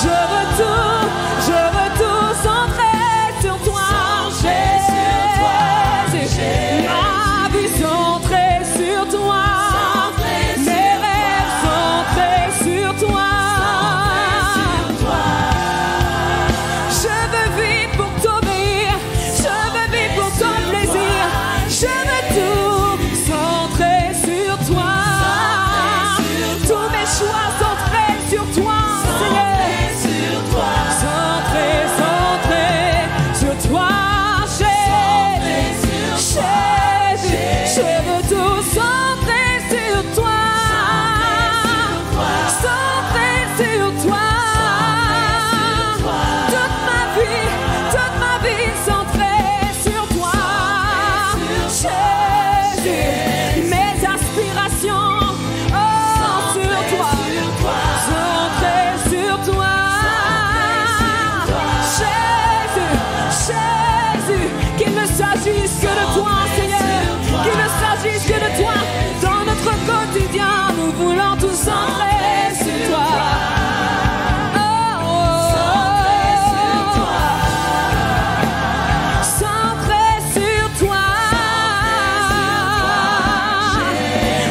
Speaker 2: Je veux tout centrer sur toi, Jésus. Ma vie centrée sur toi. Mes rêves centrés sur toi. Je veux vivre pour t'obéir, je veux vivre pour ton plaisir. Je veux tout centrer sur toi. Tous mes choix centrés sur toi, Seigneur. Centrés sur toi, Jésus. Je veux tout centrer sur toi, centrer sur toi. Toute ma vie centrée sur toi, Jésus. Mes aspirations, oh, sur toi, centrées sur toi, Jésus. Qu'il ne s'agisse que de toi, Seigneur, qu'il ne s'agisse que de toi. Dans notre quotidien, nous voulons tout centrer sur toi. Centré sur toi.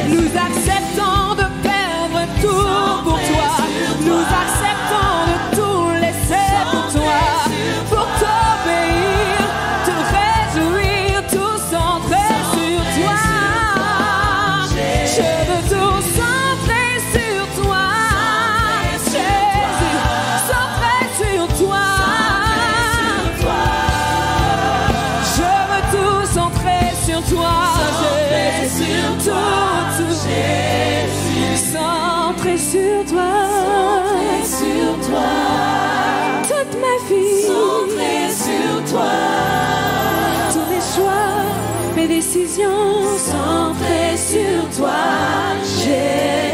Speaker 2: Nous acceptons de perdre tout pour toi. Nous acceptons de tout laisser pour toi, pour t'obéir, te réjouir, tout centré sur toi. Je veux tout centrer sur toi, Jésus. Centré sur toi. Je veux tout centrer sur toi, Jésus. Tout, centré sur toi. Toute ma vie centrée sur toi. Tous mes choix, mes décisions. décision centrée sur toi, Jésus.